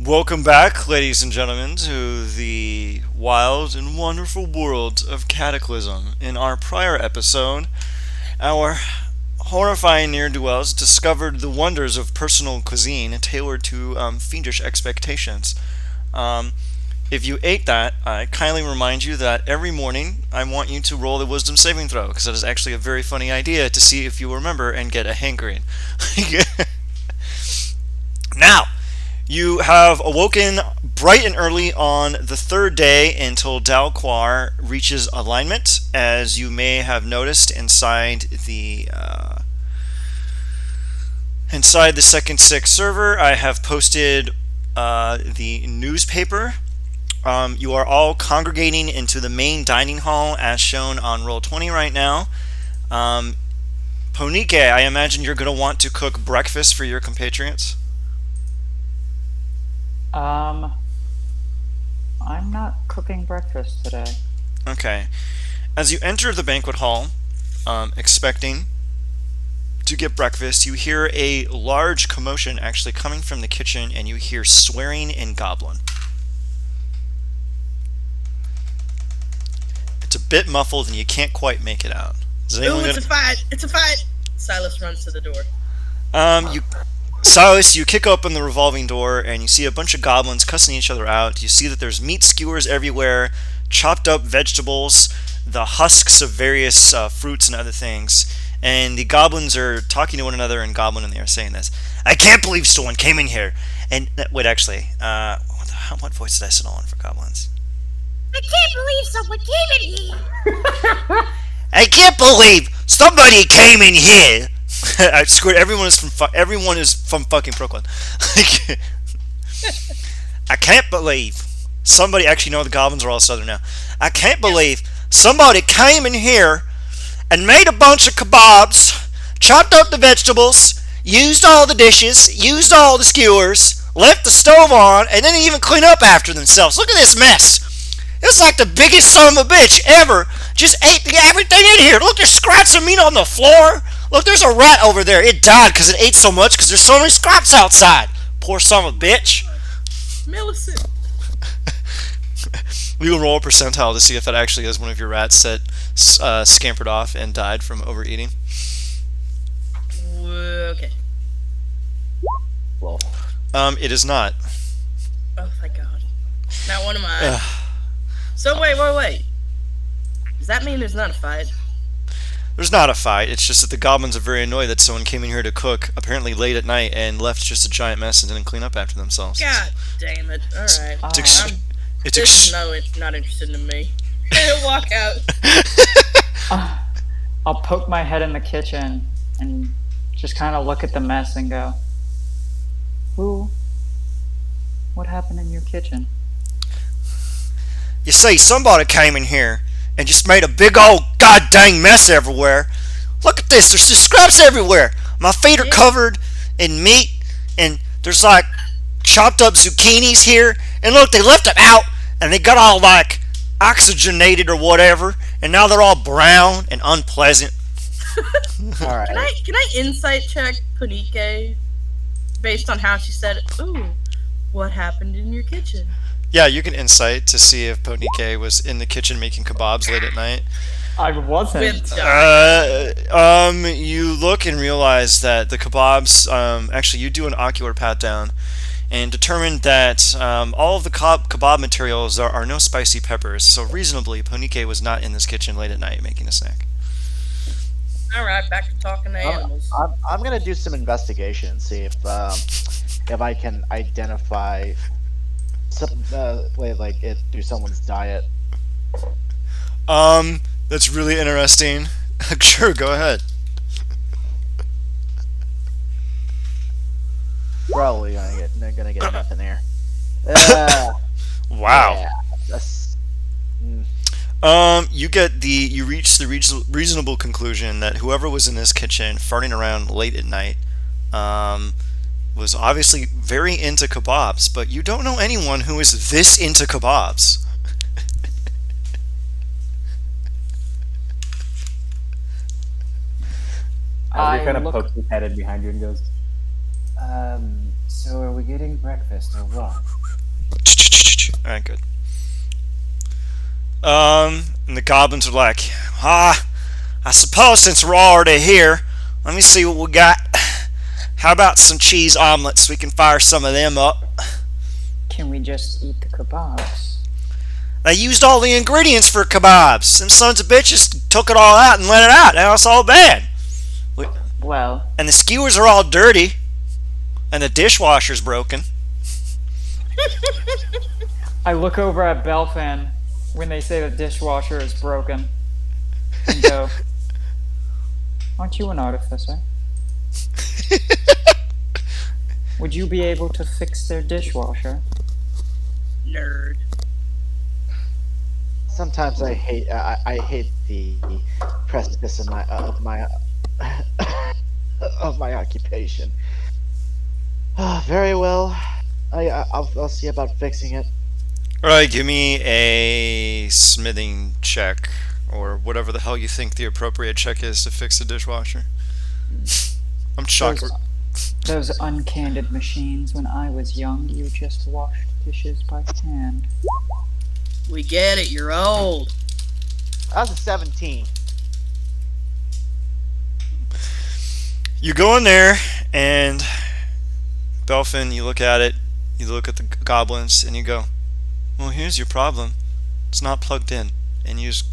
Welcome back, ladies and gentlemen, to the wild and wonderful world of Cataclysm. In our prior episode, our horrifying ne'er-do-wells discovered the wonders of personal cuisine tailored to fiendish expectations. Um, if you ate that, I kindly remind you that every morning I want you to roll a wisdom saving throw, because that is actually a very funny idea to see if you remember and get a hankering. Now, you have awoken bright and early on the third day until Dalquar reaches alignment. As you may have noticed inside the second six server, I have posted the newspaper. You are all congregating into the main dining hall as shown on Roll20 right now. Ponike, I imagine you're going to want to cook breakfast for your compatriots. Um, I'm not cooking breakfast today. Okay. As you enter the banquet hall, expecting to get breakfast, you hear a large commotion actually coming from the kitchen, and you hear swearing in Goblin. It's a bit muffled, and you can't quite make it out. Ooh, it's a fight! It's a fight! Silas runs to the door. Silas, you kick open the revolving door, and you see a bunch of goblins cussing each other out. You see that there's meat skewers everywhere, chopped up vegetables, the husks of various fruits and other things. And the goblins are talking to one another in Goblin, and they are saying this. I can't believe someone came in here. And, wait, actually, what voice did I settle on for goblins? I can't believe someone came in here! I can't believe somebody came in here. I screwed. Everyone is from fucking Brooklyn. I can't believe somebody. Actually, no, the goblins are all southern now. I can't believe somebody came in here and made a bunch of kebabs, chopped up the vegetables, used all the dishes, used all the skewers, left the stove on, and didn't even clean up after themselves. Look at this mess. It's like the biggest son of a bitch ever just ate everything in here. Look, there's scraps of meat on the floor. Look, there's a rat over there. It died because it ate so much because there's so many scraps outside. Poor son of a bitch. Millicent. We will roll a percentile to see if that actually is one of your rats that scampered off and died from overeating. Okay. Well, It is not. Oh, thank God. Not one of mine. So, wait. Does that mean there's not a fight? There's not a fight. It's just that the goblins are very annoyed that someone came in here to cook, apparently late at night, and left just a giant mess and didn't clean up after themselves. God damn it. Alright. It's not interested in me. Walk out. I'll poke my head in the kitchen and just kind of look at the mess and go, what happened in your kitchen? You see, somebody came in here and just made a big old goddamn mess everywhere. Look at this. There's just scraps everywhere. My feet are covered in meat, and there's like chopped up zucchinis here. And look, they left it out, and they got all like oxygenated or whatever, and now they're all brown and unpleasant. All right. Can I insight check Punike based on how she said, ooh, what happened in your kitchen? Yeah, you can insight to see if Ponike was in the kitchen making kebabs late at night. I wasn't. You look and realize that the kebabs, actually you do an ocular pat down and determine that all of the kebab materials are no spicy peppers, so reasonably Ponike was not in this kitchen late at night making a snack. Alright, back to talking to animals. I'm gonna do some investigation and see if I can identify some like it through someone's diet. That's really interesting. Sure, go ahead. Probably gonna get nothing there. Wow. Yeah, You reach the reasonable conclusion that whoever was in this kitchen farting around late at night, was obviously very into kebabs, but you don't know anyone who is this into kebabs. I He kind of look- pokes his head in behind you and goes, So are we getting breakfast or what? Alright, good. And the goblins are like, I suppose since we're already here, let me see what we got. How about some cheese omelets? We can fire some of them up. Can we just eat the kebabs? They used all the ingredients for kebabs. Them sons of bitches took it all out and let it out. Now it's all bad. Well, And the skewers are all dirty. And the dishwasher's broken. I look over at Belfin when they say the dishwasher is broken and go, aren't you an artificer? Would you be able to fix their dishwasher? Nerd. Sometimes I hate the precipice of my of my occupation. Very well. I'll see about fixing it. Alright, give me a smithing check. Or whatever the hell you think the appropriate check is to fix a dishwasher. I'm shocked. Those uncandid machines. When I was young, you just washed dishes by hand. We get it. You're old. I was a 17. You go in there, and Belfin, you look at it, you look at the goblins, and you go, well, here's your problem. It's not plugged in. And you just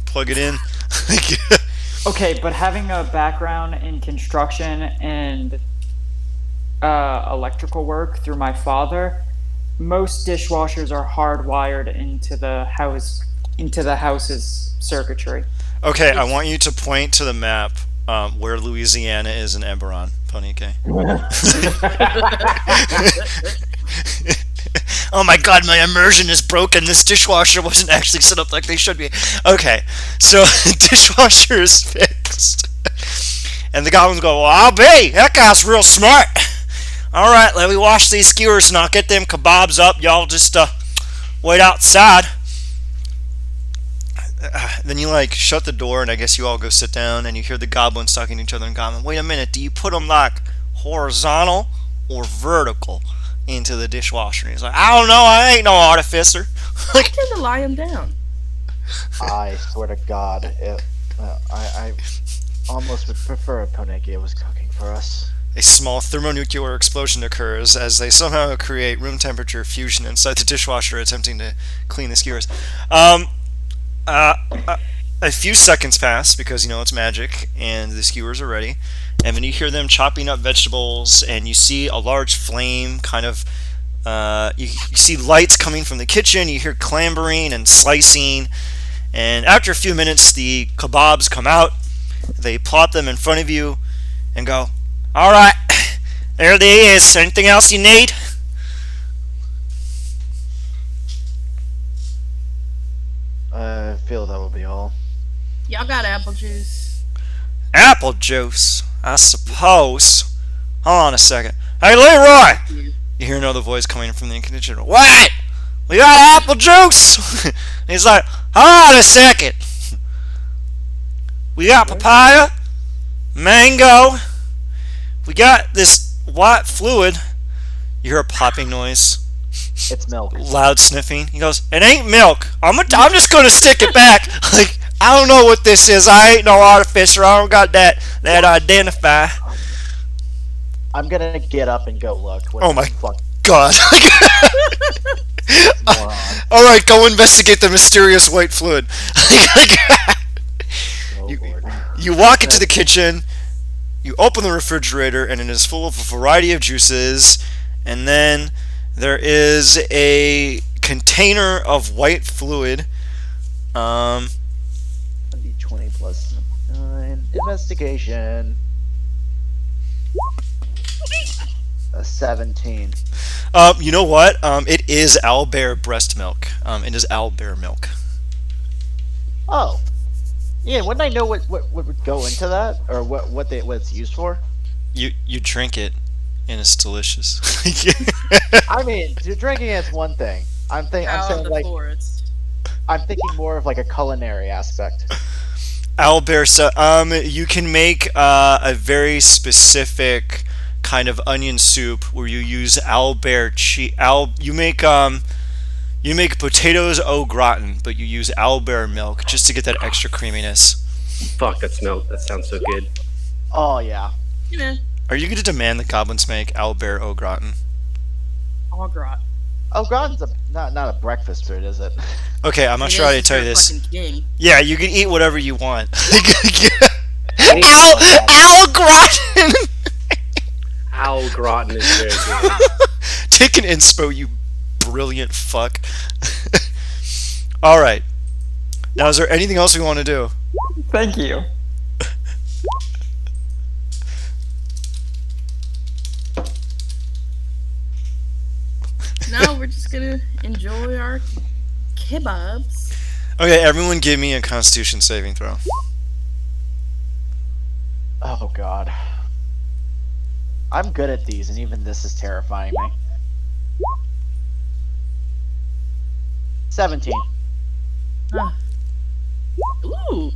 plug it in. Okay, but having a background in construction and electrical work through my father, most dishwashers are hardwired into the house's circuitry. Okay, I want you to point to the map where Louisiana is in Eberron, Ponike. Oh my god, my immersion is broken. This dishwasher wasn't actually set up like they should be. Okay, so the dishwasher is fixed. And the goblins go, well, I'll be. That guy's real smart. Alright, let me wash these skewers and I'll get them kebabs up. Y'all just wait outside. Then you like shut the door and I guess you all go sit down and you hear the goblins talking to each other in goblin. Wait a minute, do you put them like horizontal or vertical into the dishwasher? And he's like, I don't know, I ain't no artificer. I tend to lie him down. I swear to God, I almost would prefer if Poneki was cooking for us. A small thermonuclear explosion occurs as they somehow create room temperature fusion inside the dishwasher attempting to clean the skewers. A few seconds pass because, you know, it's magic and the skewers are ready. And then you hear them chopping up vegetables and you see a large flame kind of, you see lights coming from the kitchen, you hear clambering and slicing. And after a few minutes, the kebabs come out. They plot them in front of you and go, alright, there they is. Anything else you need? I feel that will be all. Y'all got apple juice? Apple juice, I suppose. Hold on a second. Hey, Leroy! You hear another voice coming from the kitchen. What? We got apple juice? He's like, hold on a second. We got papaya, mango. We got this white fluid. You hear a popping noise. It's milk. Loud sniffing. He goes, it ain't milk. I'm just gonna stick it back. Like, I don't know what this is. I ain't no artificer. I don't got that identify. I'm gonna get up and go look. What Oh the my fuck? God. Moron. Alright, go investigate the mysterious white fluid. Oh, Lord. You walk into the kitchen, you open the refrigerator, and it is full of a variety of juices, and then there is a container of white fluid. That'd be 20 plus 9. Investigation. A 17. You know what? It is owlbear breast milk. It is owlbear milk. Oh. Yeah, wouldn't I know what would go into that? Or what it's used for? You drink it, and it's delicious. I mean, drinking it's one thing. I'm Out of saying the like forest. I'm thinking more of like a culinary aspect. Owlbear, so you can make a very specific kind of onion soup where you use you make potatoes au gratin, but you use owlbear milk just to get that extra creaminess. Fuck, that sounds so good. Oh yeah. You know, Are you going to demand that goblins make owlbear au gratin? all grot. Oh, God's not a breakfast food, is it? Okay, I'm not sure how to tell you this. Fucking king. Yeah, you can eat whatever you want. Any- Al gratin. Owl gratin is very good. Take an inspo, you brilliant fuck. All right. Now, is there anything else we want to do? Thank you. No, we're just gonna enjoy our kebabs. Okay, everyone, give me a Constitution saving throw. Oh God. I'm good at these, and even this is terrifying me. 17. Ah. Ooh,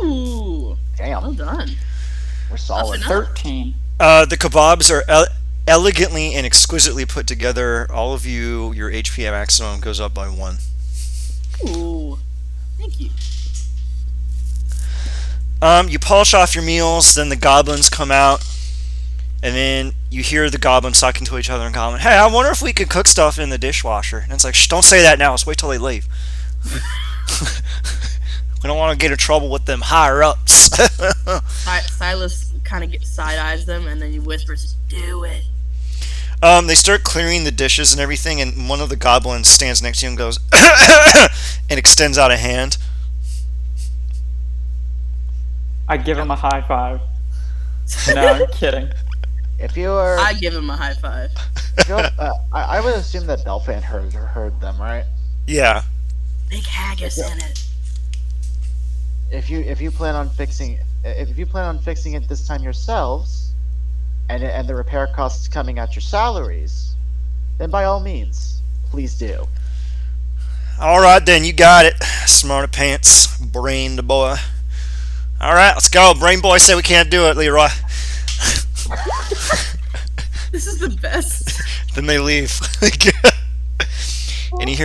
ooh. Well Damn, done. we're solid. Tough enough. 13. The kebabs are elegantly and exquisitely put together. All of you, your HP maximum goes up by 1. Ooh, thank you. You polish off your meals, then the goblins come out, and then you hear the goblins talking to each other in common. Hey, I wonder if we could cook stuff in the dishwasher. And it's like, shh, don't say that now. Let's wait till they leave. We don't want to get in trouble with them higher ups. Silas kind of side eyes them, and then he whispers, "Do it." They start clearing the dishes and everything, and one of the goblins stands next to you and goes, and extends out a hand. I give him a high five. No, I'm kidding. If you were, I give him a high five. I would assume that Belfan heard them, right? Yeah. Big haggis in it. If you plan on fixing it this time yourselves, and the repair costs coming at your salaries, then by all means, please do. All right, then, you got it. Smarter pants, brained boy. All right, let's go. Brain boy said we can't do it, Leroy. This is the best. Then they leave. And you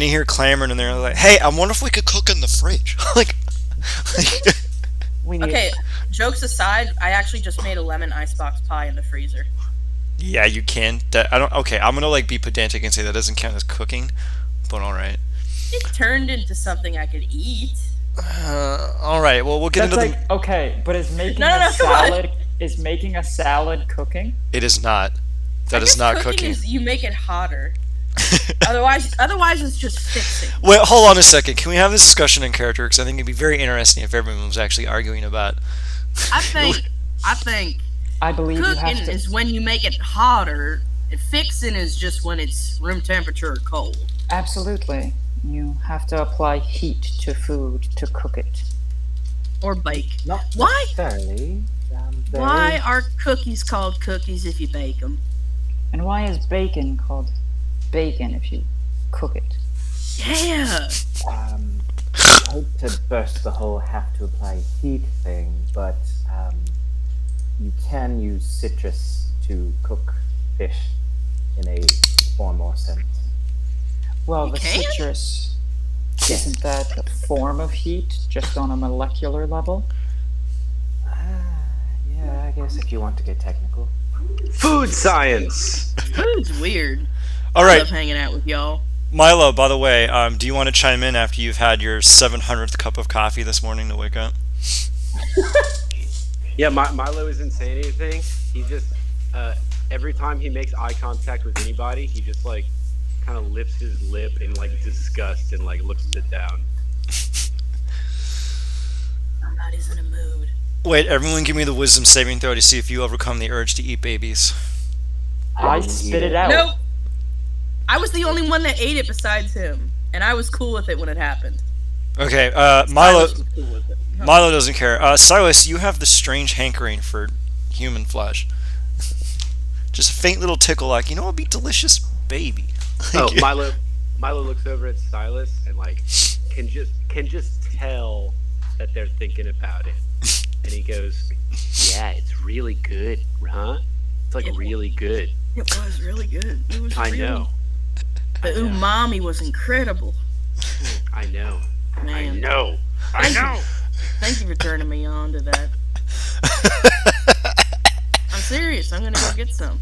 hear clamoring, and they're like, "Hey, I wonder if we could cook in the fridge." like We need. Okay, jokes aside, I actually just made a lemon icebox pie in the freezer. Yeah, you can. I don't. Okay, I'm gonna be pedantic and say that doesn't count as cooking, but all right. It turned into something I could eat. All right. Well, we'll get That's into like, okay, but is making No, a come on. salad is making a salad cooking? It is not. That I is guess not cooking. Is you make it hotter. otherwise it's just fixing. Wait, hold on a second. Can we have this discussion in character? Because I think it'd be very interesting if everyone was actually arguing about. I think I believe you cooking have to. is when you make it hotter, and fixing is just when it's room temperature or cold. Absolutely. You have to apply heat to food to cook it. Or bake. Not Why? necessarily. Why are cookies called cookies if you bake them? And why is bacon called bacon if you cook it? Yeah. I hate to burst the whole have to apply heat thing, but you can use citrus to cook fish in a formal sense. Well, You the can? citrus, isn't that a form of heat, just on a molecular level? Yeah, I guess if you want to get technical. Food science. Food's weird. All I right, love hanging out with y'all. Milo. By the way, do you want to chime in after you've had your 700th cup of coffee this morning to wake up? Yeah, Milo isn't saying anything. He just every time he makes eye contact with anybody, he just kind of lifts his lip in disgust and looks it down. Somebody's in a mood. Wait, everyone, give me the wisdom saving throw to see if you overcome the urge to eat babies. I didn't spit eat it out. Nope. I was the only one that ate it besides him, and I was cool with it when it happened. Okay, Milo. Silas was cool with it. Milo doesn't care. Silas, you have this strange hankering for human flesh. Just a faint little tickle, it'd be delicious, baby. Oh, Milo looks over at Silas and can just tell that they're thinking about it. And he goes, "Yeah, it's really good, huh?" It's like really good. It was really good. It was I really, know. The umami was incredible. I know. I Man. know. I Thank you. know. Thank you for turning me on to that. I'm serious. I'm gonna go get some.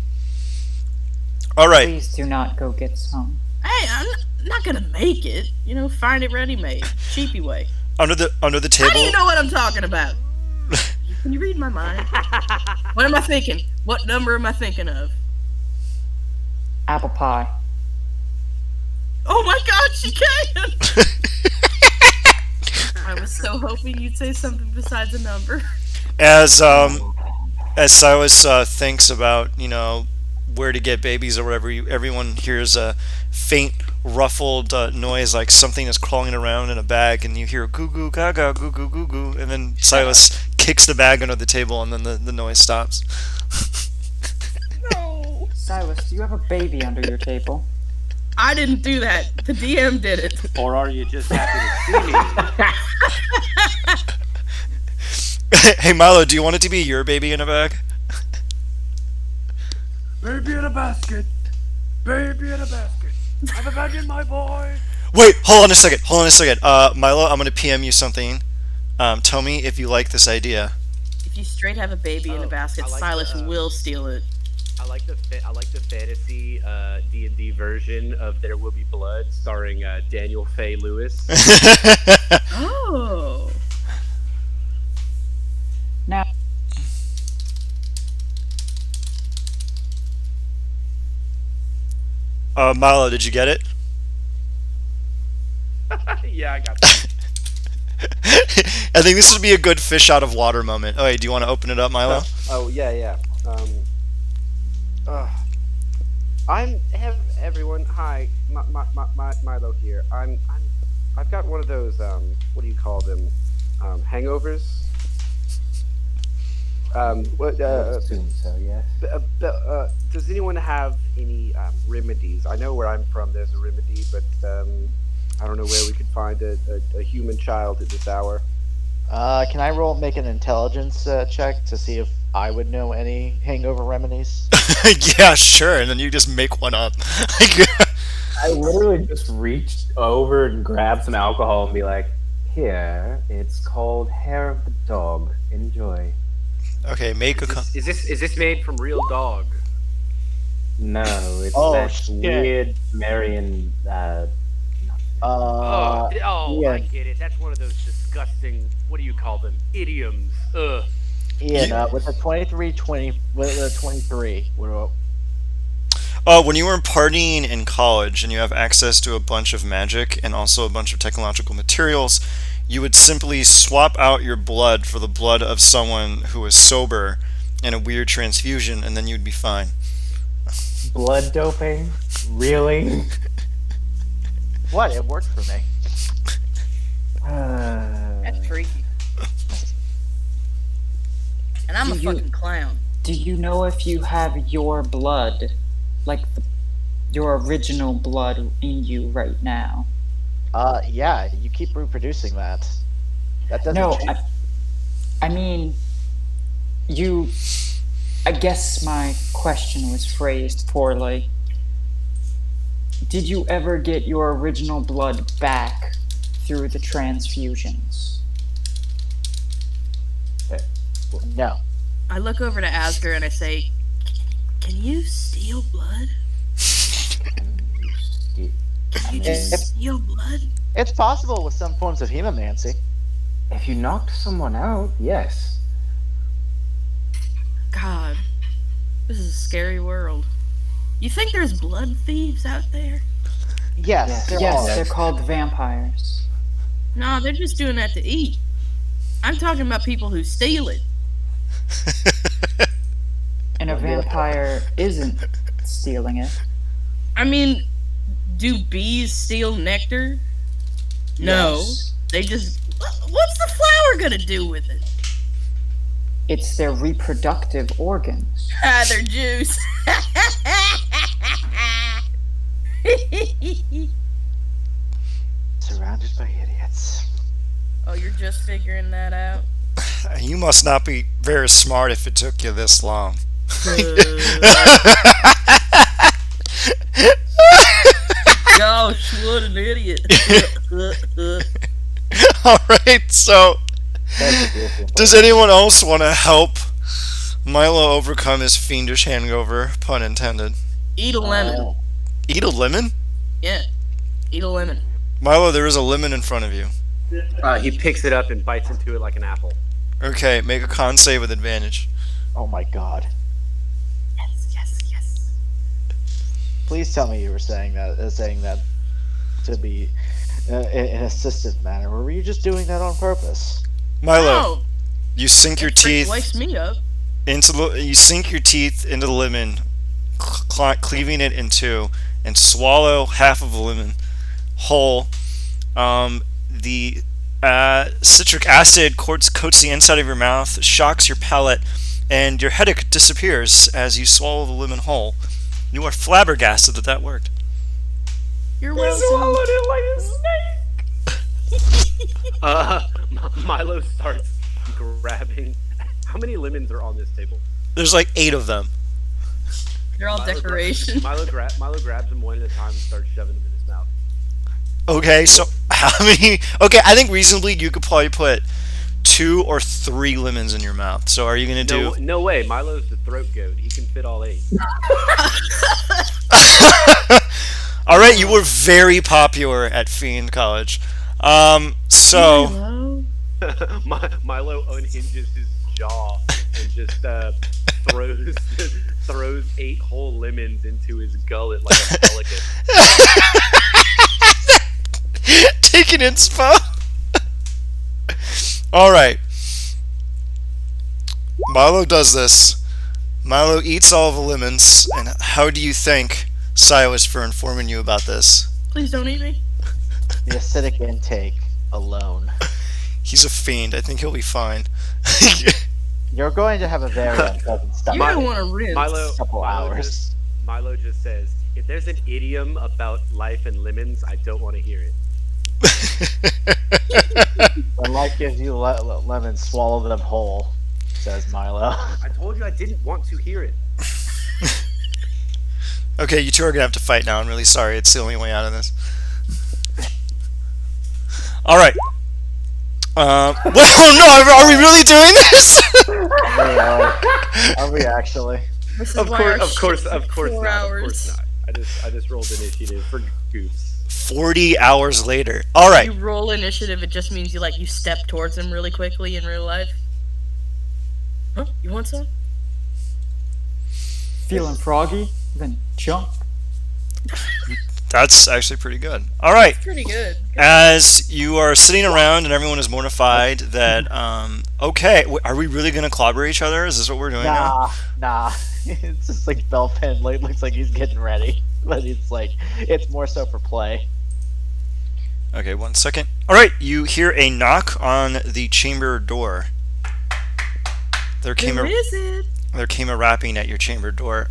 All right. Please do not go get some. Hey, I'm not gonna make it. You know, find it ready-made, cheapy way. Under the How do table. you know what I'm talking about? Can you read my mind? What am I thinking? What number am I thinking of? Apple pie. Oh my God, she can! I was so hoping you'd say something besides a number. As Silas thinks about where to get babies or whatever, everyone hears a faint ruffled noise like something is crawling around in a bag, and you hear goo goo gaga goo goo goo goo, and then Silas kicks the bag under the table, and then the noise stops. No. Silas, do you have a baby under your table? I didn't do that. The DM did it. Or are you just happy to see me? Hey Milo, do you want it to be your baby in a bag? Baby in a basket. Baby in a basket. Have a bag in my boy. Wait, hold on a second. Milo, I'm gonna PM you something. Tell me if you like this idea. If you straight have a baby in a basket, I like Silas the, will steal it. I like the fantasy D&D version of There Will Be Blood, starring Daniel Faye Lewis. Oh. Now, Milo, did you get it? Yeah, I got that. I think this would be a good fish out of water moment. Oh, hey, do you want to open it up, Milo? Oh yeah. Everyone. Hi, Milo here. I've got one of those. What do you call them? Hangovers. I assume so, yes. Does anyone have any remedies? I know where I'm from. There's a remedy, but I don't know where we could find a human child at this hour. Can I make an intelligence check to see if I would know any hangover remedies? Yeah, sure. And then you just make one up. I literally just reached over and grabbed some alcohol and be like, here, it's called hair of the dog. Enjoy. Okay, make a. Is this made from real dog? No, it's Oh, that shit. weird Marion. Yeah. I get it. That's one of those disgusting. What do you call them? Idioms. Ugh. Ian, with a 23, When you were partying in college and you have access to a bunch of magic and also a bunch of technological materials, you would simply swap out your blood for the blood of someone who is sober in a weird transfusion, and then you'd be fine. Blood doping? Really? What? It worked for me. That's freaky. And I'm a fucking clown. do you know if you have your blood, like your original blood in you right now? Yeah, you keep reproducing that. That doesn't No, change. I mean, I guess my question was phrased poorly. Did you ever get your original blood back through the transfusions? No. I look over to Asger and I say, "Can you steal blood? Can you just steal blood?" It's possible with some forms of hemomancy. If you knocked someone out, yes. God, this is a scary world. You think there's blood thieves out there? Yes, there Yes, are. they're called vampires. No, they're just doing that to eat. I'm talking about people who steal it. And a vampire isn't stealing it. I mean, do bees steal nectar? No. Yes. They just... What's the flower gonna do with it? It's their reproductive organs. Ah, their juice. Surrounded by idiots. Oh, you're just figuring that out? You must not be very smart if it took you this long. Gosh, what an idiot. Alright, so That's a beautiful does anyone else want to help Milo overcome his fiendish hangover? Pun intended. Eat a lemon. Eat a lemon? Yeah. Eat a lemon. Milo, there is a lemon in front of you. He picks it up and bites into it like an apple. Okay, make a con save with advantage. Oh my god. Yes. Please tell me you were saying that to be in an assistive manner, or were you just doing that on purpose? Milo, No. you sink your teeth Wakes me up. into the lemon, cleaving it in two, and swallow half of the lemon whole. The citric acid coats the inside of your mouth, shocks your palate, and your headache disappears as you swallow the lemon whole. You are flabbergasted that worked. You're welcome. it like a snake. Milo starts grabbing. How many lemons are on this table? There's like 8 of them. They're all decoration. Milo grabs them one at a time and starts shoving them in his mouth. Okay, so how many? Okay, I think reasonably you could probably put 2 or 3 lemons in your mouth. So are you gonna do? No way. Milo's the throat goat. He can fit all 8. All right, you were very popular at Fiend College. So Hello? Milo unhinges his jaw and just throws 8 whole lemons into his gullet like a pelican. taking inspo. All right, Milo does this. Milo eats all the lemons, and how do you thank Silas for informing you about this? Please don't eat me. The acidic intake alone. He's a fiend. I think he'll be fine. You're going to have a very unpleasant You're stomach. gonna want to rinse. Couple hours. Milo just says, if there's an idiom about life and lemons, I don't want to hear it. When life gives you lemons, swallow them whole, says Milo. I told you I didn't want to hear it. Okay, you two are gonna have to fight now. I'm really sorry. It's the only way out of this. All right. Well, no, are we really doing this? Are we actually? This is Of why our course shit's not. Of course 4 not. hours. I just rolled initiative for goofs. 40 hours later. All right. You roll initiative, it just means you step towards him really quickly in real life. Huh? You want some? Feeling froggy? Then jump. That's actually pretty good. All right. Pretty good. As you are sitting around and everyone is mortified that, okay, are we really going to clobber each other? Is this what we're doing now? Nah. It's just like Belfin looks like he's getting ready. But it's more so for play. Okay, 1 second. All right, you hear a knock on the chamber door. There came Who is it? a rapping at your chamber door.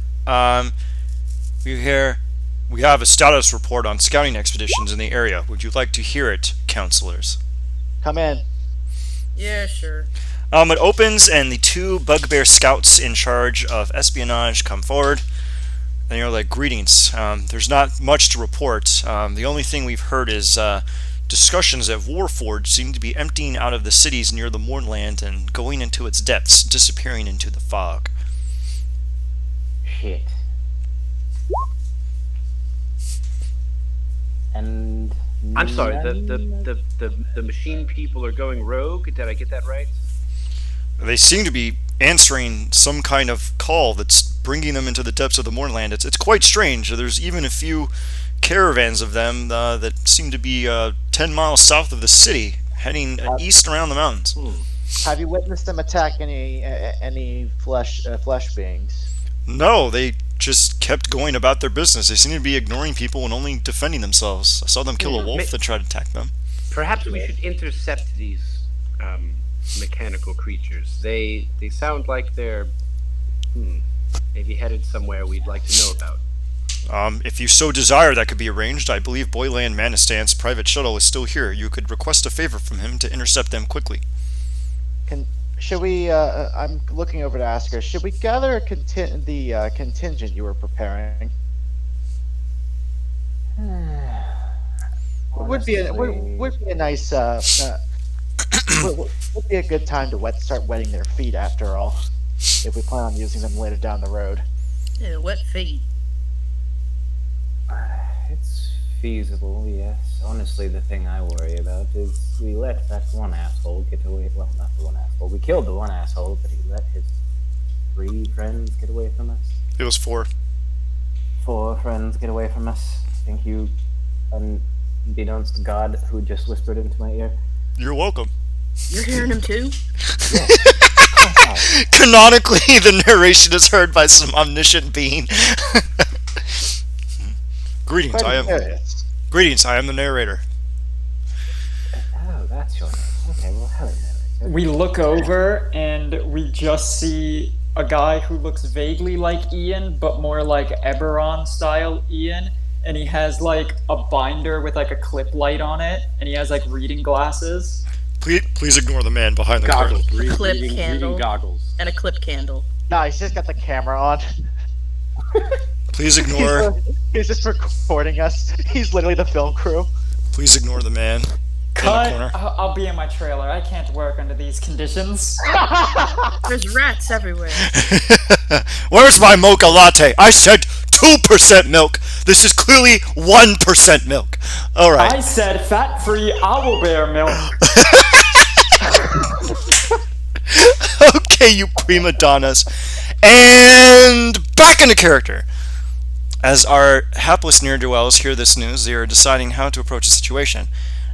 We have a status report on scouting expeditions in the area. Would you like to hear it, counselors? Come in. Yeah, sure. It opens, and the 2 bugbear scouts in charge of espionage come forward. And you're like, greetings. There's not much to report. The only thing we've heard is discussions that Warforged seem to be emptying out of the cities near the Mournland and going into its depths, disappearing into the fog. Shit. And I'm sorry. The machine people are going rogue. Did I get that right? They seem to be answering some kind of call that's bringing them into the depths of the Mournland. It's quite strange. There's even a few caravans of them that seem to be 10 miles south of the city, heading east around the mountains. Have you witnessed them attack any flesh beings? No, they just kept going about their business. They seem to be ignoring people and only defending themselves. I saw them kill a wolf that tried to attack them. Perhaps we should intercept these mechanical creatures. They sound like they're maybe headed somewhere we'd like to know about. If you so desire, that could be arranged. I believe Boyland Manistan's private shuttle is still here. You could request a favor from him to intercept them quickly. should we? I'm looking over to ask her. Should we gather the contingent you were preparing? Would be a nice would be a good time to start wetting their feet after all, if we plan on using them later down the road. Yeah, wet feet. It's feasible, yes. Honestly, the thing I worry about is we let that one asshole get away. Well, not the one asshole. We killed the one asshole, but he let his 3 friends get away from us. It was 4. 4 friends get away from us. Thank you, unbeknownst to God, who just whispered into my ear. You're welcome. You're hearing him too? Canonically, the narration is heard by some omniscient being. Greetings, I am the narrator. Oh, that's your name. Okay, well, hello, narrator. We look over and we just see a guy who looks vaguely like Ian, but more like Eberron style Ian. And he has like a binder with like a clip light on it, and he has like reading glasses. Please ignore the man behind the curtain. Goggles. Clip Reading candle. goggles. And a clip candle. No, he's just got the camera on. Please ignore. He's just recording us. He's literally the film crew. Please ignore the man in the Cut! corner. I'll be in my trailer. I can't work under these conditions. There's rats everywhere. Where's my mocha latte? I said 2% milk. This is clearly 1% milk. All right. I said fat-free owlbear milk. Okay, you prima donnas. And back into character. As our hapless ne'er-do-wells hear this news, they are deciding how to approach the situation.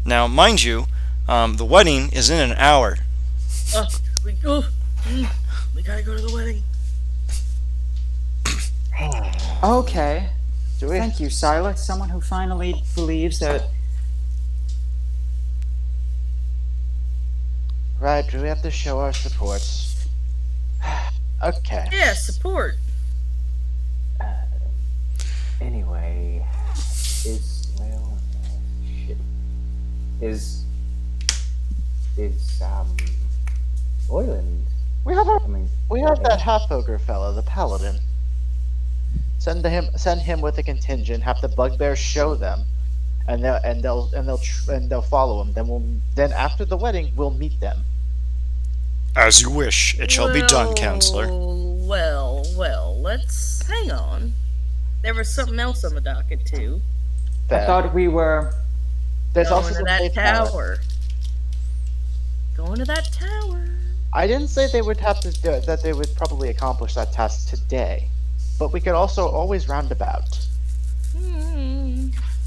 Now, mind you, the wedding is in an hour. We gotta go to the wedding. Okay. Do we? Thank you, Silas. Someone who finally believes that. Right, do we have to show our support? Okay. Yeah, support. Anyway, shit. Is Oyland We have coming? that half ogre fella, the paladin. Send him with a contingent. Have the bugbears show them, and they'll follow him. Then after the wedding, we'll meet them. As you wish. It shall be done, counselor. Well, let's hang on. There was something else on the docket too. I thought we were. There's Going also to the that safe tower. Going to that tower. I didn't say they would have to do it, that they would probably accomplish that task today, but we could also always roundabout.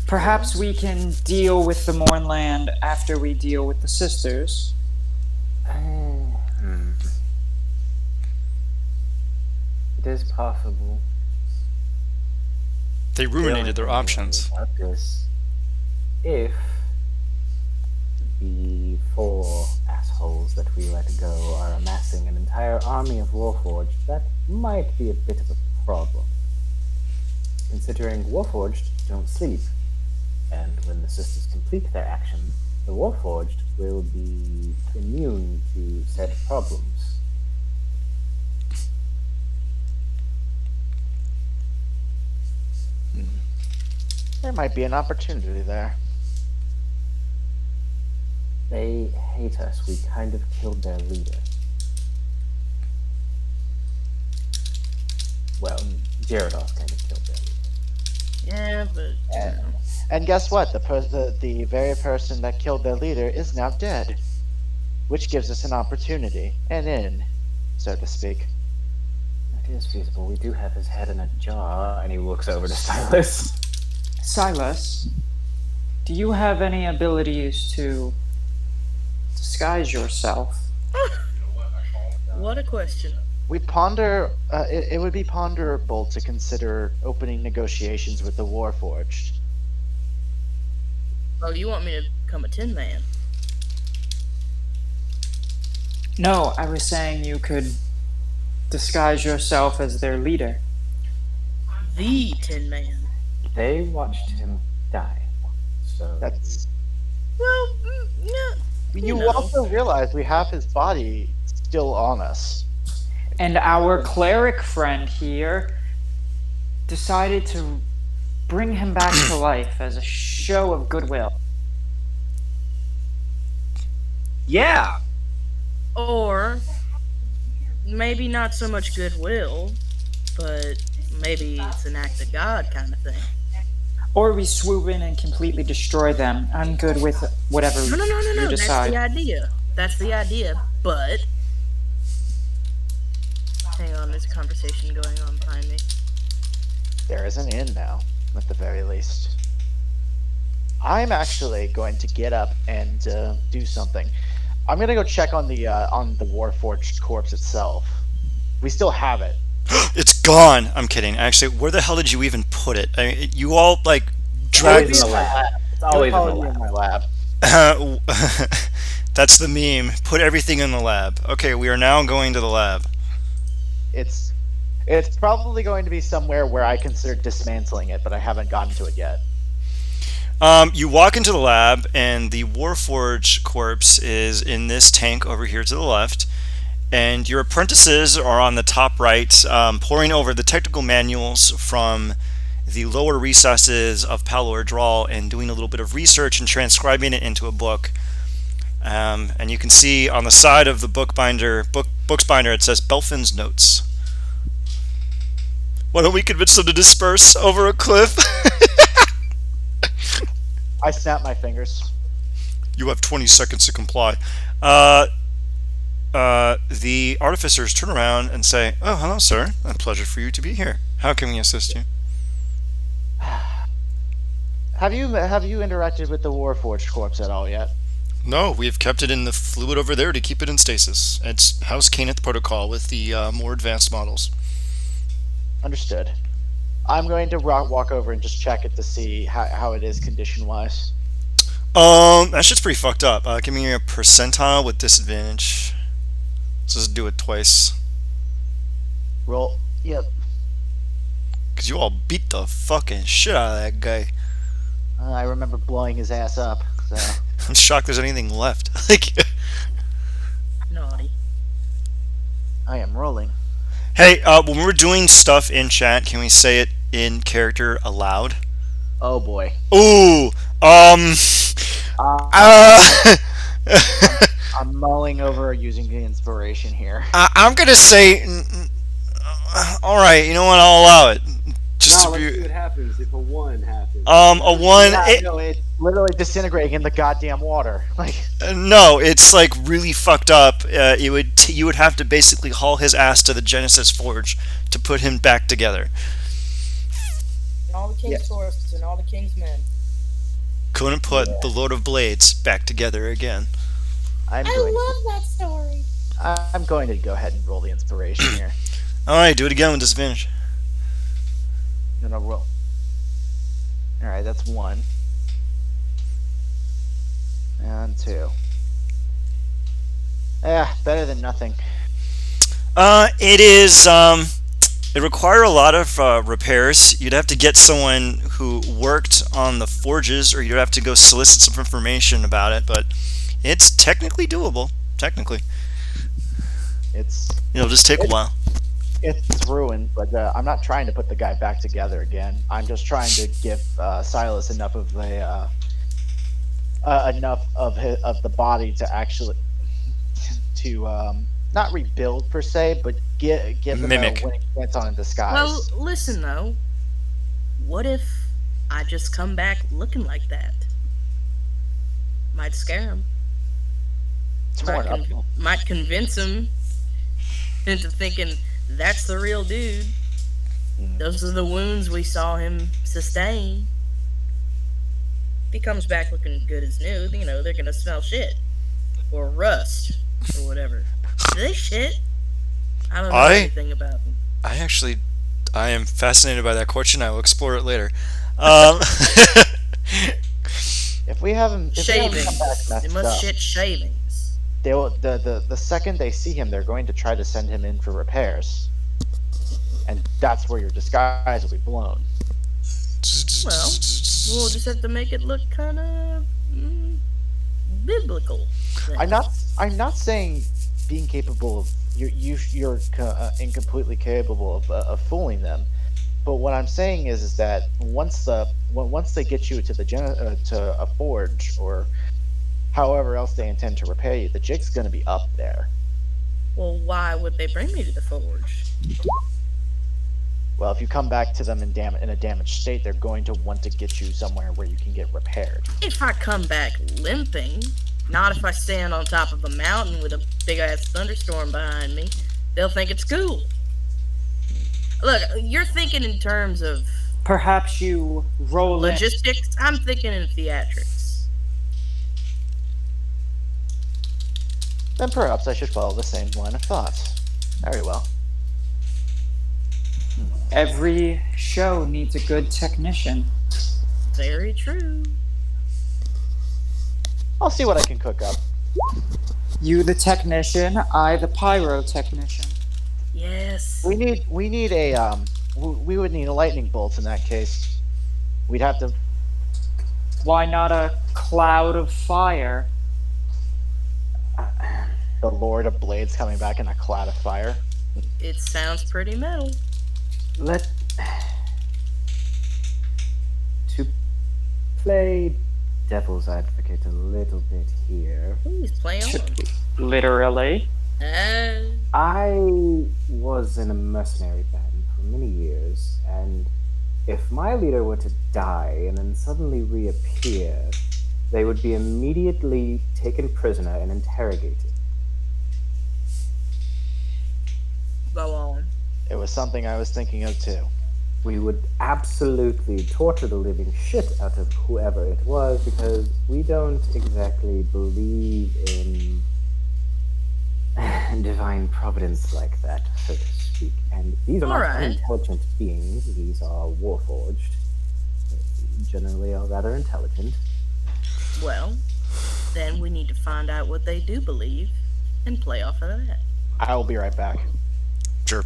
Perhaps we can deal with the Mornland after we deal with the sisters. It is possible. They ruminated their options. If the 4 assholes that we let go are amassing an entire army of Warforged, that might be a bit of a problem. Considering Warforged don't sleep, and when the sisters complete their action, the Warforged will be immune to said problems. There might be an opportunity there. They hate us. We kind of killed their leader. Well, Gyarados kind of killed their leader. Yeah, but And guess what? The very person that killed their leader is now dead, which gives us an opportunity, an in, so to speak. It is feasible. We do have his head in a jar, and he looks over to Silas. Silas, do you have any abilities to disguise yourself? what a question. We ponder. It would be ponderable to consider opening negotiations with the Warforged. Oh, you want me to become a Tin Man? No, I was saying you could disguise yourself as their leader. The Tin Man. They watched him die, so That's. Well, yeah. You know. also realize we have his body still on us. And our cleric friend here decided to bring him back to life as a show of goodwill. Yeah. Or maybe not so much goodwill, but maybe it's an act of God kind of thing. Or we swoop in and completely destroy them. I'm good with whatever No, you that's decide. the idea. That's the idea, but... Hang on, there's a conversation going on behind me. There is an inn now, at the very least. I'm actually going to get up and do something. I'm gonna go check on the Warforged corpse itself. We still have it. It's gone. I'm kidding. Actually, where the hell did you even put it? I mean, you all like Always dragged. in the lab. It's always in the Probably lab. my lab. That's the meme. Put everything in the lab. Okay, we are now going to the lab. It's probably going to be somewhere where I consider dismantling it, but I haven't gotten to it yet. You walk into the lab, and the Warforged corpse is in this tank over here to the left. And your apprentices are on the top right, poring over the technical manuals from the lower recesses of Palor Drawl and doing a little bit of research and transcribing it into a book. And you can see on the side of the book's binder, it says Belfin's Notes. Why don't we convince them to disperse over a cliff? I snap my fingers. You have 20 seconds to comply. The artificers turn around and say, "Oh, hello, sir. A pleasure for you to be here. How can we assist you?" Have you interacted with the Warforged corpse at all yet? No, we have kept it in the fluid over there to keep it in stasis. It's House Caneth protocol with the more advanced models. Understood. I'm going to walk over and just check it to see how it is condition-wise. That shit's pretty fucked up. Give me a percentile with disadvantage. Let's just do it twice. Roll. Yep. Because you all beat the fucking shit out of that guy. I remember blowing his ass up, so... I'm shocked there's anything left. Like, Naughty. I am rolling. hey, when we're doing stuff in chat, can we say it in character aloud? Oh boy. Ooh, I'm mulling over using the inspiration here. I'm gonna say, all right. You know what? I'll allow it. Just Now to let's see be, what happens if a 1 happens. a one. Yeah, no, it's literally disintegrating in the goddamn water. Like, No, it's like really fucked up. You would have to basically haul his ass to the Genesis Forge to put him back together. And all the king's horses and all the king's men. Couldn't put the Lord of Blades back together again. I'm going to go ahead and roll the inspiration here. All right, do it again with disadvantage. I'm gonna roll. All right, that's 1. And 2. Yeah, better than nothing. It is. It require a lot of repairs. You'd have to get someone who worked on the forges, or you'd have to go solicit some information about it. But it's technically doable. Technically, It's it'll just take a while. it's ruined, but I'm not trying to put the guy back together again. I'm just trying to give Silas enough of the of the body to actually not rebuild per se, but give him Mimic. a winning chance on a disguise. Well, listen though. What if I just come back looking like that? Might scare him. Torn up. Might convince him into thinking that's the real dude. Those are the wounds we saw him sustain. If he comes back looking good as new, you know, they're gonna smell shit. Or rust. Or whatever. Do they shit? I don't know anything about them. I am fascinated by that question. I will explore it later. If we have him, Shavings. come back They messed must up, shit shavings. they will. The second they see him, they're going to try to send him in for repairs, and that's where your disguise will be blown. Well, we'll just have to make it look kind of biblical. then. I'm not saying being capable of incompletely capable of fooling them. But what I'm saying is that once they get you to to a forge or however else they intend to repair you, the jig's going to be up there. Well, why would they bring me to the forge? Well, if you come back to them in a damaged state, they're going to want to get you somewhere where you can get repaired. If I come back limping, not if I stand on top of a mountain with a big-ass thunderstorm behind me. They'll think it's cool. Look, you're thinking in terms of Perhaps you roll in. logistics. I'm thinking in theatrics. Then perhaps I should follow the same line of thought. Very well. Every show needs a good technician. Very true. I'll see what I can cook up. You the technician, I the pyrotechnician. Yes. We would need a lightning bolt in that case. We'd have to. Why not a cloud of fire? The Lord of Blades coming back in a cloud of fire. It sounds pretty metal. To play devil's advocate a little bit here. Please play on. Literally. I was in a mercenary band for many years, and if my leader were to die and then suddenly reappear, they would be immediately taken prisoner and interrogated. Go on. It was something I was thinking of too. We would absolutely torture the living shit out of whoever it was because we don't exactly believe in divine providence like that, so to speak. And these are not Alright. unintelligent beings. These are warforged. They generally are rather intelligent. Well, then we need to find out what they do believe and play off of that. I will be right back. Sure.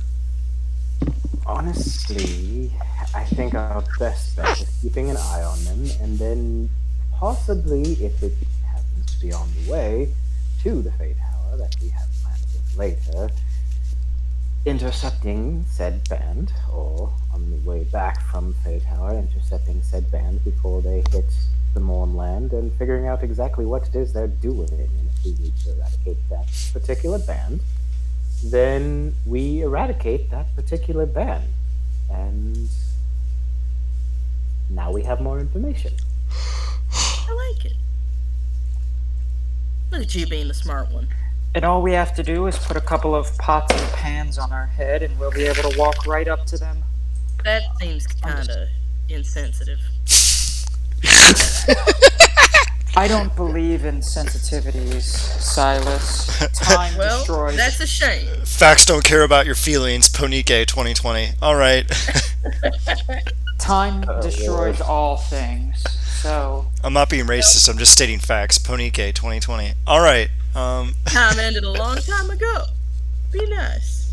Honestly, I think our best bet is keeping an eye on them, and then possibly, if it happens to be on the way to the Fate Tower that we have planned with later, intercepting said band, or on the way back from Fate Tower, intercepting said band before they hit the Mornland and figuring out exactly what it is they're doing. And if we need to eradicate that particular band, then we eradicate that particular band. And now we have more information. I like it. Look at you being the smart one. And all we have to do is put a couple of pots and pans on our head, and we'll be able to walk right up to them. That seems kind of insensitive. I don't believe in sensitivities, Silas. Time Well, destroys. that's a shame. Facts don't care about your feelings. Ponike 2020. All right. Time destroys all things. So I'm not being racist. I'm just stating facts. Ponike 2020. All right. Time ended a long time ago. Be nice.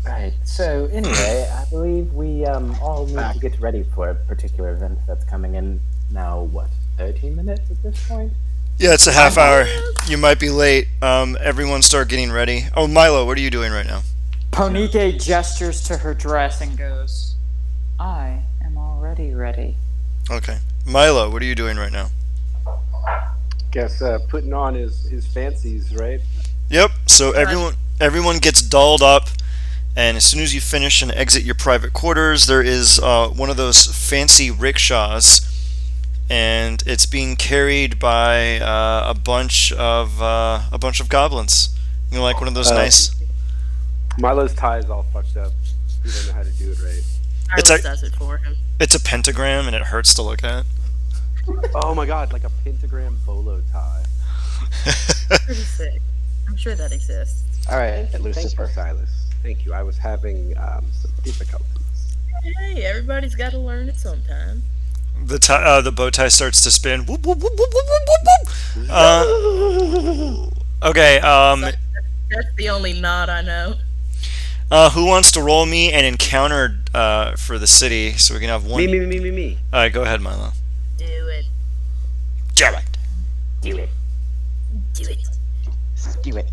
Right, so anyway, I believe we all need to get ready for a particular event that's coming in now, what, 13 minutes at this point? Yeah, it's a half hour. You might be late. Everyone start getting ready. Oh, Milo, what are you doing right now? Ponike gestures to her dress and goes, I am already ready. Okay. Milo, what are you doing right now? Guess putting on his fancies, right? Yep. So everyone gets dolled up, and as soon as you finish and exit your private quarters, there is one of those fancy rickshaws, and it's being carried by a bunch of goblins. You know, like one of those nice. Milo's tie is all fucked up. He doesn't know how to do it right. Silas does it for him. It's a pentagram, and it hurts to look at. Oh my god, like a pentagram bolo tie. Pretty sick. I'm sure that exists. All right, Thank you, Lucifer. Silas. Thank you. I was having some difficulties. Hey, everybody's got to learn it sometime. The bow tie starts to spin. Whoop, whoop, whoop, whoop, whoop, whoop, whoop. Okay. That's the only nod I know. Who wants to roll me an encounter for the city so we can have one? Me. All right, go ahead, Milo. Do it. Do it. Do it. Do it. Skew it.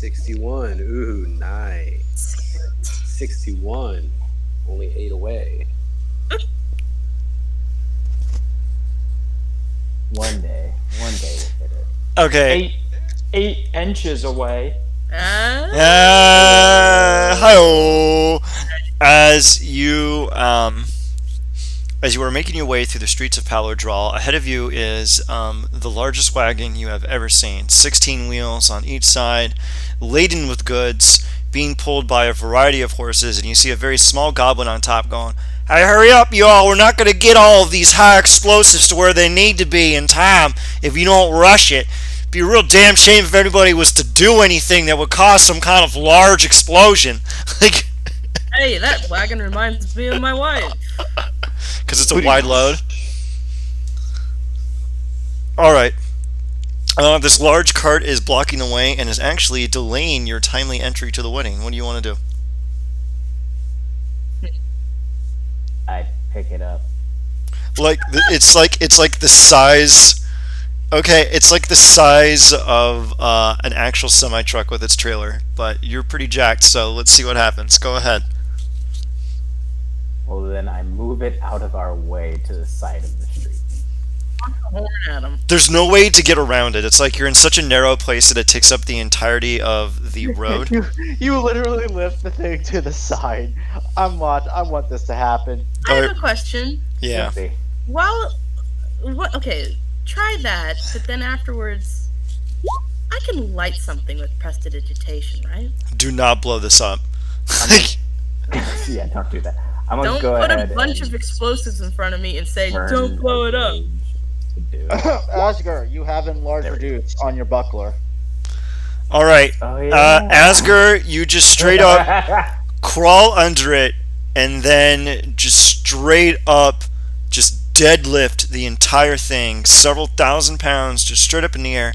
61. Ooh, nice. 61. Only 8 away. One day we'll hit it. Okay. 8 inches away. Hi-oh. As you are making your way through the streets of Palodral, ahead of you is the largest wagon you have ever seen. 16 wheels on each side, laden with goods, being pulled by a variety of horses, and you see a very small goblin on top going, "Hey, hurry up, y'all! We're not going to get all of these high explosives to where they need to be in time if you don't rush it. It'd be a real damn shame if anybody was to do anything that would cause some kind of large explosion." Like, Hey, that wagon reminds me of my wife. because it's a wide load. Alright. This large cart is blocking the way and is actually delaying your timely entry to the wedding. What do you want to do? I pick it up. It's like the size. Okay, it's like the size of an actual semi truck with its trailer, but you're pretty jacked. So let's see what happens. Go ahead. Well, then I move it out of our way to the side of the street. Horn at him. There's no way to get around it. It's like you're in such a narrow place that it takes up the entirety of the road. You literally lift the thing to the side. I want this to happen. I have a question. Yeah. See. Okay, try that, but then afterwards, I can light something with prestidigitation, right? Do not blow this up. Yeah, don't do that. I'm gonna Don't go put ahead a bunch and of explosives in front of me and say, burn don't blow it up. a gauge to do it. Asger, you have enlarged There we go. reduce on your buckler. All right, Oh, yeah. Asger, you just straight up crawl under it, and then just straight up, just deadlift the entire thing, several thousand pounds, just straight up in the air,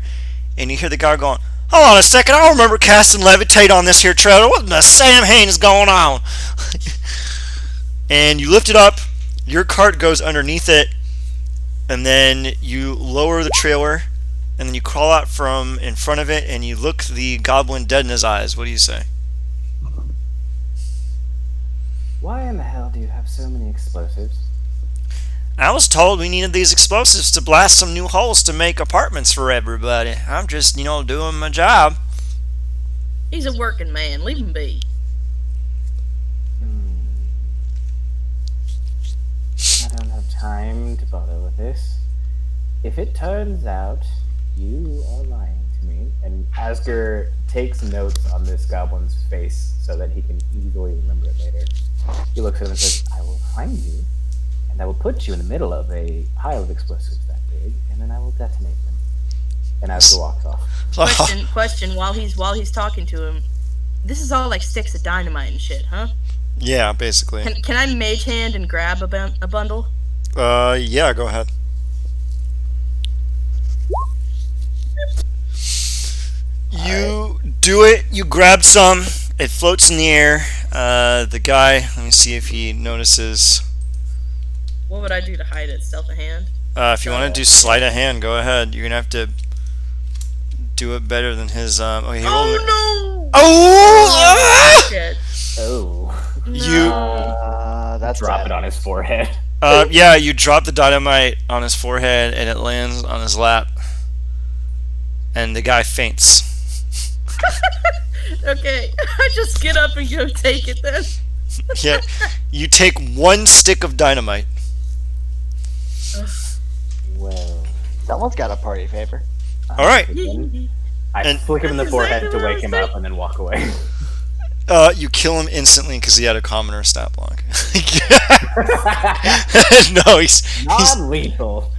and you hear the guy going, "Hold on a second, I don't remember casting levitate on this here trailer. What in the Sam Hain is going on?" And you lift it up, your cart goes underneath it, and then you lower the trailer, and then you crawl out from in front of it, and you look the goblin dead in his eyes. What do you say? Why in the hell do you have so many explosives? I was told we needed these explosives to blast some new holes to make apartments for everybody. I'm just, doing my job. He's a working man. Leave him be. I don't have time to bother with this. If it turns out you are lying to me, and Asger takes notes on this goblin's face so that he can easily remember it later, he looks at him and says, "I will find you, and I will put you in the middle of a pile of explosives that big, and then I will detonate them." And Asger walks off. Question. While he's talking to him, this is all like sticks of dynamite and shit, huh? Yeah, basically. Can I mage hand and grab a bundle? Yeah, go ahead. You do it. You grab some. It floats in the air. The guy, let me see if he notices. What would I do to hide it? Stealth a hand? If you want to do sleight of hand, go ahead. You're gonna have to do it better than his. Oh no! Oh! Shit. Oh. You. That's Drop bad. it on his forehead. Yeah, you drop the dynamite on his forehead, and it lands on his lap, and the guy faints. Okay, I just get up and go take it then. Yeah, you take one stick of dynamite. Well. Someone's got a party favor. All right. I And- flick him in the That's forehead exactly to what I wake him was up and then walk away. You kill him instantly because he had a commoner stat block. No, he's Non-lethal.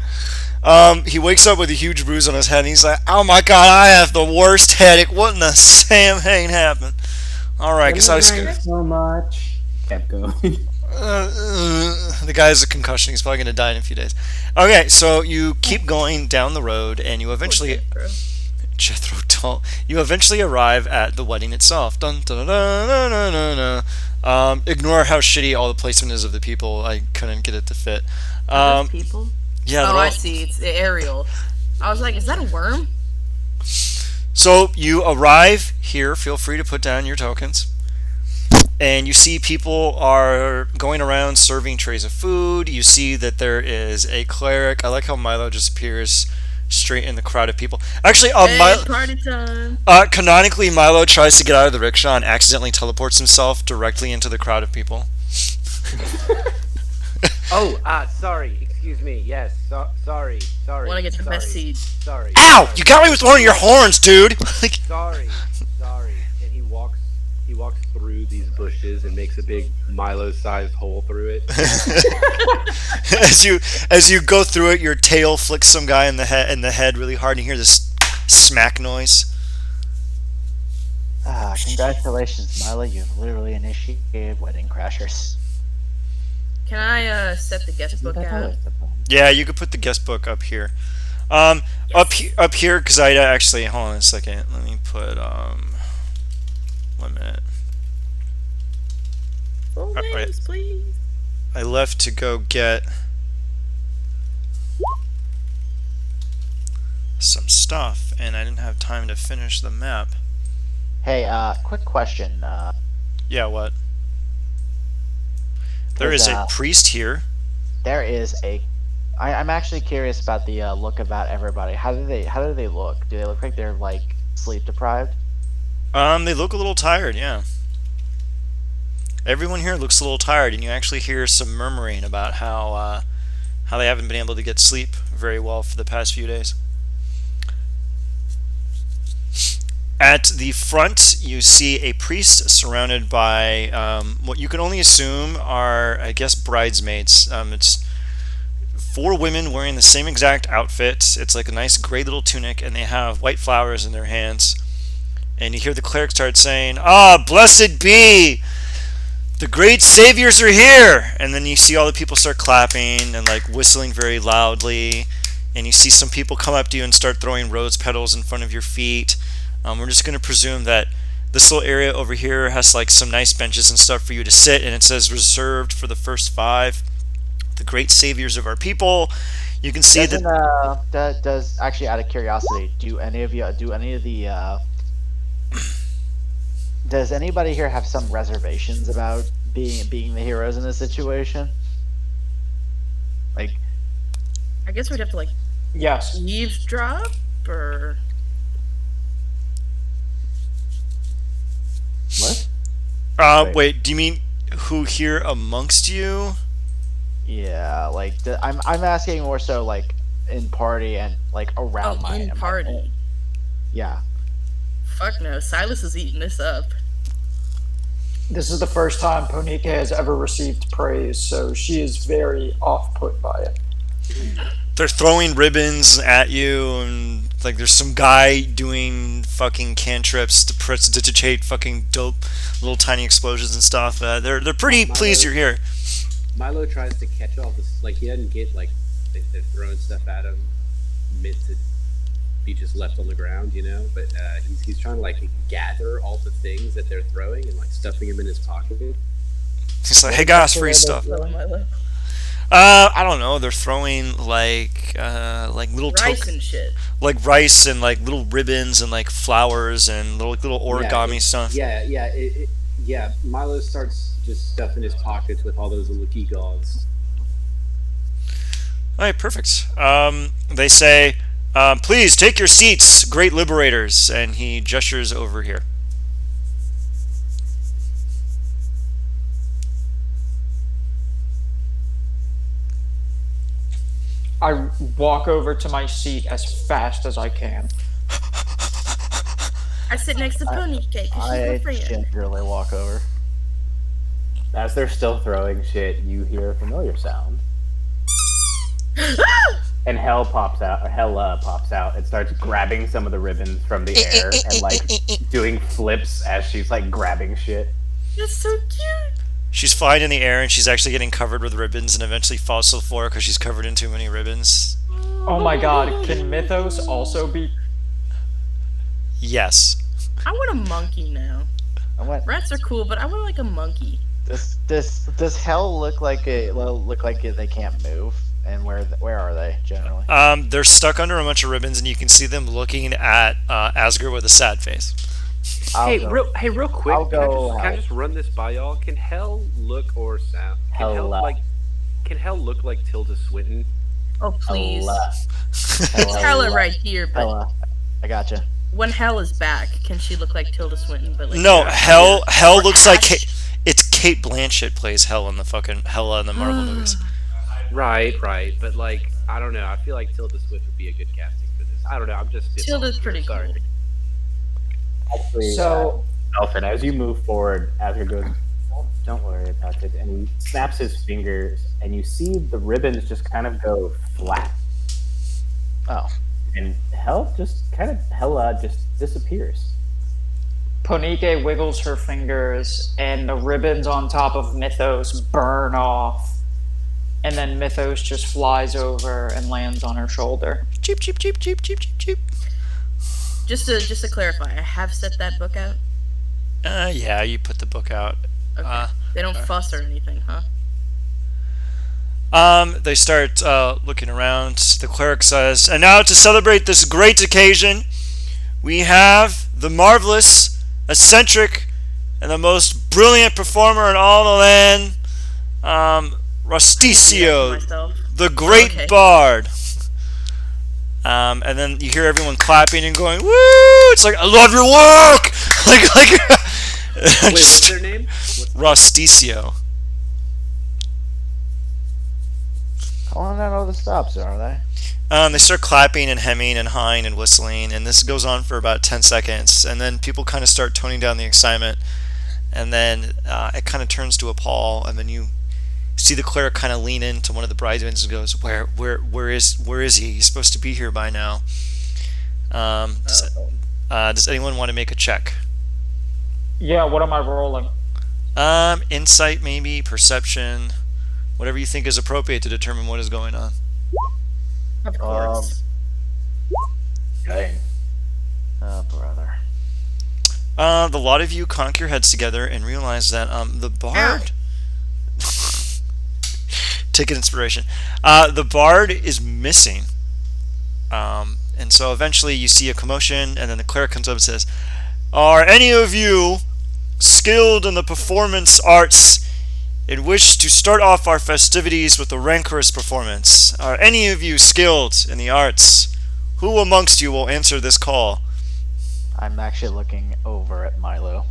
he wakes up with a huge bruise on his head, and he's like, "Oh my god, I have the worst headache. What in the Sam Hain happened?" All right, guess I was Drank so much. Kept going. the guy has a concussion. He's probably gonna die in a few days. Okay, so you keep going down the road, and you eventually Jethro Tull. You eventually arrive at the wedding itself. Dun, dun, dun, dun, dun, dun, dun. Ignore how shitty all the placement is of the people. I couldn't get it to fit. Those people? Yeah. Oh, they're all- I see. It's Ariel. I was like, is that a worm? So you arrive here. Feel free to put down your tokens. And you see people are going around serving trays of food. You see that there is a cleric. I like how Milo just appears straight in the crowd of people. Actually, Hey, party time. canonically, Milo tries to get out of the rickshaw and accidentally teleports himself directly into the crowd of people. Oh, sorry. Excuse me. Yes. Sorry. Want to get the sorry, best seat. Sorry. Ow! sorry, You got me with one of your horns, dude! Like, Sorry. And he walks through these bushes and makes a big Milo-sized hole through it. as you go through it, your tail flicks some guy in the head really hard, and you hear this smack noise. Congratulations, Milo. You've literally initiated Wedding Crashers. Can I set the guest book That's out? always the fun. Yeah, you could put the guest book up here. Up here, because I actually hold on a second. Let me put 1 minute. Full Right. names, please. I left to go get some stuff, and I didn't have time to finish the map. Hey, quick question. Yeah, what? There is a priest here. There is a. I'm actually curious about the look about everybody. How do they look? Do they look like they're like sleep deprived? They look a little tired, yeah. Everyone here looks a little tired, and you actually hear some murmuring about how they haven't been able to get sleep very well for the past few days. At the front, you see a priest surrounded by what you can only assume are, I guess, bridesmaids. It's 4 women wearing the same exact outfit. It's like a nice gray little tunic, and they have white flowers in their hands. And you hear the cleric start saying, "Ah, blessed be! The great saviors are here!" And then you see all the people start clapping and like whistling very loudly. And you see some people come up to you and start throwing rose petals in front of your feet. We're just going to presume that this little area over here has like some nice benches and stuff for you to sit, and it says reserved for the first 5, the great saviors of our people. You can see that. Does actually, out of curiosity, do any of the does anybody here have some reservations about being the heroes in this situation? Like, I guess we'd have to like Yes. eavesdrop or. What? Wait, do you mean who here amongst you? yeah, like I'm asking more so like in party and like around my in party. Yeah. Fuck no, Silas is eating this up. This is the first time Ponika has ever received praise, so she is very off-put by it. They're throwing ribbons at you, and like there's some guy doing fucking cantrips to prestidigitate fucking dope little tiny explosions and stuff. They're pretty pleased you're here. Milo tries to catch all this. Like, he doesn't get, like, they're throwing stuff at him meant to be just left on the ground, you know? But he's trying to, like, gather all the things that they're throwing and, like, stuffing them in his pocket. He's like, "Hey guys, free stuff." Oh, Milo. I don't know. They're throwing like little Rice and shit. like rice and like little ribbons and like flowers and little origami stuff. Yeah. Milo starts just stuffing his pockets with all those little gewgaws. All right, perfect. They say, "Please take your seats, great liberators," and he gestures over here. I walk over to my seat as fast as I can. I sit next to Pony Cake because she's my I friend. gingerly walk over. As they're still throwing shit, you hear a familiar sound. And Hell pops out and starts grabbing some of the ribbons from the air and like doing flips as she's like grabbing shit. That's so cute. She's flying in the air and she's actually getting covered with ribbons and eventually falls to the floor because she's covered in too many ribbons. Oh my god, can Mythos also be... Yes. I want a monkey now. Rats are cool, but I want like a monkey. Does Hell look like they can't move? And where are they generally? They're stuck under a bunch of ribbons, and you can see them looking at Asger with a sad face. Real quick. I'll go Can I help. just run this by y'all? Can Hell look or sound? Can Hell look like Tilda Swinton? Oh, please. Hella. It's Hella right here, but Hella. I gotcha. when Hell is back, can she look like Tilda Swinton? But like No, Hell or looks like Ash? it's Kate Blanchett plays Hell in the fucking Hella in the Marvel movies. Right. But like, I don't know. I feel like Tilda Swinton would be a good casting for this. I don't know. I'm just Tilda's pretty sorry. cool. Actually, So- Elfin, as you move forward, Asger goes, don't worry about it. And he snaps his fingers, and you see the ribbons just kind of go flat. Oh. And Hella just disappears. Ponike wiggles her fingers, and the ribbons on top of Mythos burn off. And then Mythos just flies over and lands on her shoulder. Cheep, cheep, cheep, cheep, cheep, cheep, cheep. Just to clarify, I have set that book out. Yeah, you put the book out. Okay. They don't fuss or anything, huh? They start looking around. The cleric says, "And now to celebrate this great occasion, we have the marvelous, eccentric, and the most brilliant performer in all the land, Rusticio, Myself. the great Okay. bard." And then you hear everyone clapping and going, "Woo!" It's like, "I love your work!" Wait, what's their name? Rusticio. Calling out all the stops, are they? They start clapping and hemming and hawing and whistling, and this goes on for about 10 seconds, and then people kind of start toning down the excitement, and then it kind of turns to a pall, and then you see the cleric kind of lean into one of the bridesmaids and goes, "Where is he? He's supposed to be here by now." Does anyone want to make a check? Yeah, what am I rolling? Insight, maybe perception, whatever you think is appropriate to determine what is going on. Of course. Okay. Oh, brother. The lot of you conk your heads together and realize that the bard. Take an inspiration. The bard is missing. And so eventually you see a commotion, and then the cleric comes up and says, "Are any of you skilled in the performance arts and wish to start off our festivities with a rancorous performance? Are any of you skilled in the arts? Who amongst you will answer this call?" I'm actually looking over at Milo.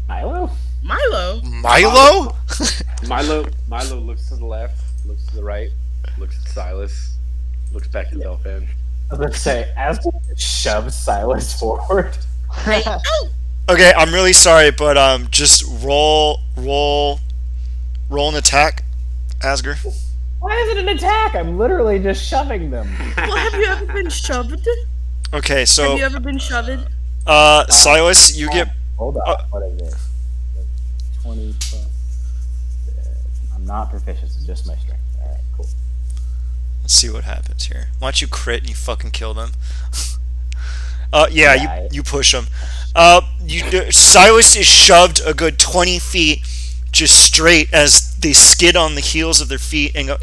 Milo? Milo? Milo? Milo looks to the left, looks to the right, looks at Silas, looks back to Delphin. I was going to say, Asger shoves Silas forward. Okay, I'm really sorry, but just roll an attack, Asger. Why is it an attack? I'm literally just shoving them. Well, have you ever been shoved? Okay, Have so you ever been shoved? Silas, you get Hold on. What is it? 20 plus. I'm not proficient, it's just my strength. Alright, cool. Let's see what happens here. Why don't you crit and you fucking kill them? You push them. Silas is shoved a good 20 feet just straight as they skid on the heels of their feet and go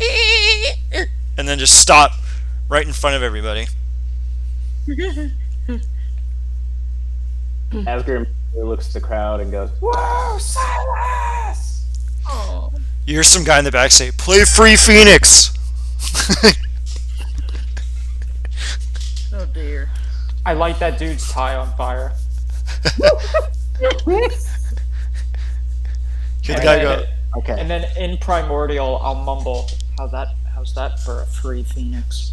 and then just stop right in front of everybody. Asger looks at the crowd and goes, "Whoa, Silas!" Oh. You hear some guy in the back say, "Play Free Phoenix!" Oh dear. I light that dude's tie on fire. Hear the guy go, Okay. And then in Primordial, I'll mumble, how's that for a free phoenix?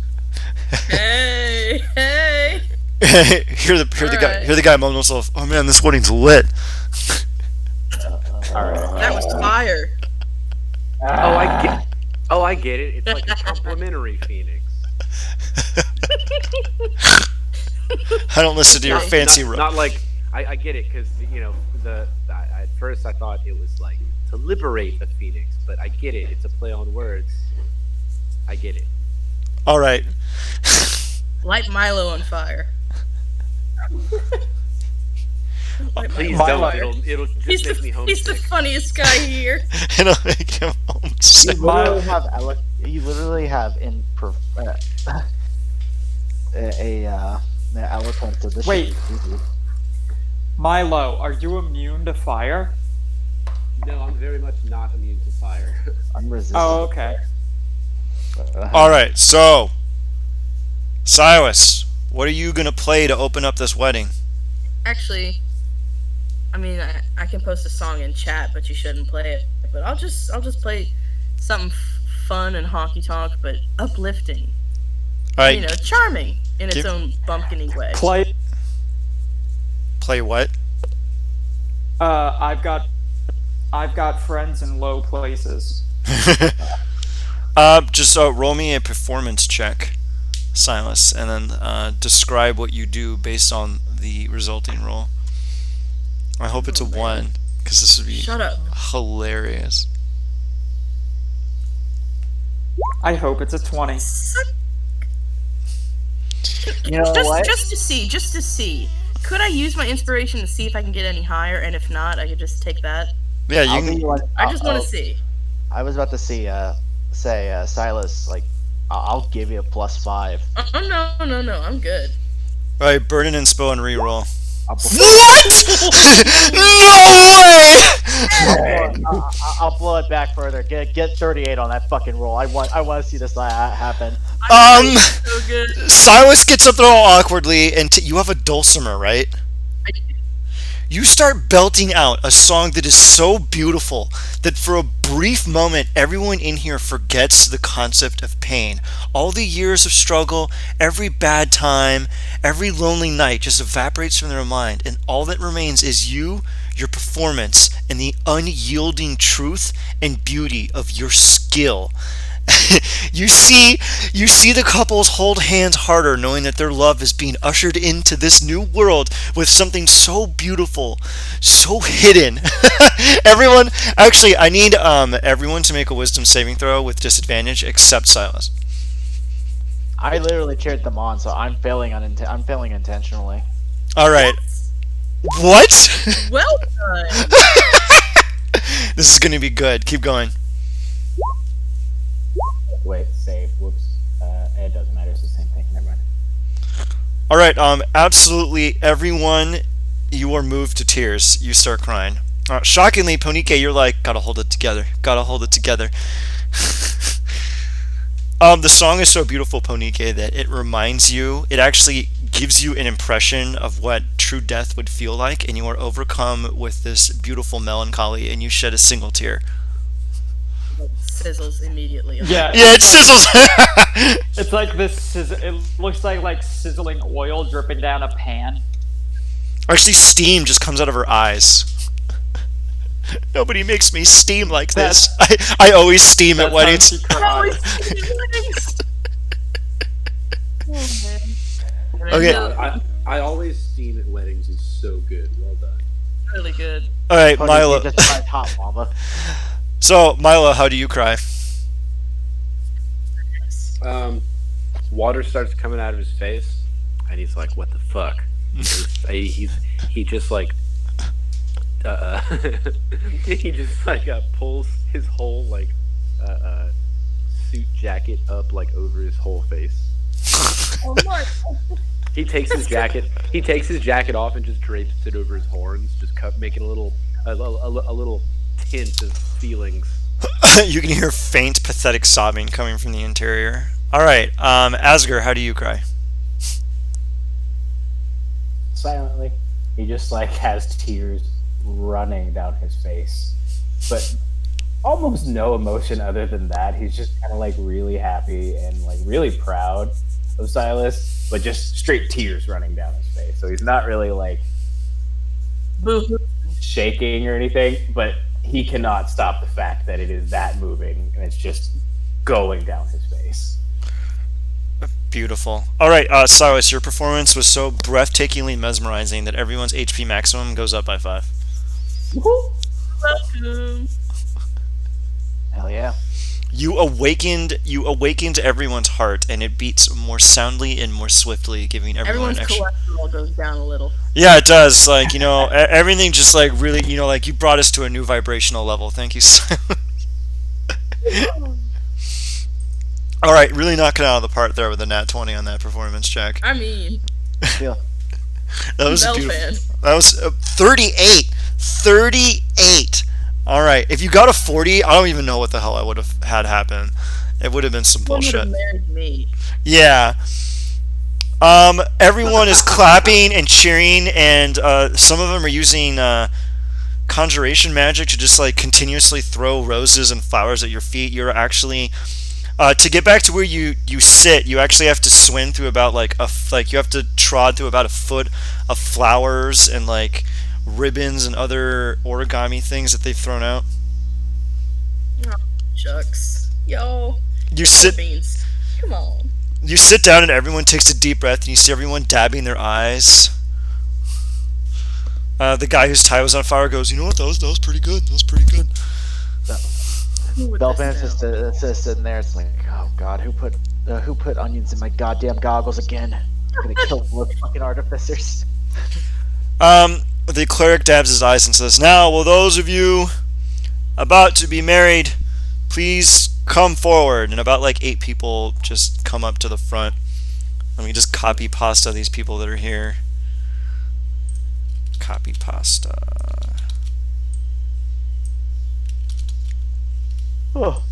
Hey, hey. hear the guy mumble to himself, "Oh man, this wedding's lit." That was fire. I get it. It's like a complimentary Phoenix. I don't listen to your fancy Not like I get it because at first I thought it was like to liberate the Phoenix, but I get it. It's a play on words. I get it. All right. Light Milo on fire. Light Please Milo. don't. It'll just He's make me he's the homesick. funniest guy here. It'll make him homesick. You literally have an eloquence of this. Wait. Shit is easy. Milo, are you immune to fire? No, I'm very much not immune to fire. I'm resistant. Oh, okay. All right, so Silas, what are you gonna play to open up this wedding? Actually, I mean, I can post a song in chat, but you shouldn't play it. But I'll just play something fun and honky tonk, but uplifting. All right, You know, charming in its Give- own bumpkiny way. play what? I've got friends in low places. Just roll me a performance check, Silas, and then describe what you do based on the resulting roll. I hope it's a 1, because this would be Shut up. hilarious. I hope it's a 20. You know what? Just to see. Could I use my inspiration to see if I can get any higher? And if not, I could just take that. Yeah, I'll you give can. you one. I just want to see. I was about to say Silas, like, I'll give you a +5. Oh no, I'm good. All right, burn it and spill and re-roll. I'll What? blow it back further. Get 38 on that fucking roll. I want to see this happen. So good. Silas gets up there all awkwardly, and you have a dulcimer, right? You start belting out a song that is so beautiful that for a brief moment, everyone in here forgets the concept of pain. All the years of struggle, every bad time, every lonely night just evaporates from their mind, and all that remains is you, your performance, and the unyielding truth and beauty of your skill. You see the couples hold hands harder, knowing that their love is being ushered into this new world with something so beautiful, so hidden. Everyone, actually, I need everyone to make a wisdom saving throw with disadvantage, except Silas. I literally cheered them on, so I'm failing intentionally. All right. What? Well done. This is going to be good. Keep going. Wait, save. Whoops. It doesn't matter. It's the same thing. Never mind. All right. Absolutely everyone, you are moved to tears. You start crying. Shockingly, Ponike, you're like, gotta hold it together. Gotta hold it together. The song is so beautiful, Ponike, that it reminds you, it actually gives you an impression of what true death would feel like, and you are overcome with this beautiful melancholy, and you shed a single tear. Sizzles immediately. Yeah, Yeah, it sizzles. it's like this. It looks like sizzling oil dripping down a pan. Actually, steam just comes out of her eyes. Nobody makes me steam like this. I always steam at That's how weddings. she cries. Okay. I always steam at weddings. It's so good. Well done. Really good. All right, Funny, Milo. you just tried hot lava. So, Milo, how do you cry? Water starts coming out of his face, and he's like, "What the fuck?" he just like he just like pulls his whole like suit jacket up like over his whole face. Oh my. He takes his jacket off and just drapes it over his horns, just making a little tint of feelings. You can hear faint, pathetic sobbing coming from the interior. All right, Asger, how do you cry? Silently, he just like has tears running down his face, but almost no emotion other than that. He's just kind of like really happy and like really proud of Silas, but just straight tears running down his face. So he's not really like Boo. shaking or anything, but he cannot stop the fact that it is that moving and it's just going down his face. Beautiful. All right, Silas, your performance was so breathtakingly mesmerizing that everyone's HP maximum goes up by 5. Welcome. Hell yeah. You awakened everyone's heart, and it beats more soundly and more swiftly, giving everyone Everyone's extra. cholesterol goes down a little. Yeah, it does. Like, everything just like really, like you brought us to a new vibrational level. Thank you, Silas. All right, really knocking it out of the park there with a nat 20 on that performance check. I mean, Feel That was Bell beautiful. fan. That was 38. 38. All right, if you got a 40, I don't even know what the hell I would have had happen. It would have been some One would have bullshit. married me. Yeah. Everyone is clapping and cheering, and some of them are using conjuration magic to just like continuously throw roses and flowers at your feet. You're actually to get back to where you sit. You actually have to swim through about you have to trod through about a foot of flowers and like ribbons and other origami things that they've thrown out. Oh, shucks. Yo. You sit Beans. Come on. you sit down and everyone takes a deep breath and you see everyone dabbing their eyes. The guy whose tie was on fire goes, "You know what? That was pretty good. That was pretty good." Who would Belfan's this now? just sitting there. It's like, oh god, who put onions in my goddamn goggles again? I'm gonna kill the fucking artificers. The cleric dabs his eyes and says, "Now, will those of you about to be married please come forward?" And about like 8 people just come up to the front. Let me just copy pasta these people that are here. Copy pasta. Oh,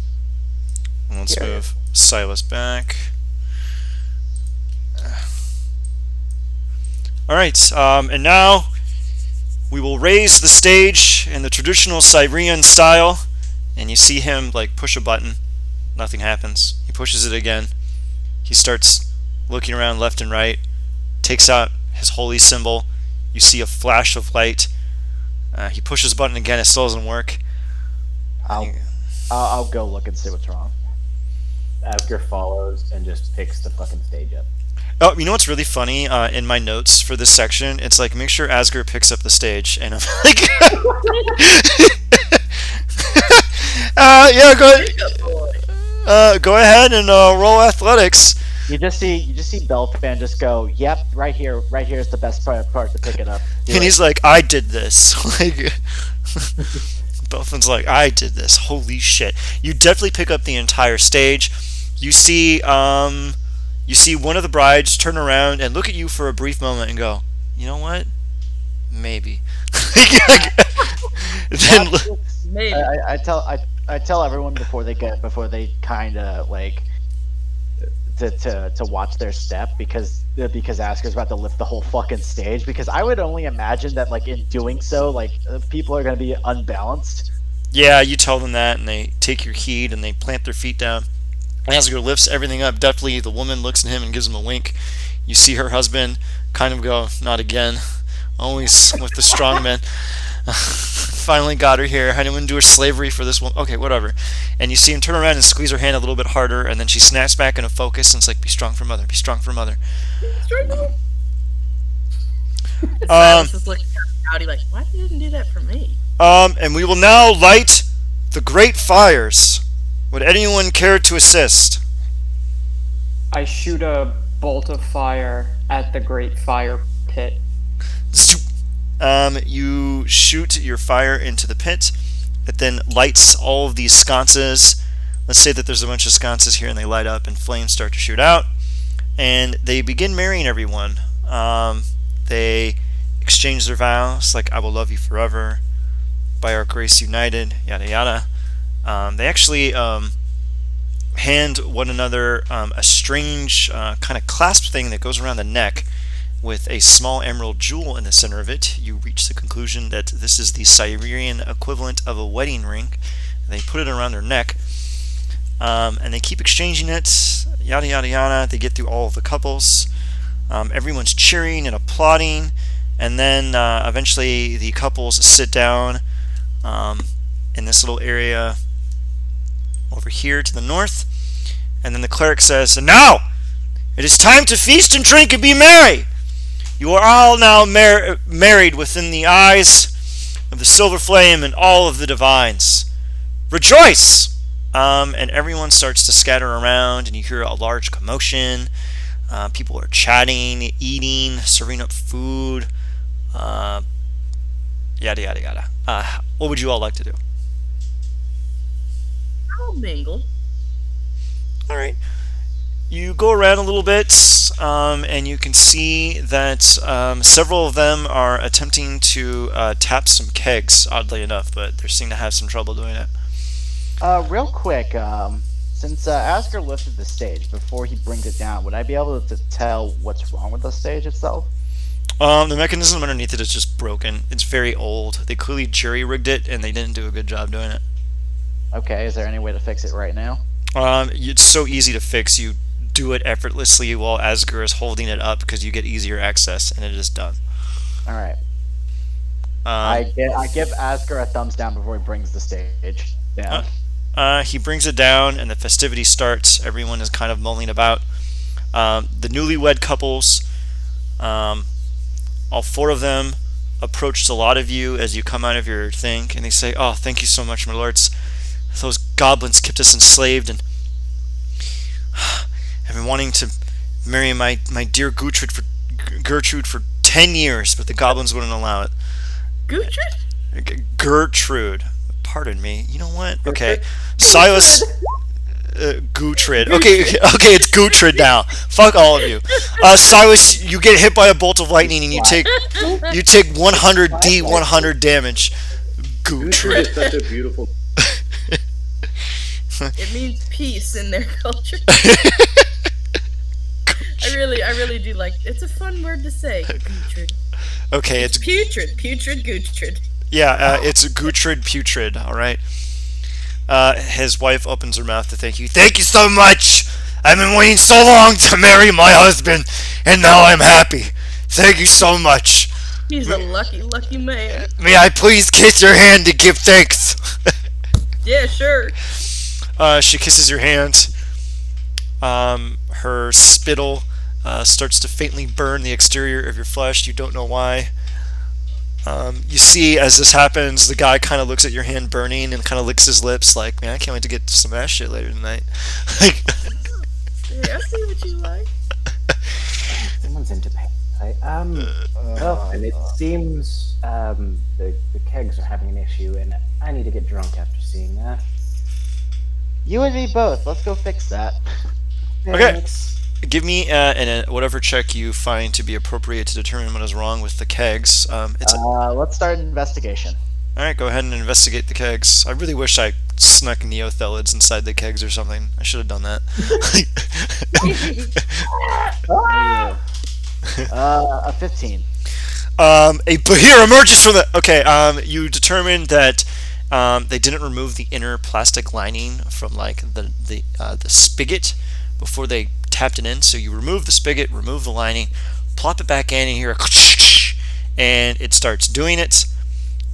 And let's Yeah. move Silas back. Alright, and now we will raise the stage in the traditional Syrian style. And you see him like push a button. Nothing happens. He pushes it again. He starts looking around left and right. Takes out his holy symbol. You see a flash of light. He pushes the button again. It still doesn't work. I'll go look and see what's wrong. Asger follows and just picks the fucking stage up. Oh, you know what's really funny? In my notes for this section, it's like, make sure Asger picks up the stage. And I'm like... yeah, go ahead and roll athletics. You just see Belfan just go, "Yep, right here is the best part to pick it up." Do And it. he's like, "I did this." Like, Belfin's like, "I did this. Holy shit!" You definitely pick up the entire stage. You see one of the brides turn around and look at you for a brief moment and go, "You know what? Maybe." Then, Maybe. I tell everyone before they kind of like to watch their step because Asker's about to lift the whole fucking stage, because I would only imagine that like in doing so like people are going to be unbalanced. yeah, you tell them that, and they take your heed and they plant their feet down. Asger lifts everything up. Definitely, the woman looks at him and gives him a wink. You see her husband kind of go, "Not again." Always with the strong men. Finally got her here. I didn't endure slavery for this one. Okay, whatever. And you see him turn around and squeeze her hand a little bit harder, and then she snaps back into focus and it's like, "Be strong for mother. Be strong for mother." Silas is looking out. Like, why you didn't do that for me? And we will now light the great fires. Would anyone care to assist? I shoot a bolt of fire at the great fire pit. Zoop. You shoot your fire into the pit. It then lights all of these sconces. Let's say that there's a bunch of sconces here and they light up and flames start to shoot out. And they begin marrying everyone. They exchange their vows, like, "I will love you forever, by our grace united," yada yada. They actually hand one another a strange kind of clasp thing that goes around the neck with a small emerald jewel in the center of it. You reach the conclusion that this is the Syrian equivalent of a wedding ring. They put it around their neck, and they keep exchanging it, yada yada yada. They get through all of the couples. Everyone's cheering and applauding, and then eventually the couples sit down in this little area over here to the north, and then the cleric says, "And now it is time to feast and drink and be merry. You are all now married within the eyes of the silver flame and all of the divines. Rejoice!" And everyone starts to scatter around, and you hear a large commotion. People are chatting, eating, serving up food, yada yada yada. What would you all like to do? I'll mingle. All right. You go around a little bit, and you can see that several of them are attempting to tap some kegs, oddly enough, but they seem to have some trouble doing it. Real quick, since Asker lifted the stage before he brings it down, would I be able to tell what's wrong with the stage itself? The mechanism underneath it is just broken. It's very old. They clearly jury-rigged it, and they didn't do a good job doing it. Okay, is there any way to fix it right now? It's so easy to fix. You do it effortlessly while Asger is holding it up because you get easier access, and it is done. All right. I give Asker a thumbs down before he brings the stage down. He brings it down, and the festivity starts. Everyone is kind of mulling about. The newlywed couples, all four of them, approach a lot of you as you come out of your thing, and they say, "Oh, thank you so much, my lords. Those goblins kept us enslaved, and I've been wanting to marry my dear Gertrude for 10 years, but the goblins wouldn't allow it." Gertrude. Pardon me. You know what? Okay. Silas. Gutrid. Okay, it's Gutrid now. Fuck all of you. Silas, you get hit by a bolt of lightning and you take 100 D100 damage. Gutrid Gutrid. is such a beautiful. It means peace in their culture. I really do like. It's a fun word to say. Putrid. Okay, it's Putrid. Gutrid. yeah, it's Gutrid Putrid. All right. His wife opens her mouth to thank you. Thank you so much. I've been waiting so long to marry my husband, and now I'm happy. Thank you so much. He's a lucky man. May I please kiss your hand to give thanks? Yeah, sure. She kisses your hand. Her spittle starts to faintly burn the exterior of your flesh. You don't know why. You see, as this happens, the guy kind of looks at your hand burning and kind of licks his lips like, man, I can't wait to get some ass shit later tonight. Like, Yeah, I see what you like. Someone's into pain. Well, and it seems the kegs are having an issue, and I need to get drunk after seeing that. You and me both. Let's go fix that. Okay. Thanks. give me whatever check you find to be appropriate to determine what is wrong with the kegs. Let's start an investigation. Alright, go ahead and investigate the kegs. I really wish I snuck neothelids inside the kegs or something. I should have done that. A 15. A Bahir emerges from the... Okay, you determined that they didn't remove the inner plastic lining from, like, the spigot before they tapped it in. So you remove the spigot, remove the lining, plop it back in, and you hear a... and it starts doing it.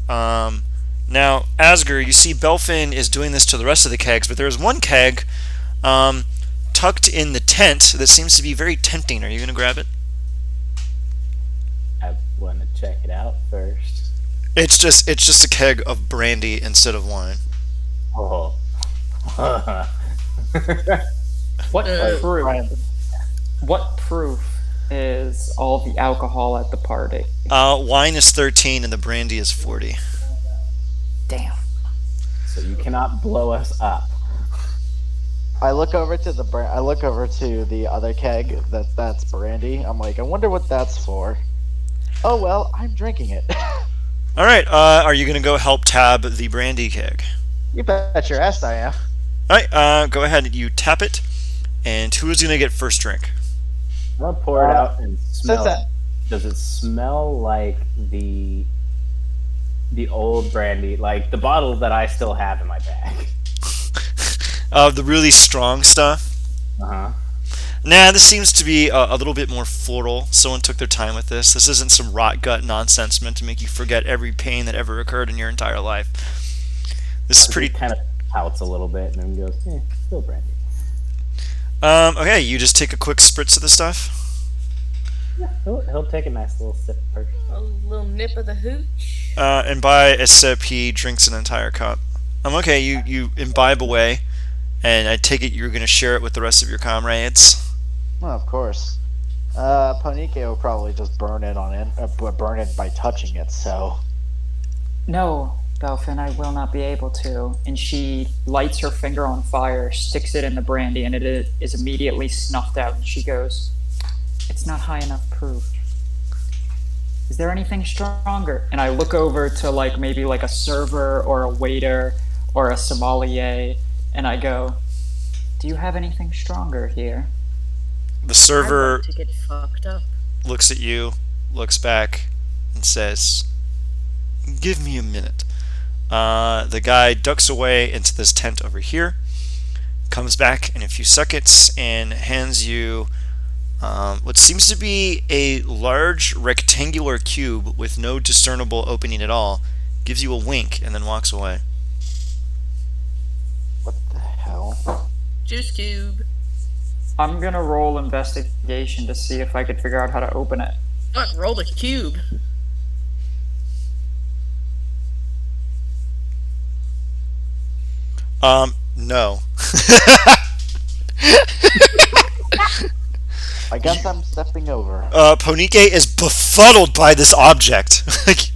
Now, Asger, you see Belfin is doing this to the rest of the kegs, but there's one keg tucked in the tent that seems to be very tempting. Are you going to grab it? I want to check it out first. It's just a keg of brandy instead of wine. Oh. What proof? Brian. What proof is all the alcohol at the party? Wine is 13 and the brandy is 40. Damn. So you cannot blow us up. I look over to the other keg that's brandy. I'm like, I wonder what that's for. Oh well, I'm drinking it. All right. Are you gonna go help tab the brandy keg? You bet your ass I am. All right. Go ahead. You tap it, and who is gonna get first drink? I'm gonna pour it out and smell that- it. Does it smell like the old brandy, like the bottle that I still have in my bag? The really strong stuff. Uh-huh. Nah, this seems to be a little bit more floral. Someone took their time with this. This isn't some rot gut nonsense meant to make you forget every pain that ever occurred in your entire life. This is pretty... He kind of pouts a little bit and then goes, still brandy. Okay, you just take a quick spritz of the stuff. Yeah, he'll take a nice little sip first. A little nip of the hooch. And by a sip, he drinks an entire cup. Okay, you imbibe away, and I take it you're going to share it with the rest of your comrades. Well, of course. Ponike will probably just burn it by touching it. So. No, Belfin, I will not be able to. And she lights her finger on fire, sticks it in the brandy, and it is immediately snuffed out. And she goes, "It's not high enough proof. Is there anything stronger?" And I look over to like maybe like a server or a waiter or a sommelier, and I go, "Do you have anything stronger here?" The I'd server like to get fucked up. looks at you, looks back, and says, "Give me a minute." The guy ducks away into this tent over here, comes back in a few seconds, and hands you what seems to be a large rectangular cube with no discernible opening at all, gives you a wink, and then walks away. What the hell? Juice cube. I'm gonna roll investigation to see if I could figure out how to open it. Fuck, roll the cube. No. I guess I'm stepping over. Ponike is befuddled by this object. Like,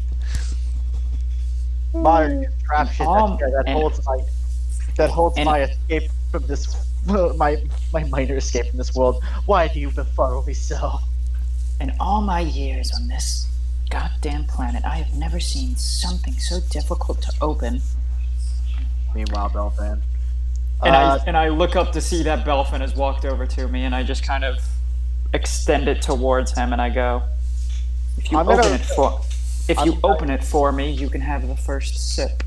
Modern contraption that and- holds and- my escape from this my minor escape from this world. Why do you befuddle me so? In all my years on this goddamn planet, I have never seen something so difficult to open. Meanwhile, Belfan. And I look up to see that Belfin has walked over to me, and I just kind of extend it towards him, and I go, "If you I'm open gonna- it for, if I'm- you open it for me, you can have the first sip."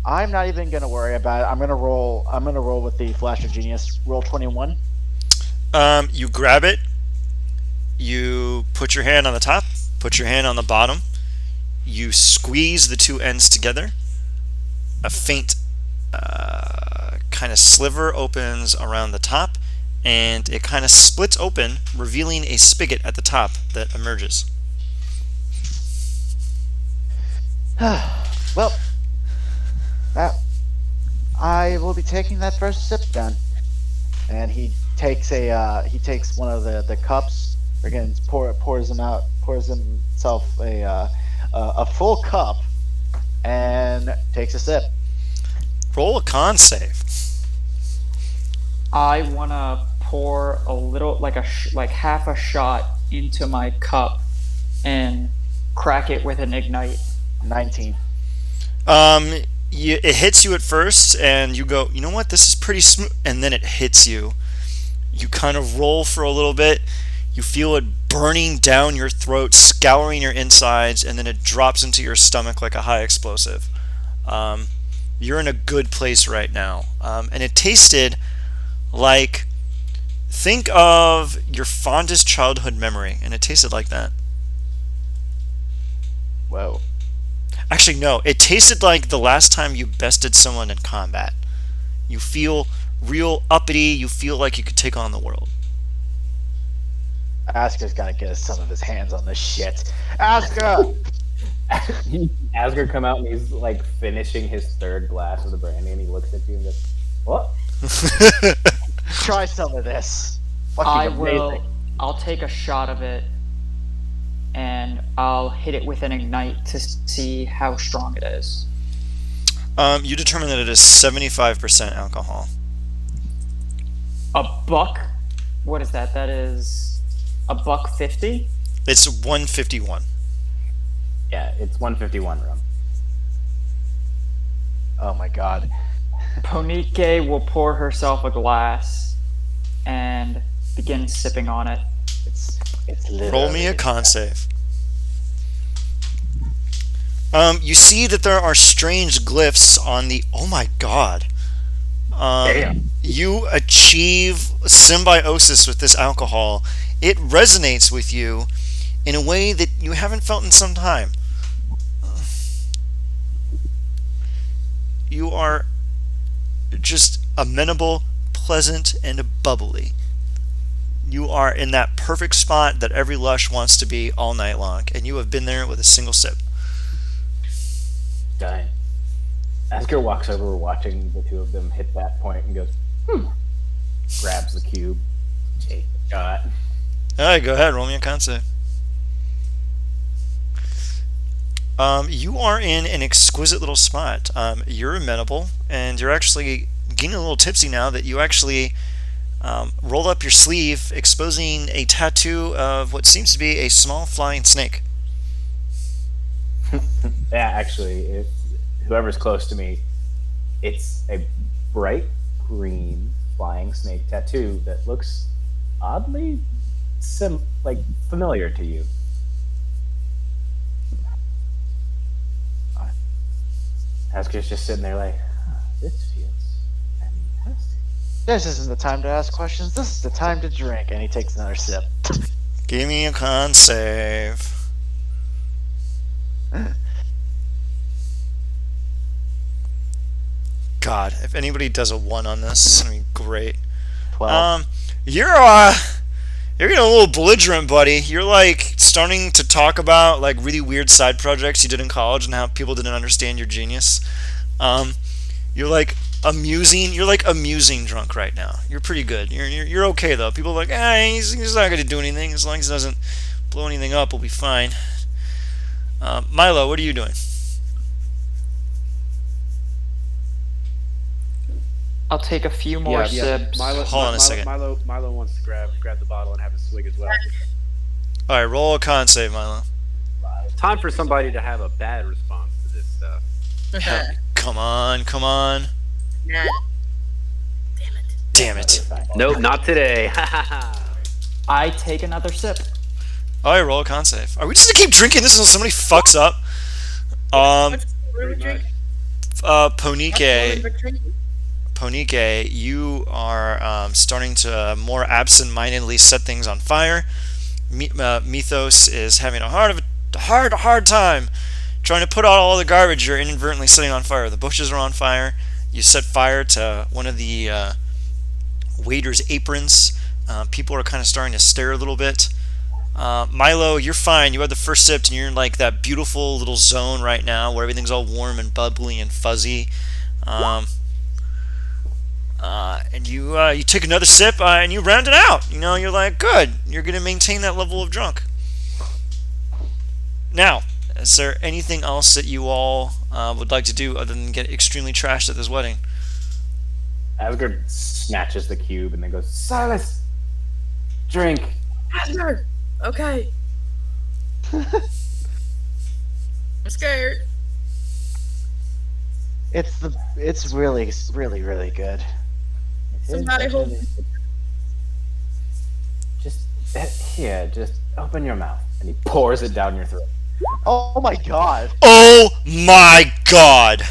I'm not even gonna worry about it. I'm gonna roll with the Flash of Genius. Roll 21. you grab it, you put your hand on the top, put your hand on the bottom, you squeeze the two ends together, a faint kind of sliver opens around the top, and it kind of splits open, revealing a spigot at the top that emerges. Well, I will be taking that first sip then. And he takes one of the cups, again pours himself a full cup, and takes a sip. Roll a con save. I wanna pour a little, like like half a shot into my cup, and crack it with an ignite. 19. It hits you at first, and you go, "You know what? This is pretty smooth." And then it hits you. You kind of roll for a little bit. You feel it burning down your throat, scouring your insides, and then it drops into your stomach like a high explosive. You're in a good place right now. And it tasted like, think of your fondest childhood memory, and it tasted like that. Whoa. Actually, no, it tasted like the last time you bested someone in combat. You feel real uppity, you feel like you could take on the world. Asker's gotta get some of his hands on this shit. Asker! Asger come out and he's like finishing his third glass of the brandy, and he looks at you and goes, "What?" Try some of this. Fucking I amazing. will. I'll take a shot of it, and I'll hit it with an ignite to see how strong it is. You determine that it is 75% alcohol. A buck? What is that? That is a $1.50. It's 151. Yeah, it's 151 rum. Oh my god. Ponike will pour herself a glass and begin sipping on it. It's Roll me a con save. You see that there are strange glyphs on the... Oh my god. Damn. You achieve symbiosis with this alcohol. It resonates with you in a way that you haven't felt in some time. You are just amenable, pleasant, and bubbly. You are in that perfect spot that every lush wants to be all night long, and you have been there with a single sip. Dying. Asger walks over, watching the two of them hit that point, and goes, grabs the cube, take a shot. Alright, go ahead, roll me a con save. You are in an exquisite little spot. You're amenable, and you're actually getting a little tipsy now that you actually rolled up your sleeve, exposing a tattoo of what seems to be a small flying snake. Yeah, actually, whoever's close to me, it's a bright green flying snake tattoo that looks oddly familiar to you. Asker's just sitting there like, this feels fantastic. This isn't the time to ask questions. This is the time to drink. And he takes another sip. Give me a con save. God, if anybody does a 1 on this, it's gonna be great. 12. You're getting a little belligerent, buddy. You're like starting to talk about like really weird side projects you did in college and how people didn't understand your genius. You're like amusing. You're like amusing drunk right now. You're pretty good. You're okay though. People are like, he's not going to do anything as long as he doesn't blow anything up. We'll be fine. Milo, what are you doing? I'll take a few more sips. Hold on a second. Milo wants to grab the bottle and have a swig as well. All right, roll a con save, Milo. Time for somebody to have a bad response to this stuff. Come on. Nah. Damn it. Nope, not today. I take another sip. All right, roll a con save. Are we just gonna keep drinking this until somebody fucks up? Ponike, you are starting to more absent-mindedly set things on fire. Mythos is having a hard time trying to put out all the garbage you're inadvertently setting on fire. The bushes are on fire. You set fire to one of the waiters' aprons. People are kind of starting to stare a little bit. Milo, you're fine. You had the first sip, and you're in like that beautiful little zone right now where everything's all warm and bubbly and fuzzy. And you take another sip and you round it out. You know, you're like, good. You're going to maintain that level of drunk. Now, is there anything else that you all would like to do other than get extremely trashed at this wedding? Asgard snatches the cube and then goes, Silas, drink. Asgard, okay. I'm scared. It's really good. Somebody hold. Just open your mouth. And he pours it down your throat. Oh my god. Oh my god.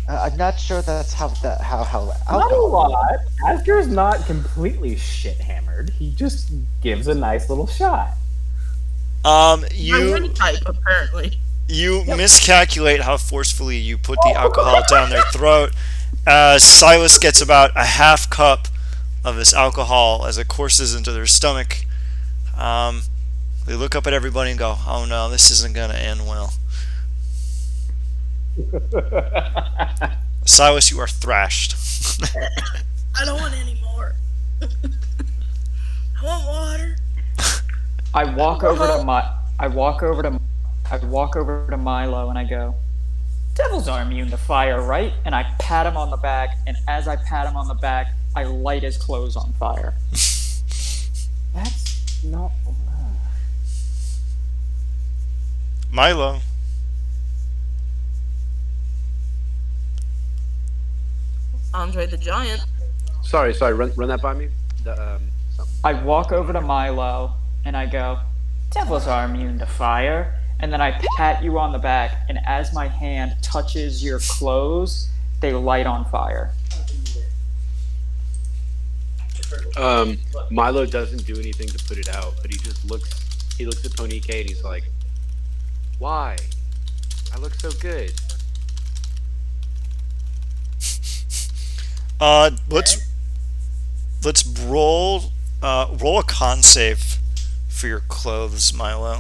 I'm not sure that's how Not a alcohol. lot. Asger's not completely shit hammered. He just gives a nice little shot. My wind type, apparently. You miscalculate how forcefully you put the alcohol down their throat. Silas gets about a half cup of this alcohol as it courses into their stomach. They look up at everybody and go, oh no, this isn't going to end well. Silas, you are thrashed. I don't want any more. I want water. I walk over to Milo and I go, devils are immune to fire, right? And I pat him on the back, and as I pat him on the back, I light his clothes on fire. That's not. Milo. Andre the Giant. Sorry. Run that by me. I walk over to Milo and I go, devils are immune to fire. And then I pat you on the back, and as my hand touches your clothes, they light on fire. Milo doesn't do anything to put it out, but he looks at Ponike and he's like, why? I look so good. Let's roll a con save for your clothes, Milo.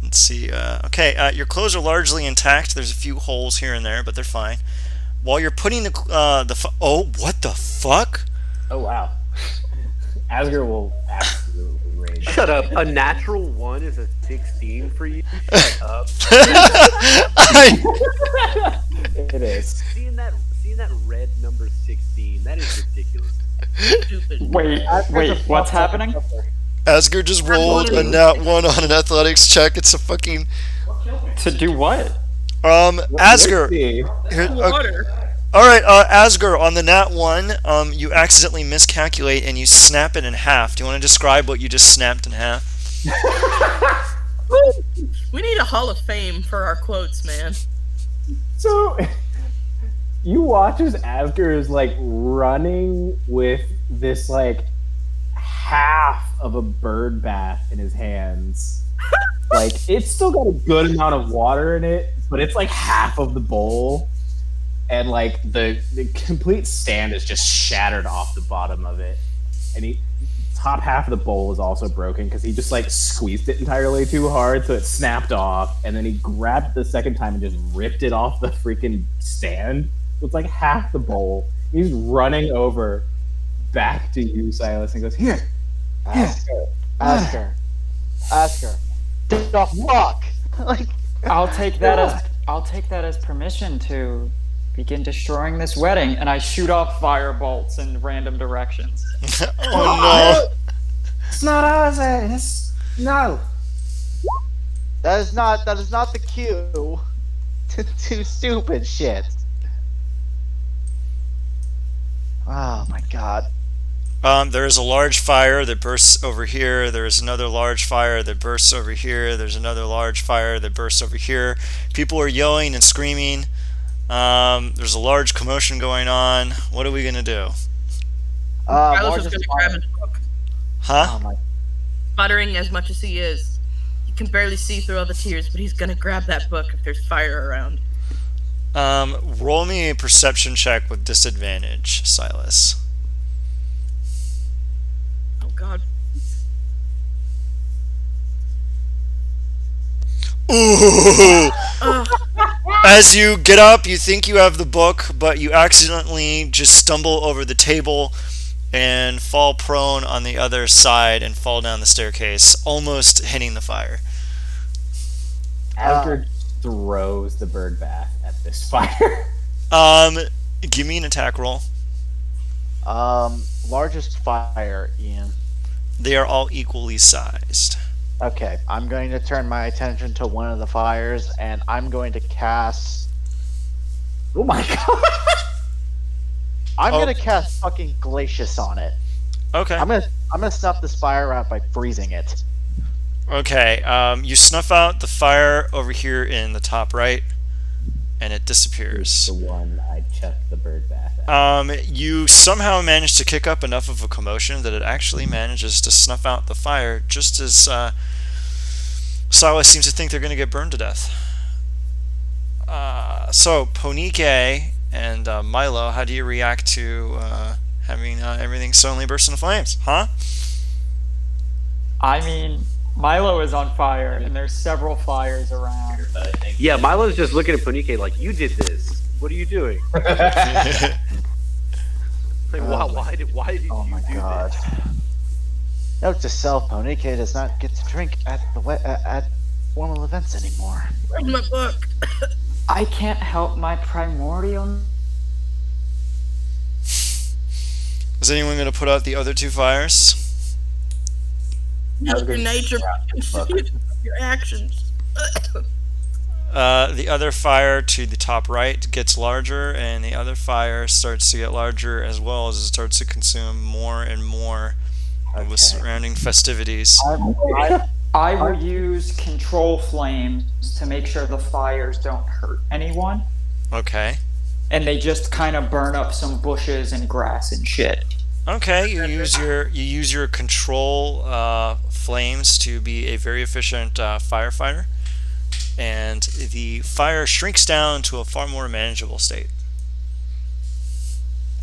Let's see. Okay, your clothes are largely intact. There's a few holes here and there, but they're fine. While you're putting oh, what the fuck? Oh wow. Asger will absolutely rage Shut up. A natural 1 is a 16 for you? Shut up. It is. Seeing that red number 16, that is ridiculous. Stupid. Wait, what's happening? Asger just rolled a nat 1 on an athletics check. It's a fucking... To do what? Asger. See. Here, Water. Alright, Asger, on the nat 1, you accidentally miscalculate and you snap it in half. Do you want to describe what you just snapped in half? We need a Hall of Fame for our quotes, man. So you watch as Asger is like running with this like half of a bird bath in his hands. Like it's still got a good amount of water in it, but it's like half of the bowl. And like the complete stand is just shattered off the bottom of it. And top half of the bowl is also broken because he just like squeezed it entirely too hard, so it snapped off. And then he grabbed it the second time and just ripped it off the freaking stand. So it's like half the bowl. He's running over back to you, Silas, and goes, "Here, Asker. The fuck? Like, I'll take that as permission to begin destroying this wedding, and I shoot off fire bolts in random directions. Oh it's not ours, it's no." that is not the cue to do stupid shit. Oh my god. no! There is a large fire that bursts over here. There is another large fire that bursts over here. There's another large fire that bursts over here. People are yelling and screaming. There's a large commotion going on. What are we gonna do? Silas is going to grab his book. Huh? Oh my. Sputtering as much as he is, you can barely see through all the tears, but he's going to grab that book if there's fire around. Roll me a perception check with disadvantage, Silas. Oh, God. Ooh! As you get up, you think you have the book, but you accidentally just stumble over the table and fall prone on the other side and fall down the staircase, almost hitting the fire. Asger throws the bird bath at this fire. Give me an attack roll. Largest fire, Ian. They are all equally sized. Okay, I'm going to turn my attention to one of the fires, and I'm going to cast. Oh my god! I'm gonna cast fucking Glacius on it. Okay. I'm gonna snuff this fire out by freezing it. Okay, you snuff out the fire over here in the top right, and it disappears. The one I chucked the bird bath at. You somehow manage to kick up enough of a commotion that it actually manages to snuff out the fire, just as Silas seems to think they're going to get burned to death. So, Ponike and Milo, how do you react to having everything suddenly burst into flames? Huh? I mean, Milo is on fire, and there's several fires around. Yeah, Milo's just looking at Ponike like, you did this. What are you doing? Like, why did Oh you my do god. this? Note to self: Ponike does not get to drink at formal events anymore. Where's my book? I can't help my primordial. Is anyone going to put out the other two fires? Your nature can see it from your actions. The other fire to the top right gets larger, and the other fire starts to get larger as well as it starts to consume more and more of the surrounding festivities. I will use control flames to make sure the fires don't hurt anyone, Okay. and they just kind of burn up some bushes and grass and shit. Okay, you use your control flames to be a very efficient firefighter, and the fire shrinks down to a far more manageable state.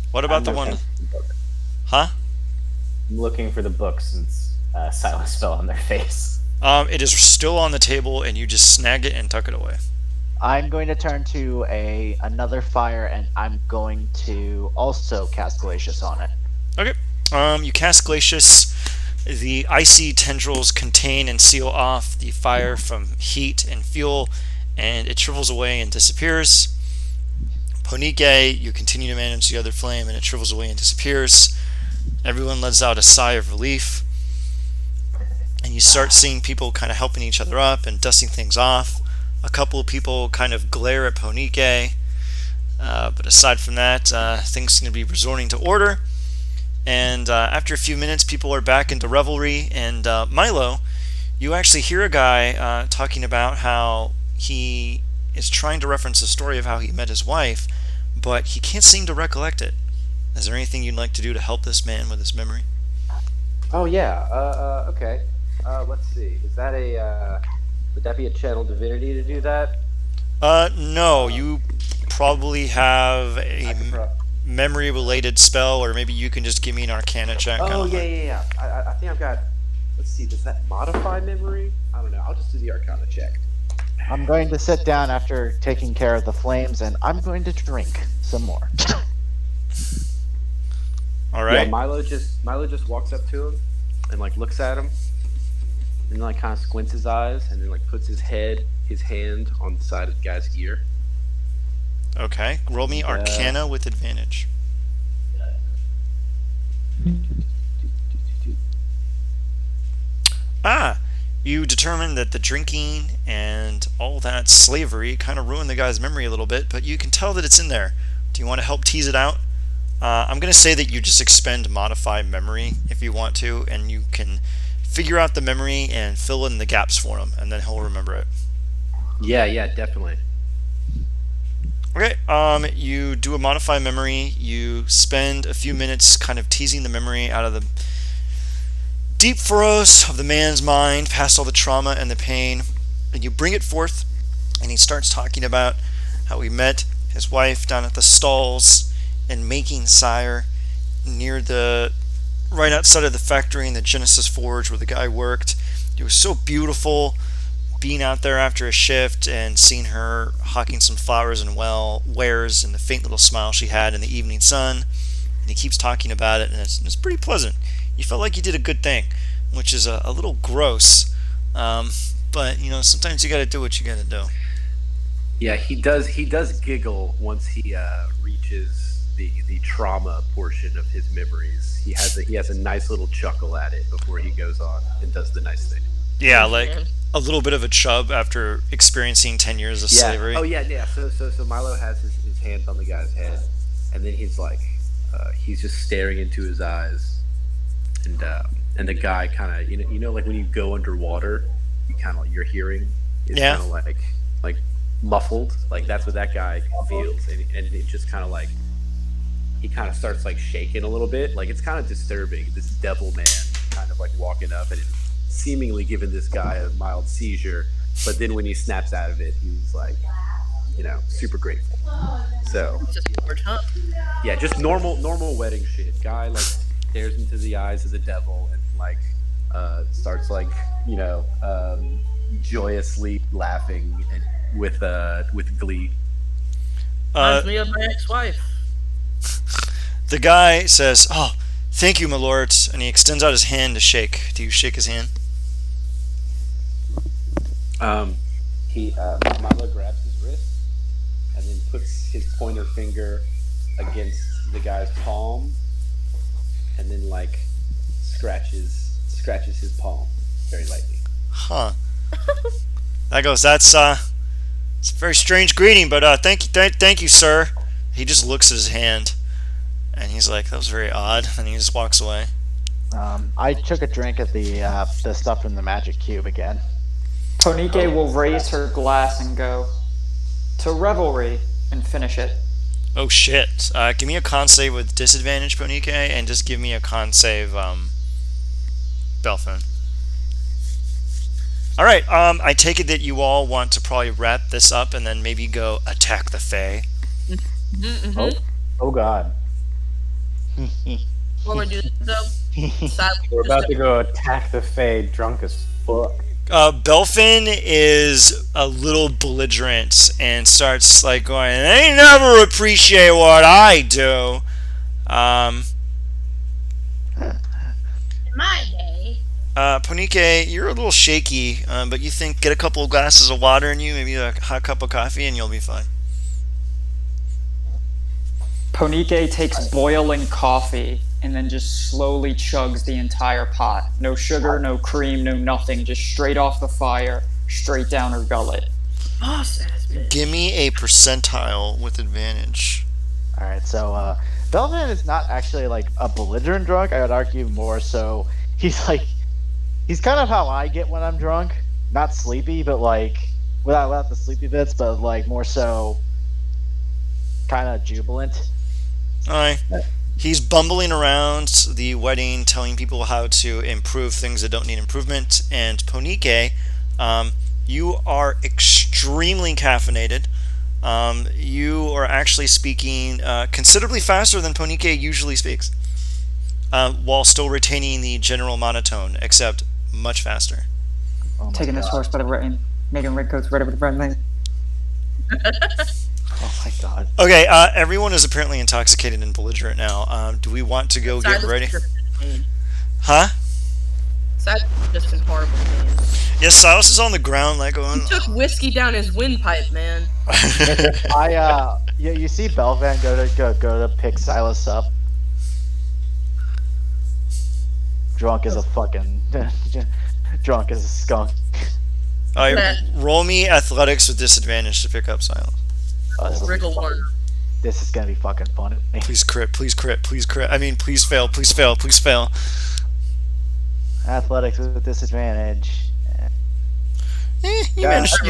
What about the one? Huh? I'm looking for the book since Silas fell on their face. It is still on the table, and you just snag it and tuck it away. I'm going to turn to another fire, and I'm going to also cast Glacius on it. Okay. You cast Glacius. The icy tendrils contain and seal off the fire from heat and fuel, and it shrivels away and disappears. Ponike, you continue to manage the other flame, and it shrivels away and disappears. Everyone lets out a sigh of relief, and you start seeing people kind of helping each other up and dusting things off. A couple of people kind of glare at Ponike, but aside from that, things seem to be resorting to order. And after a few minutes, people are back into revelry. And Milo, you actually hear a guy talking about how he is trying to reference the story of how he met his wife, but he can't seem to recollect it. Is there anything you'd like to do to help this man with his memory? Oh yeah. Okay. Let's see. Is that would that be a channel divinity to do that? No. You probably have a memory-related spell, or maybe you can just give me an Arcana check. Oh yeah. I think I've got. Let's see. Does that modify memory? I don't know. I'll just do the Arcana check. I'm going to sit down after taking care of the flames, and I'm going to drink some more. All right. Yeah, Milo just walks up to him and like looks at him, and like kind of squints his eyes, and then like puts his hand on the side of the guy's ear. Okay. Roll me Arcana with advantage. You determine that the drinking and all that slavery kind of ruined the guy's memory a little bit, but you can tell that it's in there. Do you want to help tease it out? I'm going to say that you just expend modify memory if you want to, and you can figure out the memory and fill in the gaps for him, and then he'll remember it. Yeah, definitely. Okay, you do a modify memory. You spend a few minutes kind of teasing the memory out of the deep furrows of the man's mind, past all the trauma and the pain, and you bring it forth, and he starts talking about how he met his wife down at the stalls in Making Sire, right outside of the factory in the Genesis Forge where the guy worked. It was so beautiful being out there after a shift and seeing her hawking some flowers and wares and the faint little smile she had in the evening sun. And he keeps talking about it, and it's pretty pleasant. You felt like you did a good thing, which is a little gross, but sometimes you got to do what you got to do. Yeah, he does giggle once he reaches the trauma portion of his memories. He has a nice little chuckle at it before he goes on and does the nice thing. Yeah, like a little bit of a chub after experiencing 10 years of slavery. Oh yeah. So Milo has his hands on the guy's head, and then he's like, he's just staring into his eyes. And the guy kind of like when you go underwater, your hearing is kind of like muffled, like that's what that guy feels, and it just kind of like he kind of starts like shaking a little bit, like it's kind of disturbing. This devil man kind of like walking up and seemingly giving this guy a mild seizure, but then when he snaps out of it, he's like, super grateful. So yeah, just normal wedding shit. Guy like stares into the eyes of the devil and like starts like joyously laughing and with glee. Reminds me of my ex-wife. The guy says, "Oh, thank you, my lords," and he extends out his hand to shake. Do you shake his hand? Milo grabs his wrist and then puts his pointer finger against the guy's palm, and then like scratches his palm very lightly. Huh. That goes. It's a very strange greeting, but thank you, sir. He just looks at his hand, and he's like, "That was very odd," and he just walks away. I took a drink at the stuff from the magic cube again. Ponike will raise her glass and go, "To revelry," and finish it. Oh shit! Give me a con save with disadvantage, Ponike, and just give me a con save, Belfin. All right. I take it that you all want to probably wrap this up and then maybe go attack the Fae. Mm-hmm. Oh God. What we do though? We're about to go attack the Fae drunk as fuck. Belfin is a little belligerent and starts like going, "They never appreciate what I do." In my day, Ponike, you're a little shaky, but you think get a couple of glasses of water in you, maybe a hot cup of coffee, and you'll be fine. Ponike takes boiling coffee and then just slowly chugs the entire pot. No sugar, no cream, no nothing. Just straight off the fire, straight down her gullet. Boss ass bitch. Give me a percentile with advantage. All right, so Belvin is not actually like a belligerent drunk. I would argue more so he's kind of how I get when I'm drunk. Not sleepy, but like without the sleepy bits, but like more so kind of jubilant. Alright. He's bumbling around the wedding, telling people how to improve things that don't need improvement. And Ponike, you are extremely caffeinated. You are actually speaking considerably faster than Ponike usually speaks, while still retaining the general monotone, except much faster. Oh my Taking this God. horse by the rein, making redcoats ready for the front line. Oh my God. Okay, everyone is apparently intoxicated and belligerent now. Do we want to go get Silas ready? just in pain. Huh? Silas just in horrible pain. Yes, Silas is on the ground, like going. He took whiskey down his windpipe, man. You see Belvan go to pick Silas up. Drunk as a fucking drunk as a skunk. Alright, roll me athletics with disadvantage to pick up Silas. Wriggle one. This is gonna be fucking fun. Please crit, please crit, please crit. I mean, please fail, please fail, please fail. Athletics with disadvantage. You Yeah, managed. that's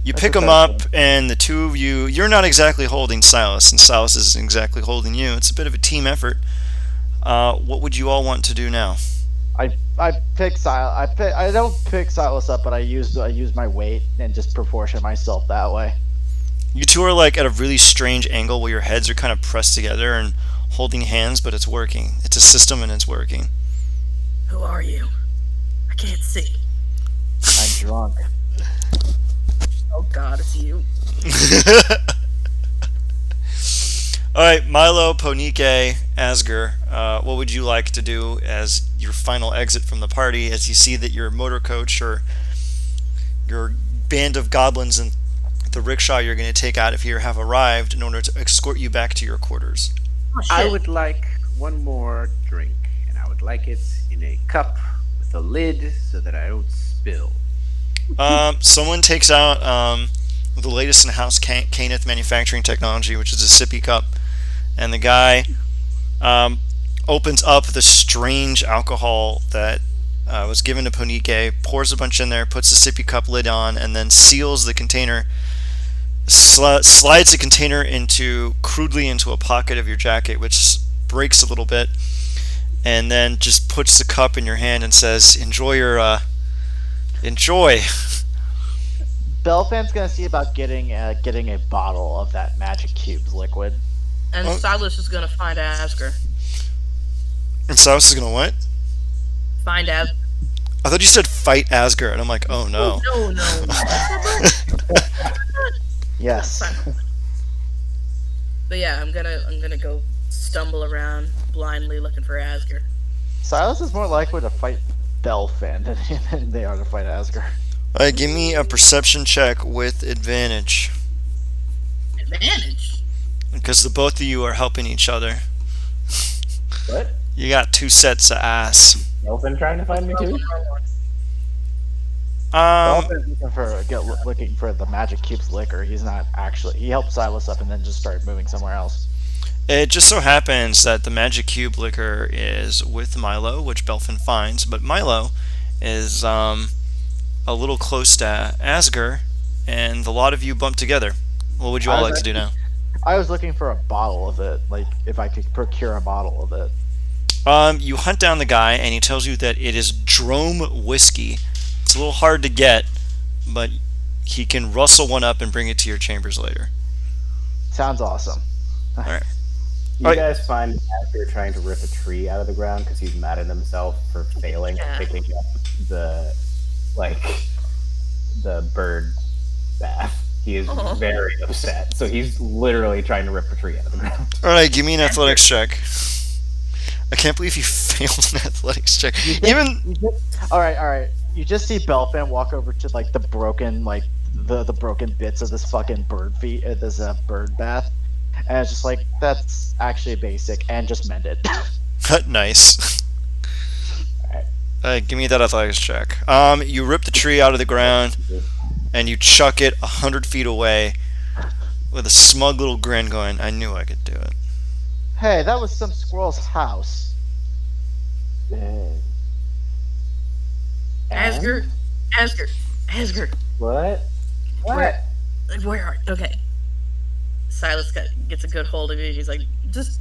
You That's pick a him fair up, and the two of you. You're not exactly holding Silas, and Silas isn't exactly holding you. It's a bit of a team effort. What would you all want to do now? I pick Silas. I don't pick Silas up, but I use my weight and just proportion myself that way. You two are like at a really strange angle where your heads are kind of pressed together and holding hands, but it's working. It's a system, and it's working. Who are you? I can't see. I'm drunk. Oh God, it's you. All right, Milo, Ponike, Asger, what would you like to do as your final exit from the party as you see that your motor coach or your band of goblins and the rickshaw you're going to take out of here have arrived in order to escort you back to your quarters? Oh, shit. I would like one more drink, and I would like it in a cup with a lid so that I don't spill. Someone takes out the latest in-house Caneth manufacturing technology, which is a sippy cup, and the guy opens up the strange alcohol that was given to Ponike, pours a bunch in there, puts the sippy cup lid on, and then seals the container, slides the container crudely into a pocket of your jacket, which breaks a little bit, and then just puts the cup in your hand and says, enjoy. Belfan's gonna see about getting a bottle of that magic cubes liquid. And Oh. Silas is gonna find Asger. And Silas is going to what? Find Asger. I thought you said fight Asger, and I'm like, oh no. No. Yes. But yeah, I'm gonna go stumble around blindly looking for Asger. Silas is more likely to fight Belfan than they are to fight Asger. Alright, give me a perception check with advantage. Advantage. Because the both of you are helping each other. What? You got two sets of ass. Elfin trying to find me too? Belfan's looking for the magic cubes liquor. He's not actually. He helped Silas up and then just started moving somewhere else. It just so happens that the magic cube liquor is with Milo, which Belfin finds, but Milo is a little close to Asger, and the lot of you bump together. What would you all like to do now? I was looking for a bottle of it, like if I could procure a bottle of it. You hunt down the guy, and he tells you that it is Drome whiskey. It's a little hard to get, but he can rustle one up and bring it to your chambers later. Sounds awesome. Alright. You Alright. guys find Asger trying to rip a tree out of the ground because he's mad at himself for failing at picking up the bird bath. He is Aw. very upset, so he's literally trying to rip a tree out of the ground. Alright, give me an athletics check. I can't believe you failed an athletics check. You just, all right. You just see Belfan walk over to like the broken the broken bits of this fucking bird feet, this bird bath, and it's just like that's actually basic and just mend it. Nice. Alright. Give me that athletics check. You rip the tree out of the ground and you chuck it 100 feet away with a smug little grin, going, "I knew I could do it." Hey, that was some squirrel's house. And? Asgard, Asgard. What? Where are? Okay. Silas gets a good hold of you. He's like, just,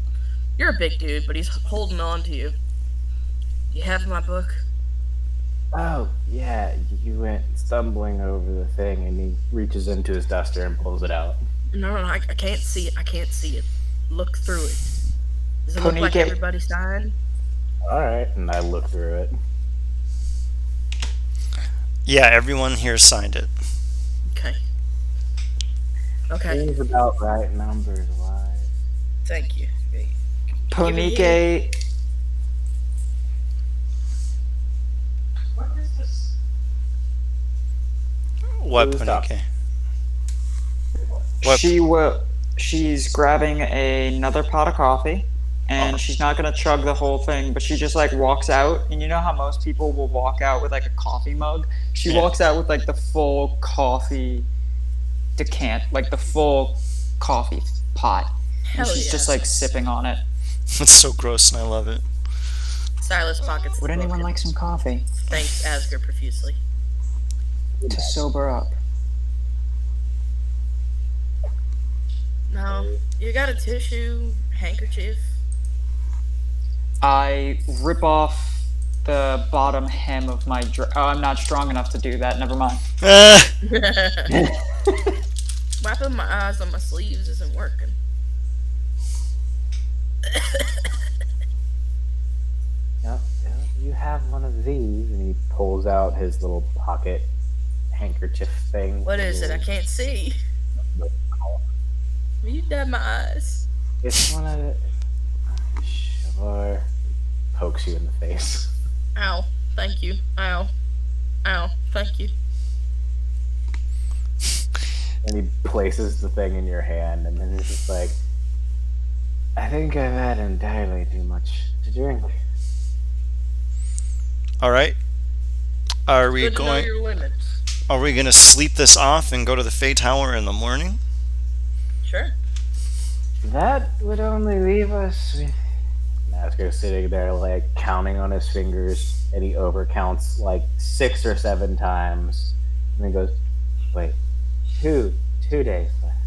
you're a big dude, but he's holding on to you. You have my book? Oh, yeah, you went stumbling over the thing, and he reaches into his duster and pulls it out. No, I can't see it. I can't see it. Look through it. Does it look like Ponike. everybody signed? Alright, and I look through it. Yeah, everyone here signed it. Okay, Seems about right numbers-wise. thank you. Ponike. What, Who's up? Ponike? What? She's grabbing another pot of coffee, and she's not gonna chug the whole thing, but she just like walks out. And you know how most people will walk out with like a coffee mug? She Yeah. walks out with like the full coffee like the full coffee pot. Hell And she's yeah. just like sipping on it. That's so gross and I love it. Silas pockets. Would the anyone book like some coffee and thanks Asgard profusely. to sober up? No, you got a tissue, handkerchief. I rip off the bottom hem of my Oh, I'm not strong enough to do that. Never mind. Wiping my eyes on my sleeves isn't working. Yep, you have one of these, and he pulls out his little pocket handkerchief thing. What is it? I can't see. You dead my eyes. It's one of the... Sure. Pokes you in the face. Ow. Thank you. Ow. Ow. Thank you. And he places the thing in your hand, and then it's just like, I think I've had entirely too much to drink. All right. Are we Good to know going? your limits. Are we going to sleep this off and go to the Fey Tower in the morning? Sure. That would only leave us with... Masker's sitting there, like, counting on his fingers, and he overcounts, like, 6 or 7 times. And then goes, wait, two days left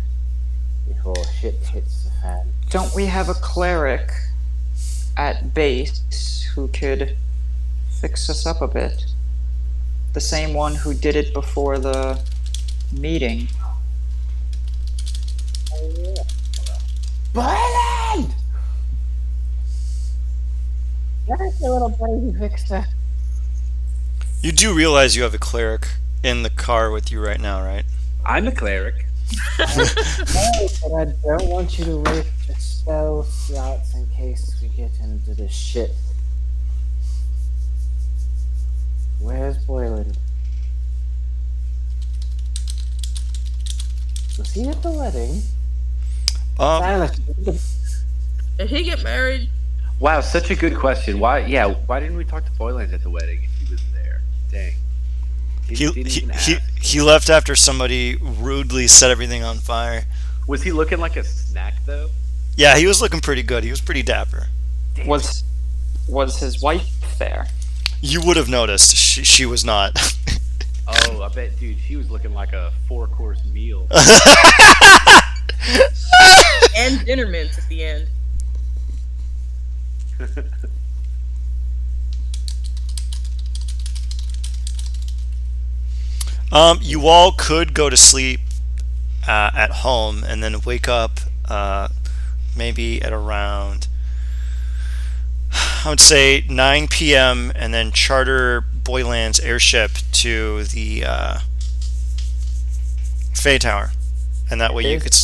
before shit hits the fan. Don't we have a cleric at base who could fix us up a bit? The same one who did it before the meeting. Boyland! That's the little buddy who fixed it. You do realize you have a cleric in the car with you right now, right? I'm a cleric. No, but I don't want you to waste your spell slots in case we get into this shit. Where's Boyland? Was he at the wedding? Silas, Did he get married? Wow, such a good question. Why didn't we talk to Boyland at the wedding if he was there? Dang. Didn't even ask. He left after somebody rudely set everything on fire. Was he looking like a snack though? Yeah, he was looking pretty good. He was pretty dapper. Damn. Was his wife there? You would have noticed. She was not. Oh, I bet, dude, she was looking like a 4-course meal. And dinner mints at the end. You all could go to sleep at home and then wake up maybe at around, I would say 9 p.m. and then charter Boyland's airship to the Fey Tower, and that way you could.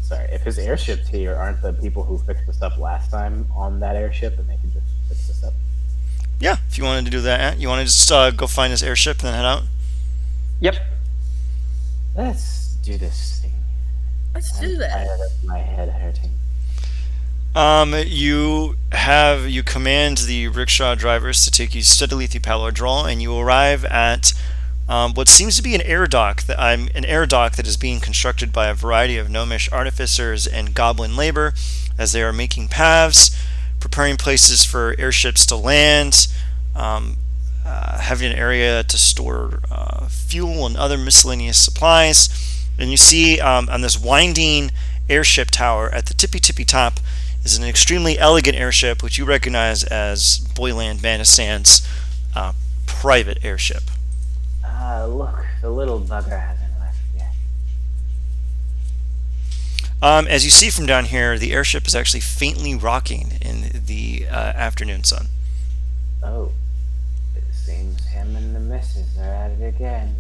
sorry, if his airship's here, aren't the people who fixed this up last time on that airship, and they can just fix this up? Yeah, if you wanted to do that, you want to just go find his airship and then head out. Yep. Let's do this thing. Let's do I'm that. tired of my head hurting. You command the rickshaw drivers to take you steadily through Paladrol, and you arrive at what seems to be an air dock that is being constructed by a variety of gnomish artificers and goblin labor, as they are making paths, preparing places for airships to land, having an area to store fuel and other miscellaneous supplies. And you see on this winding airship tower at the tippy top is an extremely elegant airship, which you recognize as Boyland Vanistan's private airship. Look, the little bugger hasn't left yet. As you see from down here, the airship is actually faintly rocking in the afternoon sun. Oh, it seems him and the missus are at it again.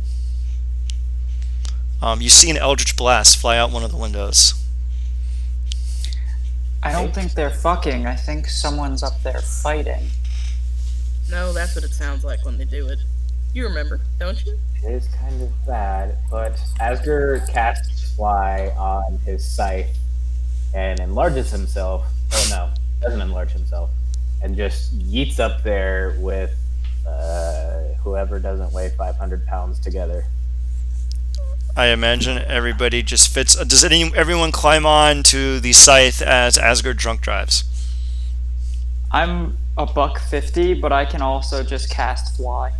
You see an eldritch blast fly out one of the windows. I don't think they're fucking. I think someone's up there fighting. No, that's what it sounds like when they do it. You remember, don't you? It is kind of bad, but Asger casts fly on his scythe and enlarges himself. Oh no, doesn't enlarge himself, and just yeets up there with whoever doesn't weigh 500 pounds together. I imagine everybody just fits. Does everyone climb on to the scythe as Asgard drunk drives? I'm a $150, but I can also just cast fly.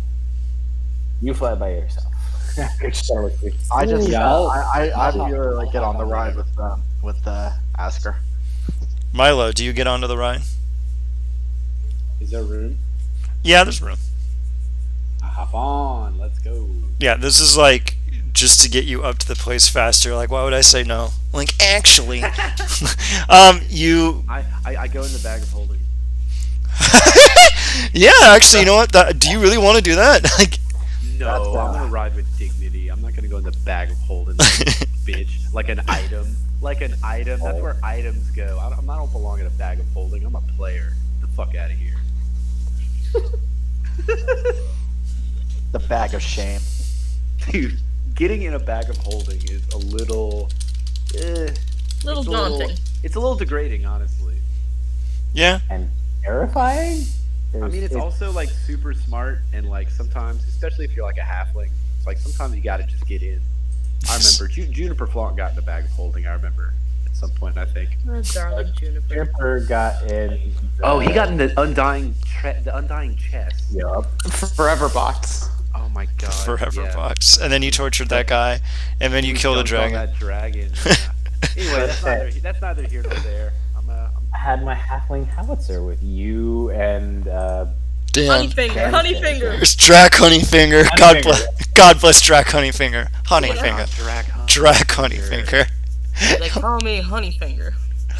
You fly by yourself. Good start with you. I just Yeah, I really like get on the ride with Asker. Milo, do you get onto the ride? Is there room? Yeah, there's room. Hop on, let's go. Yeah, this is like just to get you up to the place faster. Like, why would I say no? Like, actually, you. I go in the bag of holding. Yeah, actually, you know what? Do you really want to do that? Like, No, I'm gonna ride with dignity. I'm not gonna go in the bag of holding, like, bitch. Like an item. Like an item. That's where items go. I don't belong in a bag of holding. I'm a player. Get the fuck out of here. The bag of shame. Dude, getting in a bag of holding is a little. Little it's a daunting. It's a little degrading, honestly. yeah. And terrifying? I mean, it's also like super smart, and like sometimes, especially if you're like a halfling, it's like sometimes you gotta just get in. I remember Juniper Flaunt got in a bag of holding. I remember at some point, I think. Oh, darling Juniper. Juniper got in. Oh, he got in the undying chest. Yup. Forever box. Oh my god. Forever yeah. box, and then you tortured that guy, and then you killed a Dunked on dragon. That dragon. Yeah. Anyway, that's neither here nor there. I had my halfling howitzer with you and Damn. Honeyfinger. There's Drac Honeyfinger. God bless Drac Honeyfinger. Honeyfinger. Drac Honeyfinger. They call me Honeyfinger.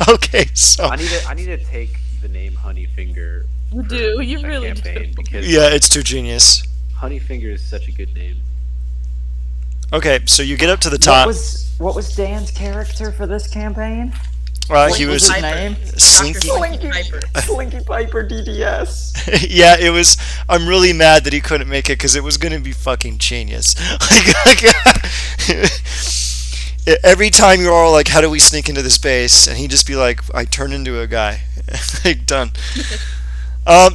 Okay, so I need to take the name Honeyfinger. You for do, you a really campaign do. because yeah, it's too genius. Honeyfinger is such a good name. Okay, so you get up to the top. What was Dan's character for this campaign? He What was his name? Slinky. Slinky Piper. Slinky Piper DDS. Yeah, it was. I'm really mad that he couldn't make it because it was gonna be fucking genius. Every time you're all like, "How do we sneak into this base?" and he'd just be like, "I turn into a guy." Like, done.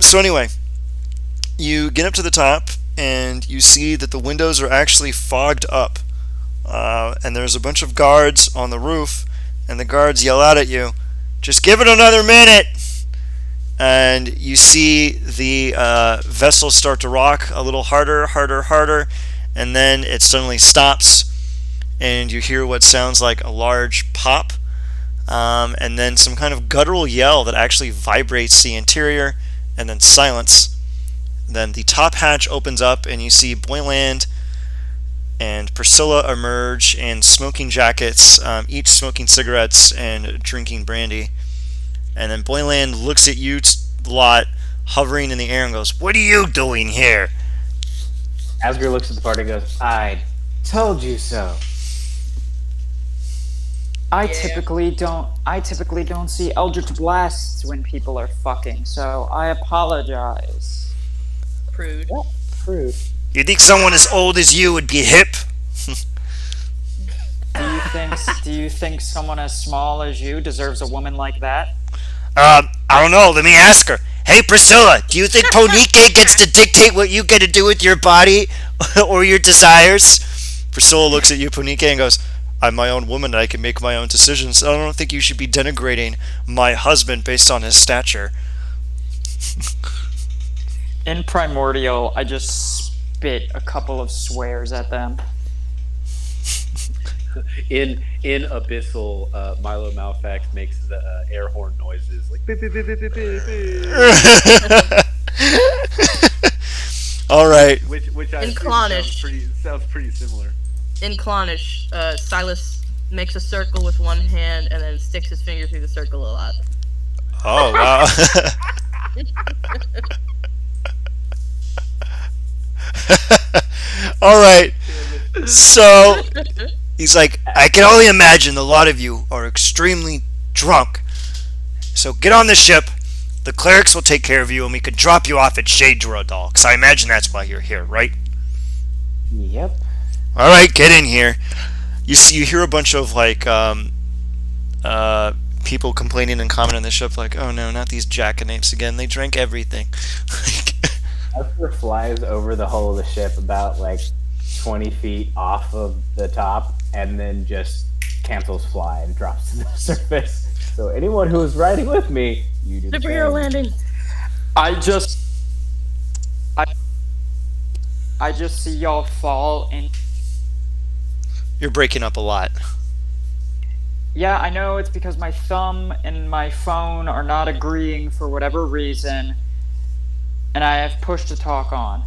So anyway, you get up to the top and you see that the windows are actually fogged up, and there's a bunch of guards on the roof. And the guards yell out at you, "Just give it another minute!" And you see the vessel start to rock a little harder, and then it suddenly stops, and you hear what sounds like a large pop, and then some kind of guttural yell that actually vibrates the interior, and then silence. Then the top hatch opens up, and you see Boyland and Priscilla emerge in smoking jackets, each smoking cigarettes and drinking brandy. And then Boyland looks at you lot hovering in the air and goes, "What are you doing here?" Asger looks at the party and goes, I told you so. I Yeah. typically don't. I typically don't see eldritch blasts when people are fucking, so I apologize. Prude. Rude. You think someone as old as you would be hip? Do you think someone as small as you deserves a woman like that? I don't know. Let me ask her. Hey, Priscilla, do you think Ponike gets to dictate what you get to do with your body or your desires? Priscilla looks at you, Ponike, and goes, I'm my own woman and I can make my own decisions. I don't think you should be denigrating my husband based on his stature. In Primordial, I just spit a couple of swears at them. In Abyssal, Milo Malfax makes the air horn noises like beep, beep, beep, beep, beep, beep, beep. All right. which I In assume Clonish. sounds pretty similar. In Clonish, Silas makes a circle with one hand and then sticks his finger through the circle a lot. Oh, wow. All right. So he's like, I can only imagine a lot of you are extremely drunk. So get on the ship. The clerics will take care of you, and we could drop you off at Shade Drodal. Because I imagine that's why you're here, right? Yep. All right, get in here. You hear a bunch of like people complaining and commenting on the ship, like, oh no, not these jackanapes again. They drank everything. Arthur flies over the hull of the ship about like 20 feet off of the top and then just cancels fly and drops to the surface. So anyone who is riding with me, you do the Superhero same. landing. I just see y'all fall in. You're breaking up a lot. Yeah, I know it's because my thumb and my phone are not agreeing for whatever reason, and I have push to talk on.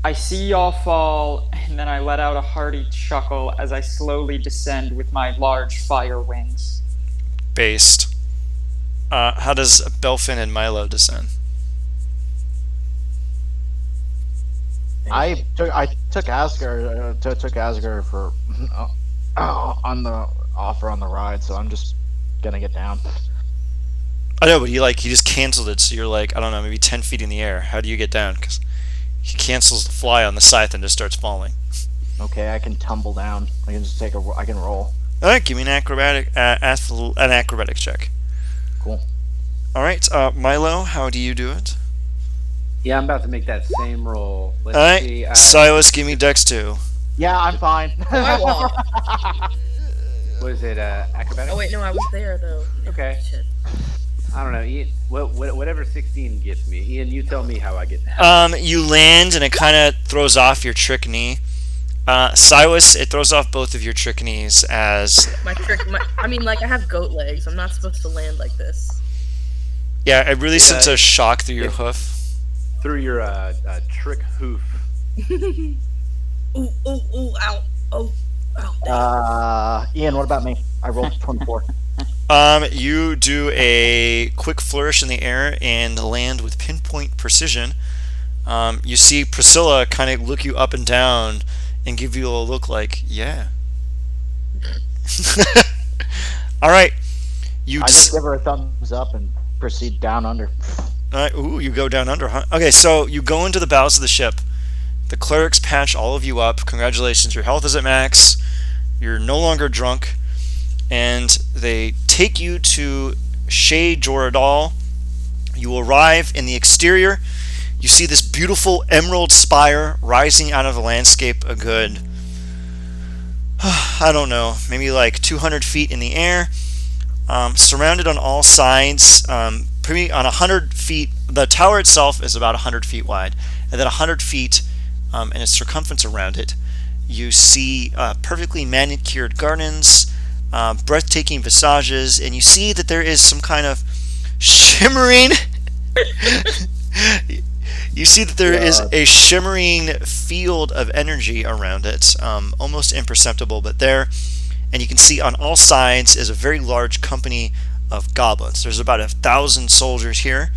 I see y'all fall, and then I let out a hearty chuckle as I slowly descend with my large fire wings. Based. How does Belfin and Milo descend? I took Asgard for on the offer on the ride, so I'm just gonna get down. I know, but he just canceled it, so you're like, I don't know, maybe 10 feet in the air. How do you get down? Because he cancels the fly on the scythe and just starts falling. Okay, I can tumble down. I can just I can roll. All right, give me an acrobatics check. Cool. All right, Milo, how do you do it? Yeah, I'm about to make that same roll. Let's All right, see. Silas, give me Dex 2. Yeah, I'm fine. I won. What is it? Acrobatics? Oh wait, no, I was there though. Okay. Shit. I don't know. Ian, whatever 16 gets me. Ian, you tell me how I get that. You land, and it kind of throws off your trick knee. Silas, it throws off both of your trick knees as... I mean, like, I have goat legs. I'm not supposed to land like this. Yeah, it really sends a shock through your yeah. hoof. Through your trick hoof. Ooh, ooh, ooh, ow. Oh, ow. Ian, what about me? I rolled 24. You do a quick flourish in the air and land with pinpoint precision. You see Priscilla kind of look you up and down and give you a look like, yeah. All right. I just give her a thumbs up and proceed down under. All right. Ooh, you go down under, huh? Okay, so you go into the bows of the ship. The clerics patch all of you up. Congratulations, your health is at max. You're no longer drunk. And they take you to Shade Joradal. You arrive in the exterior. You see this beautiful emerald spire rising out of the landscape a good, I don't know, maybe like 200 feet in the air. Surrounded on all sides, pretty on 100 feet. The tower itself is about 100 feet wide, and then 100 feet and its circumference around it. You see perfectly manicured gardens, breathtaking visages, and you see that there is some kind of shimmering. You see that there is a shimmering field of energy around it, almost imperceptible, but there. And you can see on all sides is a very large company of goblins. There's about 1,000 soldiers here.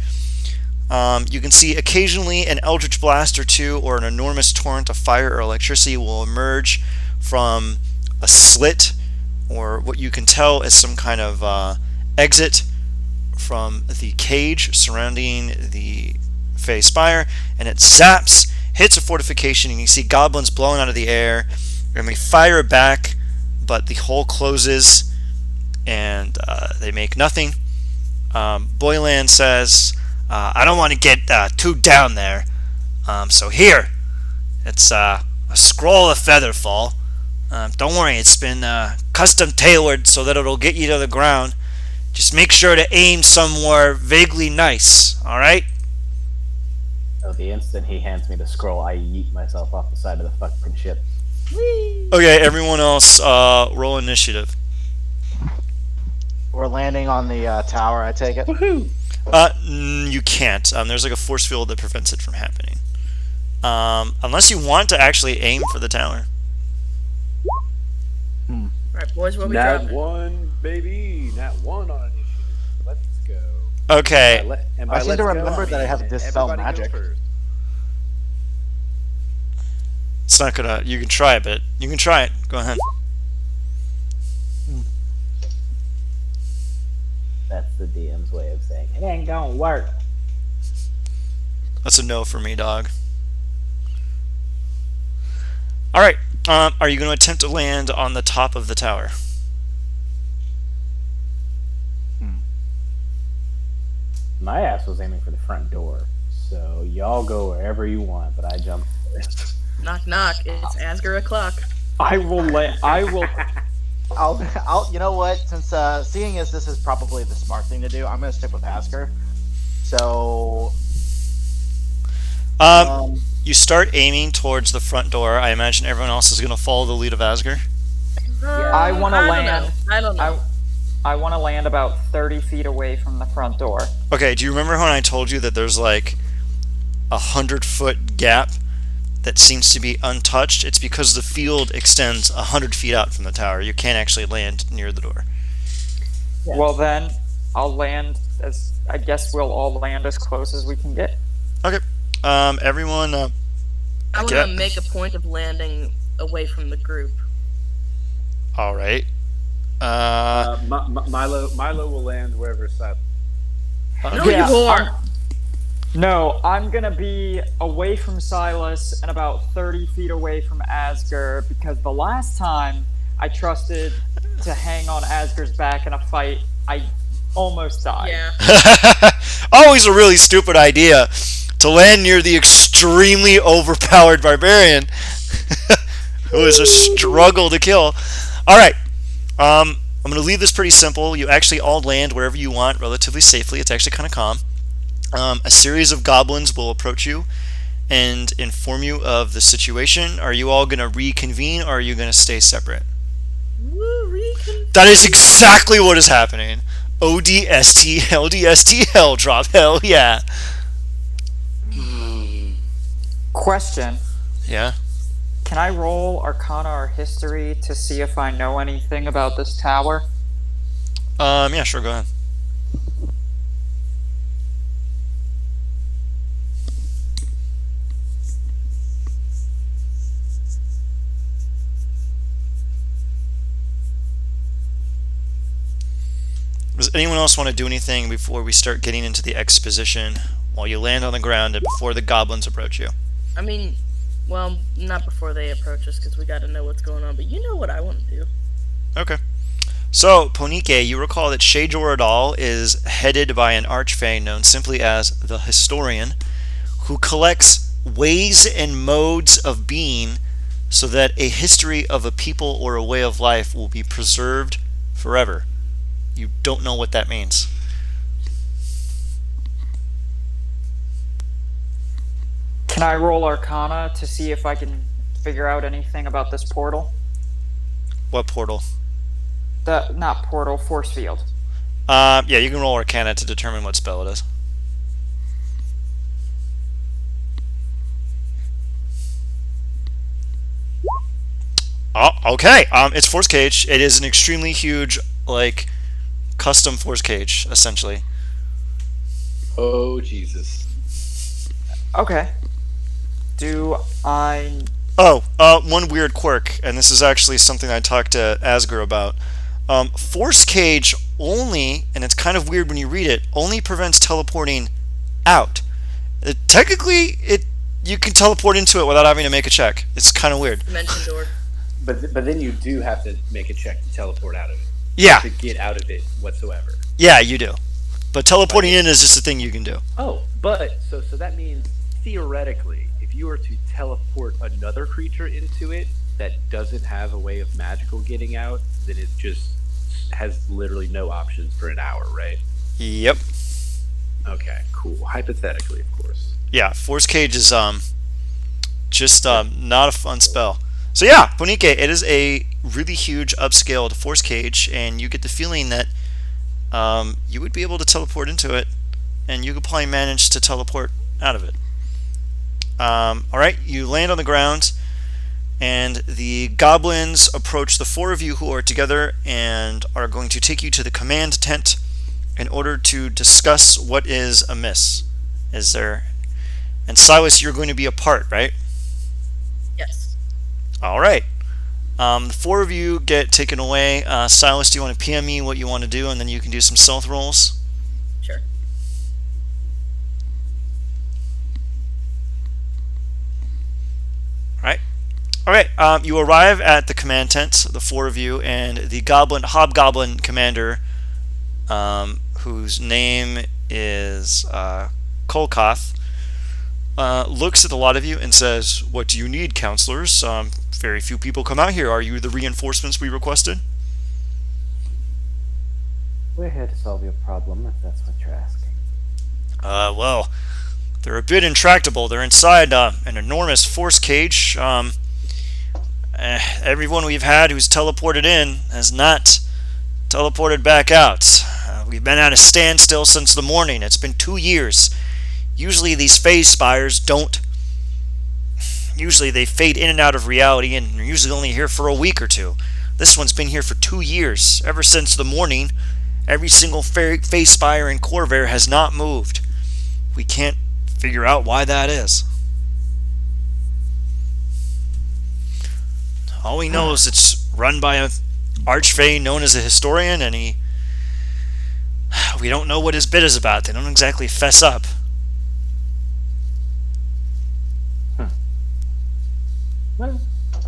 You can see occasionally an eldritch blast or two, or an enormous torrent of fire or electricity will emerge from a slit or what you can tell is some kind of exit from the cage surrounding the Fey Spire, and it zaps, hits a fortification, and you see goblins blowing out of the air, and we fire back, but the hole closes, and they make nothing. Boylan says, I don't want to get too down there, so here, it's a scroll of Featherfall. Don't worry, it's been custom tailored so that it'll get you to the ground. Just make sure to aim somewhere vaguely nice, alright? So the instant he hands me the scroll, I yeet myself off the side of the fucking ship. Okay, everyone else, roll initiative. We're landing on the tower, I take it. You can't. There's like a force field that prevents it from happening. Unless you want to actually aim for the tower. Alright, boys, what we Nat dropping? 1, baby. Nat 1 on initiative. Let's go. Okay. And I by seem let's to go, remember that I have mean Dispel everybody go Magic. first. It's not gonna... You can try it, but... You can try it. Go ahead. That's the DM's way of saying it ain't gonna work. That's a no for me, dog. Alright. Are you going to attempt to land on the top of the tower? My ass was aiming for the front door, so y'all go wherever you want, but I jumped first. Knock, knock. It's Asger o'clock. I will I'll. You know what? Since seeing as this is probably the smart thing to do, I'm gonna stick with Asker. So. You start aiming towards the front door. I imagine everyone else is going to follow the lead of Asger. I want to land. I don't know. I want to land about 30 feet away from the front door. Okay, do you remember when I told you that there's like 100-foot gap that seems to be untouched? It's because the field extends 100 feet out from the tower. You can't actually land near the door. Yeah. Well, then I'll land as. I guess we'll all land as close as we can get. Okay. Everyone, I want get- to make a point of landing away from the group. all right. Milo will land wherever Seth. No, Yeah, you are. No, I'm gonna be away from Silas and about 30 feet away from Asger because the last time I trusted to hang on Asger's back in a fight, I almost died. Yeah. Always a really stupid idea to land near the extremely overpowered barbarian who is a struggle to kill. Alright. I'm going to leave this pretty simple. You actually all land wherever you want relatively safely. It's actually kind of calm. A series of goblins will approach you and inform you of the situation. Are you all going to reconvene, or are you going to stay separate? Woo, recon. That is exactly what is happening. ODST, LDST, hell drop, hell yeah. Question. Yeah? Can I roll Arcana or History to see if I know anything about this tower? Yeah, sure, go ahead. Does anyone else want to do anything before we start getting into the exposition while you land on the ground and before the goblins approach you? I mean, well, not before they approach us because we got to know what's going on. But you know what I want to do. Okay. So, Ponike, you recall that Shea Joradal is headed by an archfey known simply as the Historian, who collects ways and modes of being so that a history of a people or a way of life will be preserved forever. You don't know what that means. Can I roll Arcana to see if I can figure out anything about this portal? What portal? Not portal, force field. Yeah, you can roll Arcana to determine what spell it is. Oh, okay. It's force cage. It is an extremely huge, like, custom force cage, essentially. Oh Jesus! Okay. Do I... Oh, one weird quirk, and this is actually something I talked to Asger about. Force cage only, and it's kind of weird when you read it, only prevents teleporting out. Technically, you can teleport into it without having to make a check. It's kind of weird. Dimension door. But then you do have to make a check to teleport out of it. Yeah, To get out of it whatsoever. yeah, you do. But teleporting in is just a thing you can do. Oh, but so that means theoretically, if you were to teleport another creature into it that doesn't have a way of magical getting out, then it just has literally no options for an hour, right? Yep. Okay, cool. Hypothetically, of course. Yeah, Force Cage is just not a fun spell. So yeah, Bonike, it is a really huge upscaled Force Cage, and you get the feeling that you would be able to teleport into it, and you could probably manage to teleport out of it. Alright, you land on the ground, and the goblins approach the four of you who are together and are going to take you to the command tent in order to discuss what is amiss. Is there... And Silas, you're going to be a part, right? Yes. Alright. The four of you get taken away. Silas, do you want to PM me what you want to do, and then you can do some stealth rolls? Sure. Alright, you arrive at the command tent, the four of you, and the hobgoblin commander, whose name is Kolkoth, looks at a lot of you and says, "What do you need, counselors? Very few people come out here. Are you the reinforcements we requested?" We're here to solve your problem, if that's what you're asking. Well, they're a bit intractable. They're inside an enormous force cage. Everyone we've had who's teleported in has not teleported back out. We've been at a standstill since the morning. It's been 2 years. Usually these phase spires don't. Usually they fade in and out of reality and are usually only here for a week or two. This one's been here for 2 years. Ever since the morning, every single phase spire in Corvair has not moved. We can't figure out why that is. All we know is it's run by an archfey known as a historian, and we don't know what his bid is about. They don't exactly fess up. Well, I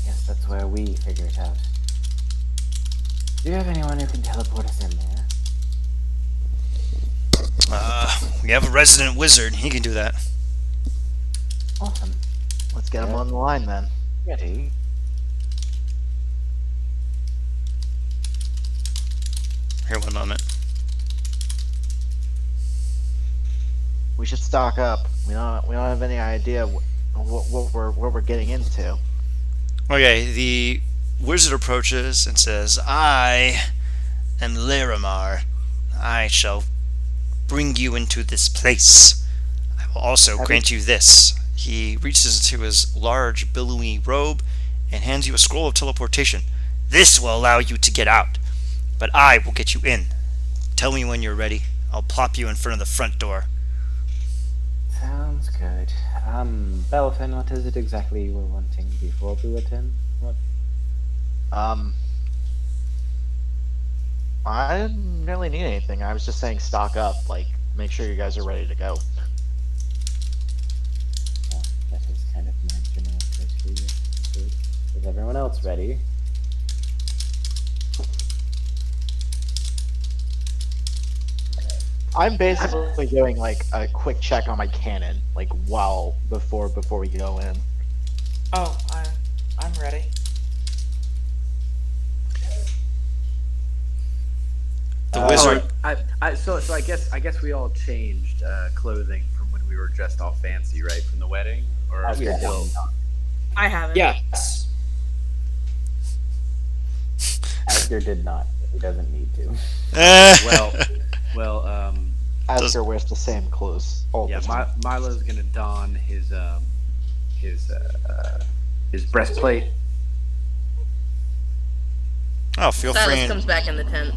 guess that's where we figure it out. Do you have anyone who can teleport us in there? We have a resident wizard. He can do that. Awesome. Let's get him on the line then. Ready? Here, one moment. We should stock up. We don't have any idea what we're getting into. Okay, the wizard approaches and says, "I am Larimar. I shall bring you into this place. I will also grant you this." He reaches into his large, billowy robe and hands you a scroll of teleportation. "This will allow you to get out, but I will get you in. Tell me when you're ready. I'll plop you in front of the front door." Sounds good. Belfin, what is it exactly you were wanting before we went in? What? I didn't really need anything. I was just saying stock up, like, make sure you guys are ready to go. Well, that is kind of my general criteria. Good. Is everyone else ready? I'm basically doing, like, a quick check on my cannon, like, before we go in. Oh, I'm ready. The wizard. So I guess we all changed clothing from when we were dressed all fancy, right, from the wedding, or are we Yeah. still? I haven't. Yes. Edgar did not. He doesn't need to. Well, Asger wears the same clothes all yeah. the time. Milo's gonna don his breastplate. Oh, feel free Silas and comes back in the tent.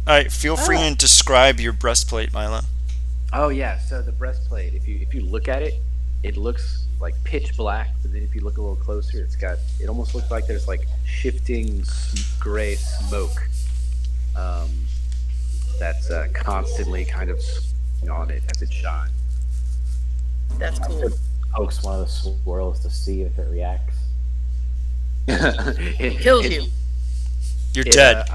alright, feel free and describe your breastplate, Milo. Oh yeah. So the breastplate, if you look at it, it looks like pitch black, but then if you look a little closer, it almost looks like there's like shifting gray smoke that's constantly kind of swirling on it as it shines. That's cool. Pokes one of the swirls to see if it reacts. It Kills you. You're dead.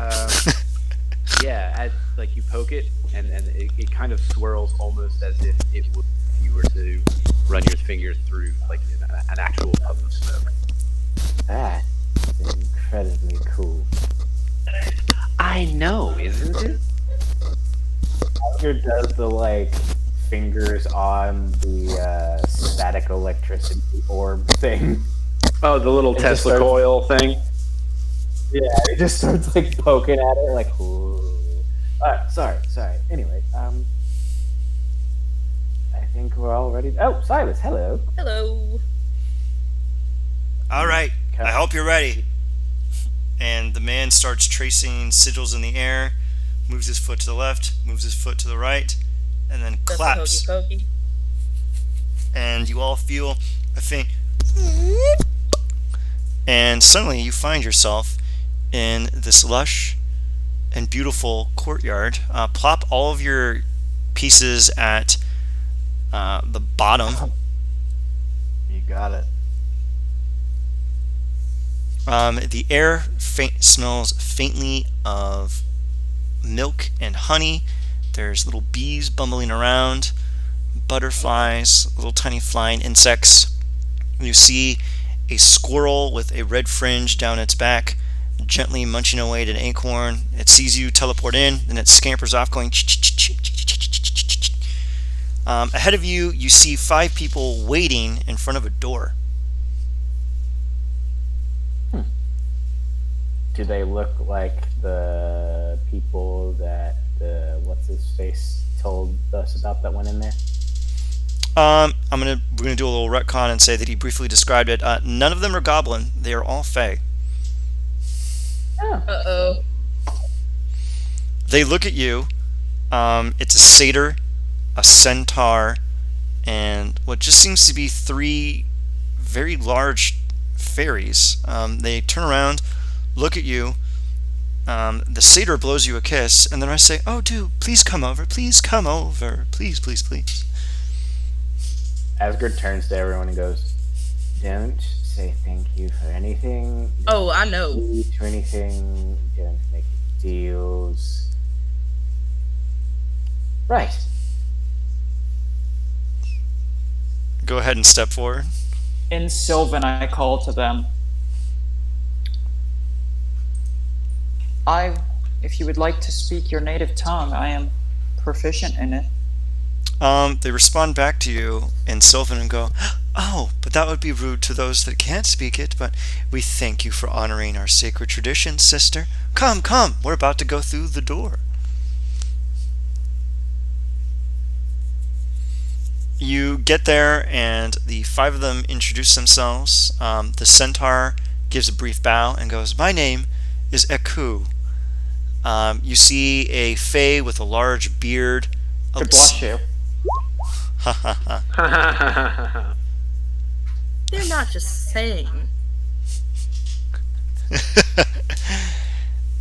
Yeah, like you poke it, and it kind of swirls almost as if it would if you were to run your fingers through like an actual puff of smoke. That's incredibly cool. I know, isn't it? Tiger does the like fingers on the static electricity orb thing. Oh, the little It just Tesla starts- coil thing. Yeah, it just starts like poking at it, like. Ooh. Sorry. Anyway, I think we're all ready. Oh, Silas, hello. Hello. All right, Okay. I hope you're ready. And the man starts tracing sigils in the air, moves his foot to the left, moves his foot to the right, and then That's claps. the hokey pokey. And you all feel a faint, and suddenly you find yourself in this lush and beautiful courtyard. Plop all of your pieces at the bottom. You got it. The air smells faintly of milk and honey. There's little bees bumbling around, butterflies, little tiny flying insects. You see a squirrel with a red fringe down its back, gently munching away at an acorn. It sees you teleport in, and it scampers off going ahead of you. You see 5 people waiting in front of a door. Do they look like the people that what's his face told us about that went in there? We're gonna do a little retcon and say that he briefly described it. None of them are goblin. They are all fae. Oh. Uh-oh. They look at you. It's a satyr, a centaur, and what just seems to be 3 very large fairies. They turn around, look at you. The satyr blows you a kiss, and then I say, "Oh, do please come over. Please come over. Please, please, please." Asgard turns to everyone and goes, "Don't say thank you for anything. Oh, I know. Don't agree to anything. Don't make deals." Right. Go ahead and step forward. In Sylvan, I call to them. If you would like to speak your native tongue, I am proficient in it. They respond back to you in Sylvan and go, "Oh, but that would be rude to those that can't speak it, but we thank you for honoring our sacred traditions, sister. Come, we're about to go through the door." You get there, and the 5 of them introduce themselves. The centaur gives a brief bow and goes, "My name is Eku." You see a fae with a large beard. God bless you. They're not just saying.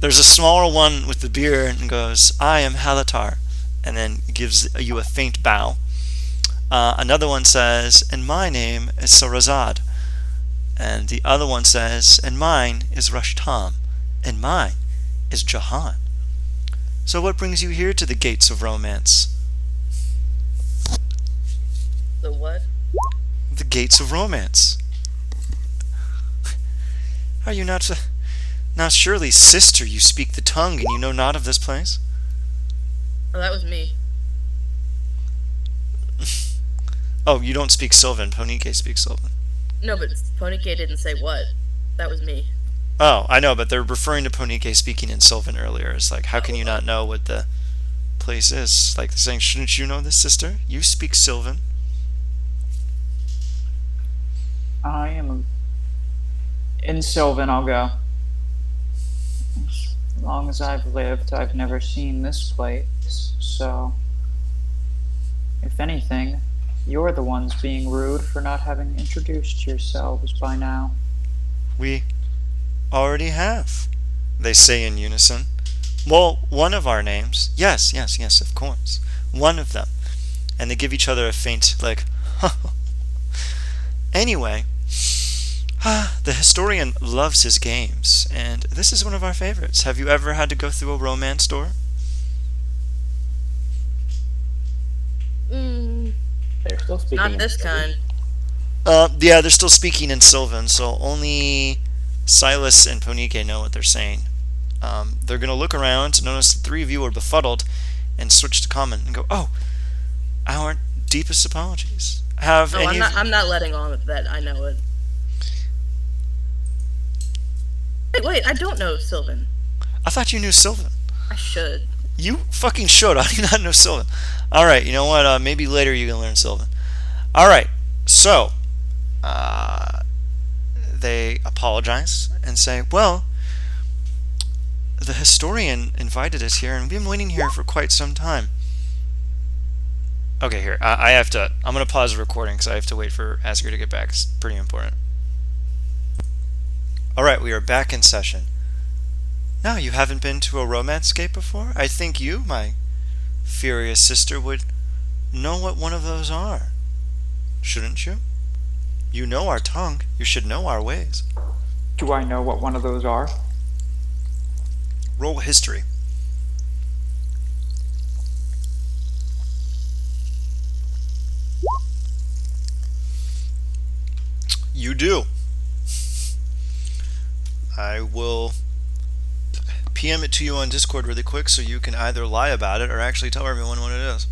There's a smaller one with the beard and goes, "I am Halatar," and then gives you a faint bow. Another one says, "And my name is Sarazad." And the other one says, "And mine is Rushtam. And mine is Jahan. So what brings you here to the gates of romance?" The what? The gates of romance. Are you not surely, sister, you speak the tongue and you know not of this place? Oh, that was me. Oh, you don't speak Sylvan. Ponike speaks Sylvan. No, but Ponike didn't say what. That was me. Oh, I know, but they're referring to Ponike speaking in Sylvan earlier. It's like, how can you not know what the place is? Like saying, shouldn't you know this, sister? You speak Sylvan. I am in Sylvan. I'll go. As long as I've lived, I've never seen this place. So, if anything, You're the ones being rude for not having introduced yourselves by now. We already have, they say in unison. Well, one of our names. Yes, yes, yes, of course. One of them. And they give each other a faint, like, Anyway, the historian loves his games, and this is one of our favorites. Have you ever had to go through a romance door? Mm, They're still speaking. not in this Sylvan. kind. Yeah, they're still speaking in Sylvan, so only Silas and Ponike know what they're saying. They're going to look around, notice the three of you are befuddled, and switch to common and go, "Oh, our deepest apologies." Have Oh, any I'm of not. you... I'm not letting on that I know it. Wait, I don't know Sylvan. I thought you knew Sylvan. I should. You fucking should. I do not know Sylvan. Alright, you know what? Maybe later you can learn Sylvan. Alright, so they apologize and say, well, the historian invited us here and we've been waiting here for quite some time. Okay, here. I'm going to pause the recording because I have to wait for Asger to get back. It's pretty important. Alright, we are back in session. Now, you haven't been to a romance-scape before? I think you, my furious sister, would know what one of those are. Shouldn't you? You know our tongue. You should know our ways. Do I know what one of those are? Roll history. You do. I will PM it to you on Discord really quick so you can either lie about it or actually tell everyone what it is.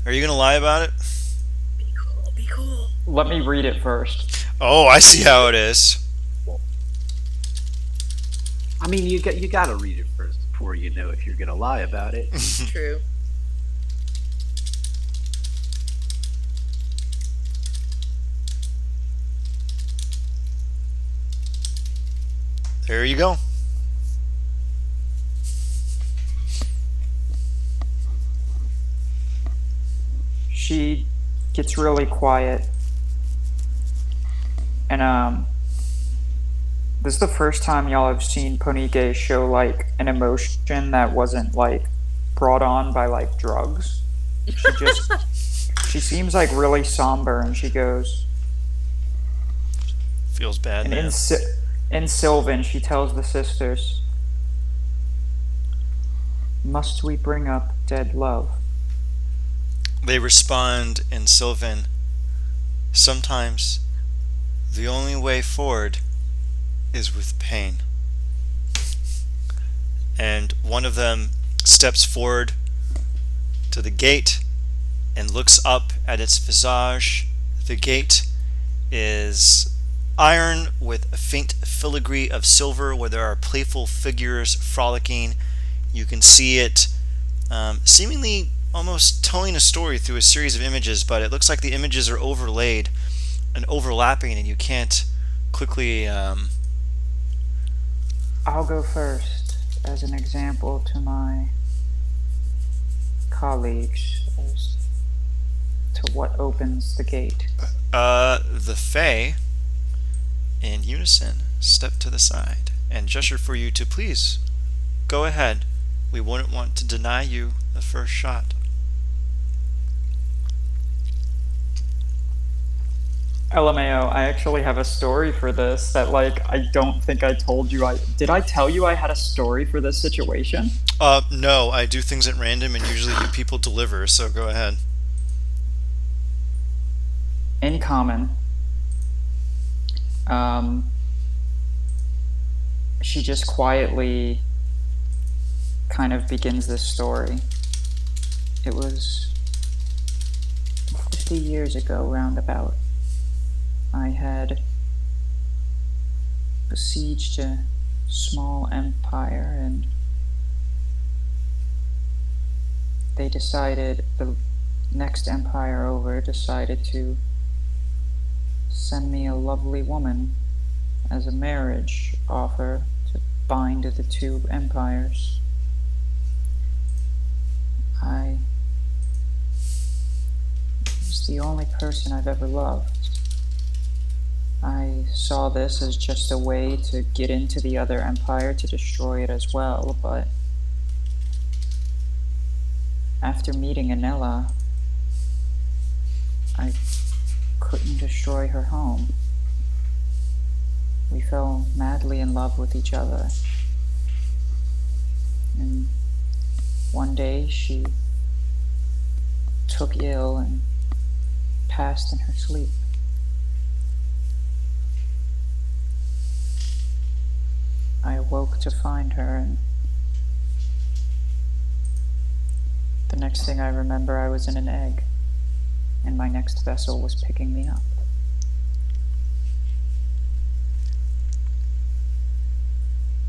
Are you going to lie about it? Be cool. Be cool. Let me read it first. Oh, I see how it is. I mean, you got to read it first before you know if you're gonna lie about it. True. There you go. She gets really quiet. And this is the first time y'all have seen Ponike show like an emotion that wasn't like brought on by like drugs. She seems like really somber, and she goes, Feels bad, and man. in Sylvan she tells the sisters, "Must we bring up dead love?" They respond in Sylvan, "Sometimes the only way forward is with pain." And one of them steps forward to the gate and looks up at its visage. The gate is iron with a faint filigree of silver where there are playful figures frolicking. You can see it seemingly almost telling a story through a series of images, but it looks like the images are overlaid and overlapping and you can't quickly... I'll go first as an example to my colleagues as to what opens the gate. The Fae, in unison, step to the side and gesture for you to please go ahead. We wouldn't want to deny you the first shot. LMAO, I actually have a story for this that, like, I don't think I told you. Did I tell you I had a story for this situation? No, I do things at random and usually you people deliver, so go ahead. In common, she just quietly kind of begins this story. It was 50 years ago, roundabout. I had besieged a small empire, and they decided, the next empire over decided to send me a lovely woman as a marriage offer to bind the two empires. I was was the only person I've ever loved. I saw this as just a way to get into the other empire to destroy it as well, but after meeting Anella, I couldn't destroy her home. We fell madly in love with each other. And one day she took ill and passed in her sleep. I awoke to find her, and the next thing I remember, I was in an egg, and my next vessel was picking me up.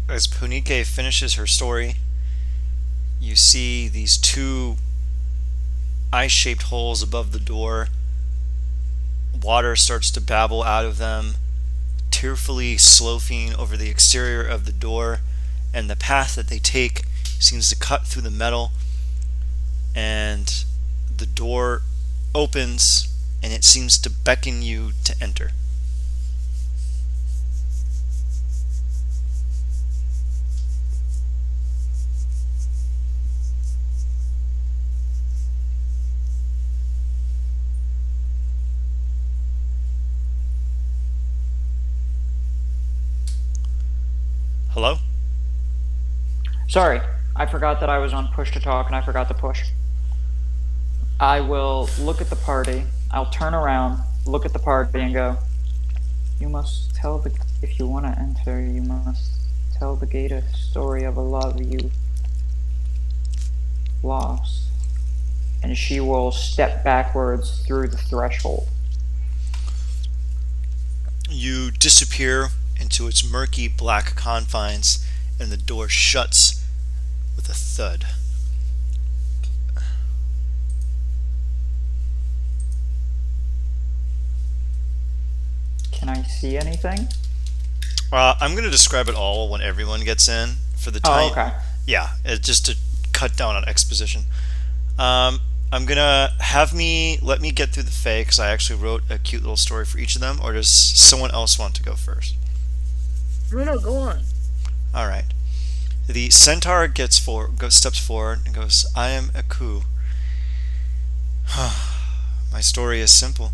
As Punike finishes her story, you see these two eye-shaped holes above the door. Water starts to babble out of them, tearfully sloughing over the exterior of the door, and the path that they take seems to cut through the metal, and the door opens and it seems to beckon you to enter. Hello? Sorry, I forgot that I was on push to talk and I forgot to push. I will look at the party, I'll turn around, look at the party and go, you must tell the, if you want to enter, you must tell the gate a story of a love you lost. And she will step backwards through the threshold. You disappear into its murky black confines, and the door shuts with a thud. Can I see anything? I'm going to describe it all when everyone gets in for the time. Oh, okay. Yeah, just to cut down on exposition. I'm gonna let me get through the Fae, because I actually wrote a cute little story for each of them, or does someone else want to go first? No, go on. Alright. The centaur steps forward and goes, I am Aku. My story is simple,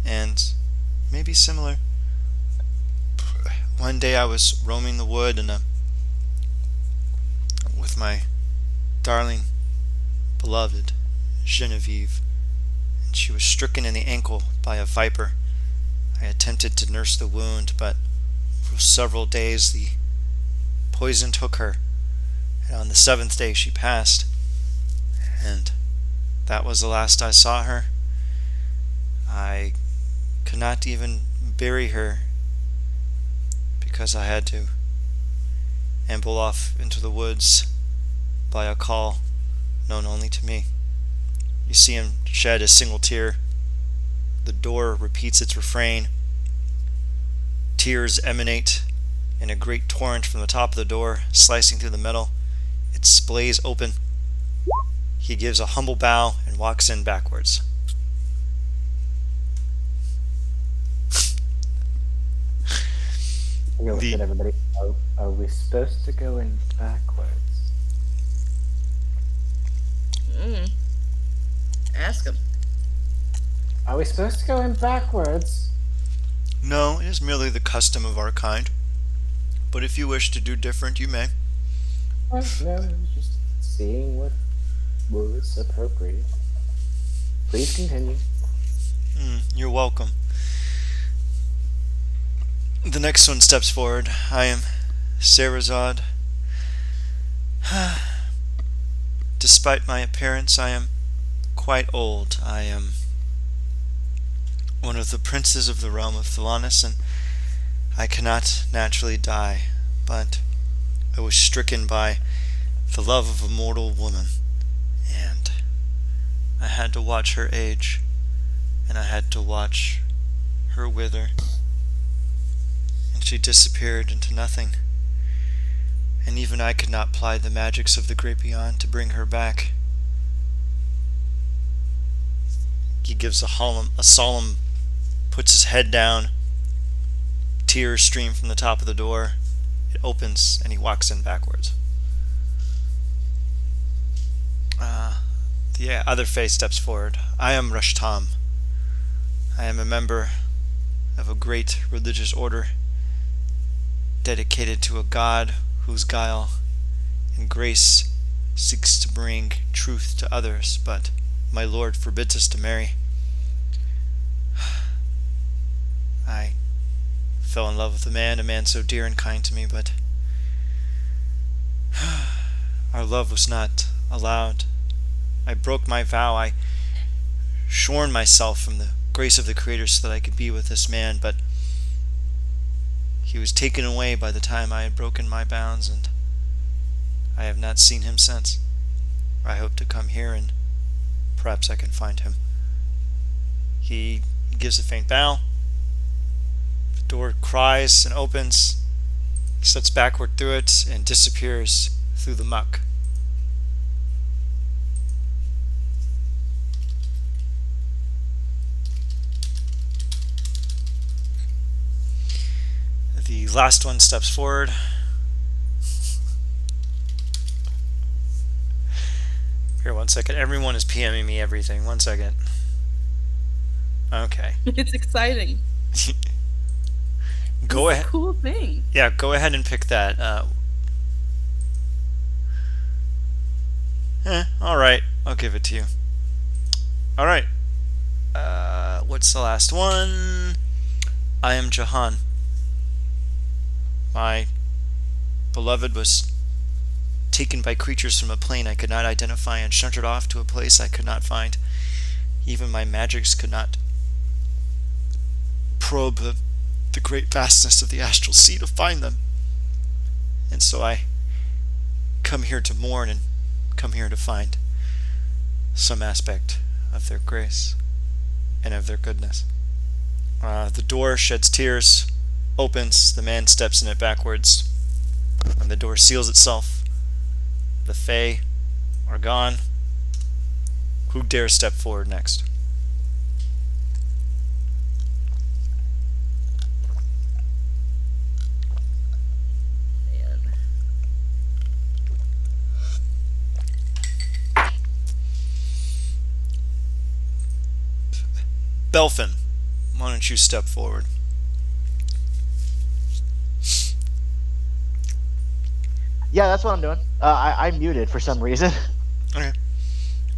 and maybe similar. One day I was roaming the wood with my darling, beloved Genevieve, and she was stricken in the ankle by a viper. I attempted to nurse the wound, but for several days the poison took her, and on the 7th day she passed, and that was the last I saw her. I could not even bury her because I had to amble off into the woods by a call known only to me. You see him shed a single tear. The door repeats its refrain. Tears emanate in a great torrent from the top of the door, slicing through the metal. It splays open. He gives a humble bow and walks in backwards. Okay, look at everybody. Are we supposed to go in backwards? Ask him. Are we supposed to go in backwards? No, it is merely the custom of our kind. But if you wish to do different, you may. No, just seeing what was appropriate. Please continue. You're welcome. The next one steps forward. I am Sarazad. Despite my appearance, I am quite old. I am one of the princes of the realm of Thelanis, and I cannot naturally die, but I was stricken by the love of a mortal woman, and I had to watch her age, and I had to watch her wither, and she disappeared into nothing, and even I could not ply the magics of the great beyond to bring her back. He gives a solemn, puts his head down. Tears stream from the top of the door. It opens, and he walks in backwards. The other face steps forward. I am Rushtam. I am a member of a great religious order dedicated to a God whose guile and grace seeks to bring truth to others, but my Lord forbids us to marry. I fell in love with a man so dear and kind to me, but our love was not allowed. I broke my vow. I shorn myself from the grace of the Creator so that I could be with this man, but he was taken away by the time I had broken my bounds, and I have not seen him since. I hope to come here and perhaps I can find him. He gives a faint bow. The door cries and opens. He steps backward through it and disappears through the muck. The last one steps forward. Here, 1 second. Everyone is PMing me everything. 1 second. Okay. It's exciting. Go It's ahead. a cool thing. Yeah, go ahead and pick that. Alright. I'll give it to you. Alright. What's the last one? I am Jahan. My beloved was taken by creatures from a plane I could not identify and shunted off to a place I could not find. Even my magics could not probe the great vastness of the astral sea to find them. And so I come here to mourn and come here to find some aspect of their grace and of their goodness. The door sheds tears, opens, the man steps in it backwards, and the door seals itself. The Fae are gone. Who dares step forward next? Man. Belfin, why don't you step forward? Yeah, that's what I'm doing. I'm muted for some reason. Okay.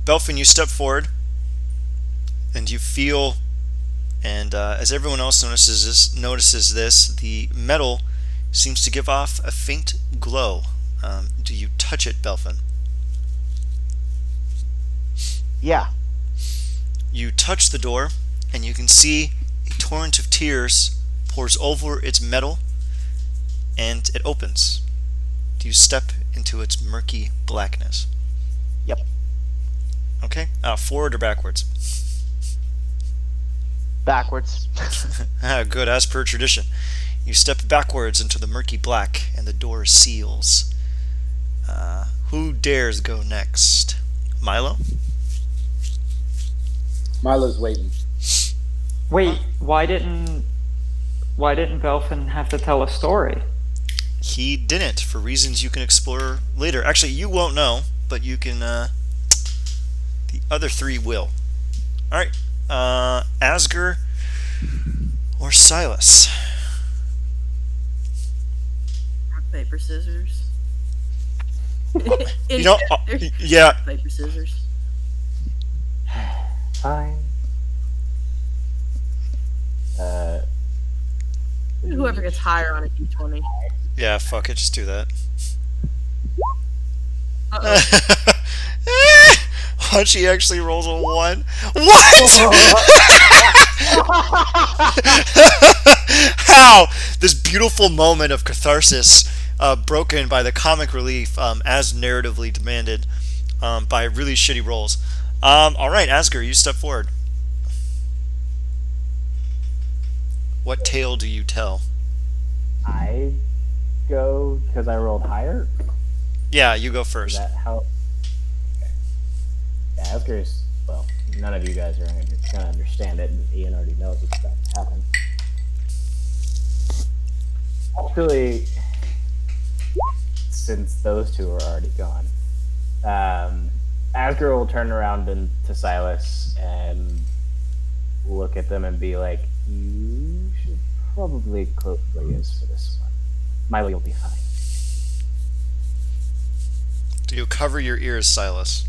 Belfin, you step forward, and you feel, and as everyone else notices this, the metal seems to give off a faint glow. Do you touch it, Belfin? Yeah. You touch the door, and you can see a torrent of tears pours over its metal, and it opens. Do you step into its murky blackness? Yep. Okay. Forward or backwards? Backwards. Good, as per tradition. You step backwards into the murky black, and the door seals. Who dares go next? Milo? Milo's waiting. Wait, why didn't Belfin have to tell a story? He didn't, for reasons you can explore later. Actually, you won't know, but you can, the other three will. Alright, Asger or Silas? Rock, paper, scissors. You know, yeah, Rock, paper, scissors. Fine. Whoever gets higher on a d20. yeah, fuck it, just do that. Uh-oh. Watch, he actually rolls a 1. What? How? This beautiful moment of catharsis broken by the comic relief as narratively demanded by really shitty rolls. Alright, Asger, you step forward. What tale do you tell? I go because I rolled higher. Yeah, you go Is first. that how? Okay. Yeah, Asger's, well, none of you guys are going to understand it, and Ian already knows what's about to happen. Actually, since those two are already gone, Asger will turn around to Silas and look at them and be like, "You should probably close your ears for this one. Milo, you'll be fine." Do you cover your ears, Silas?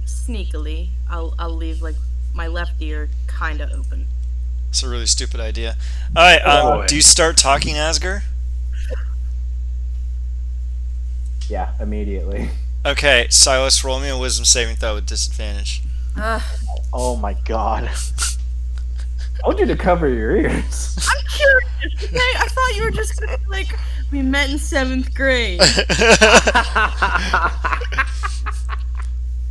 Sneakily, I'll leave like my left ear kind of open. It's a really stupid idea. Alright, boy. do you start talking, Asger? Yeah, immediately. Okay, Silas, roll me a wisdom saving throw with disadvantage. Oh my god. I told you to cover your ears. I'm curious. Okay? I thought you were just gonna be like, we met in 7th grade.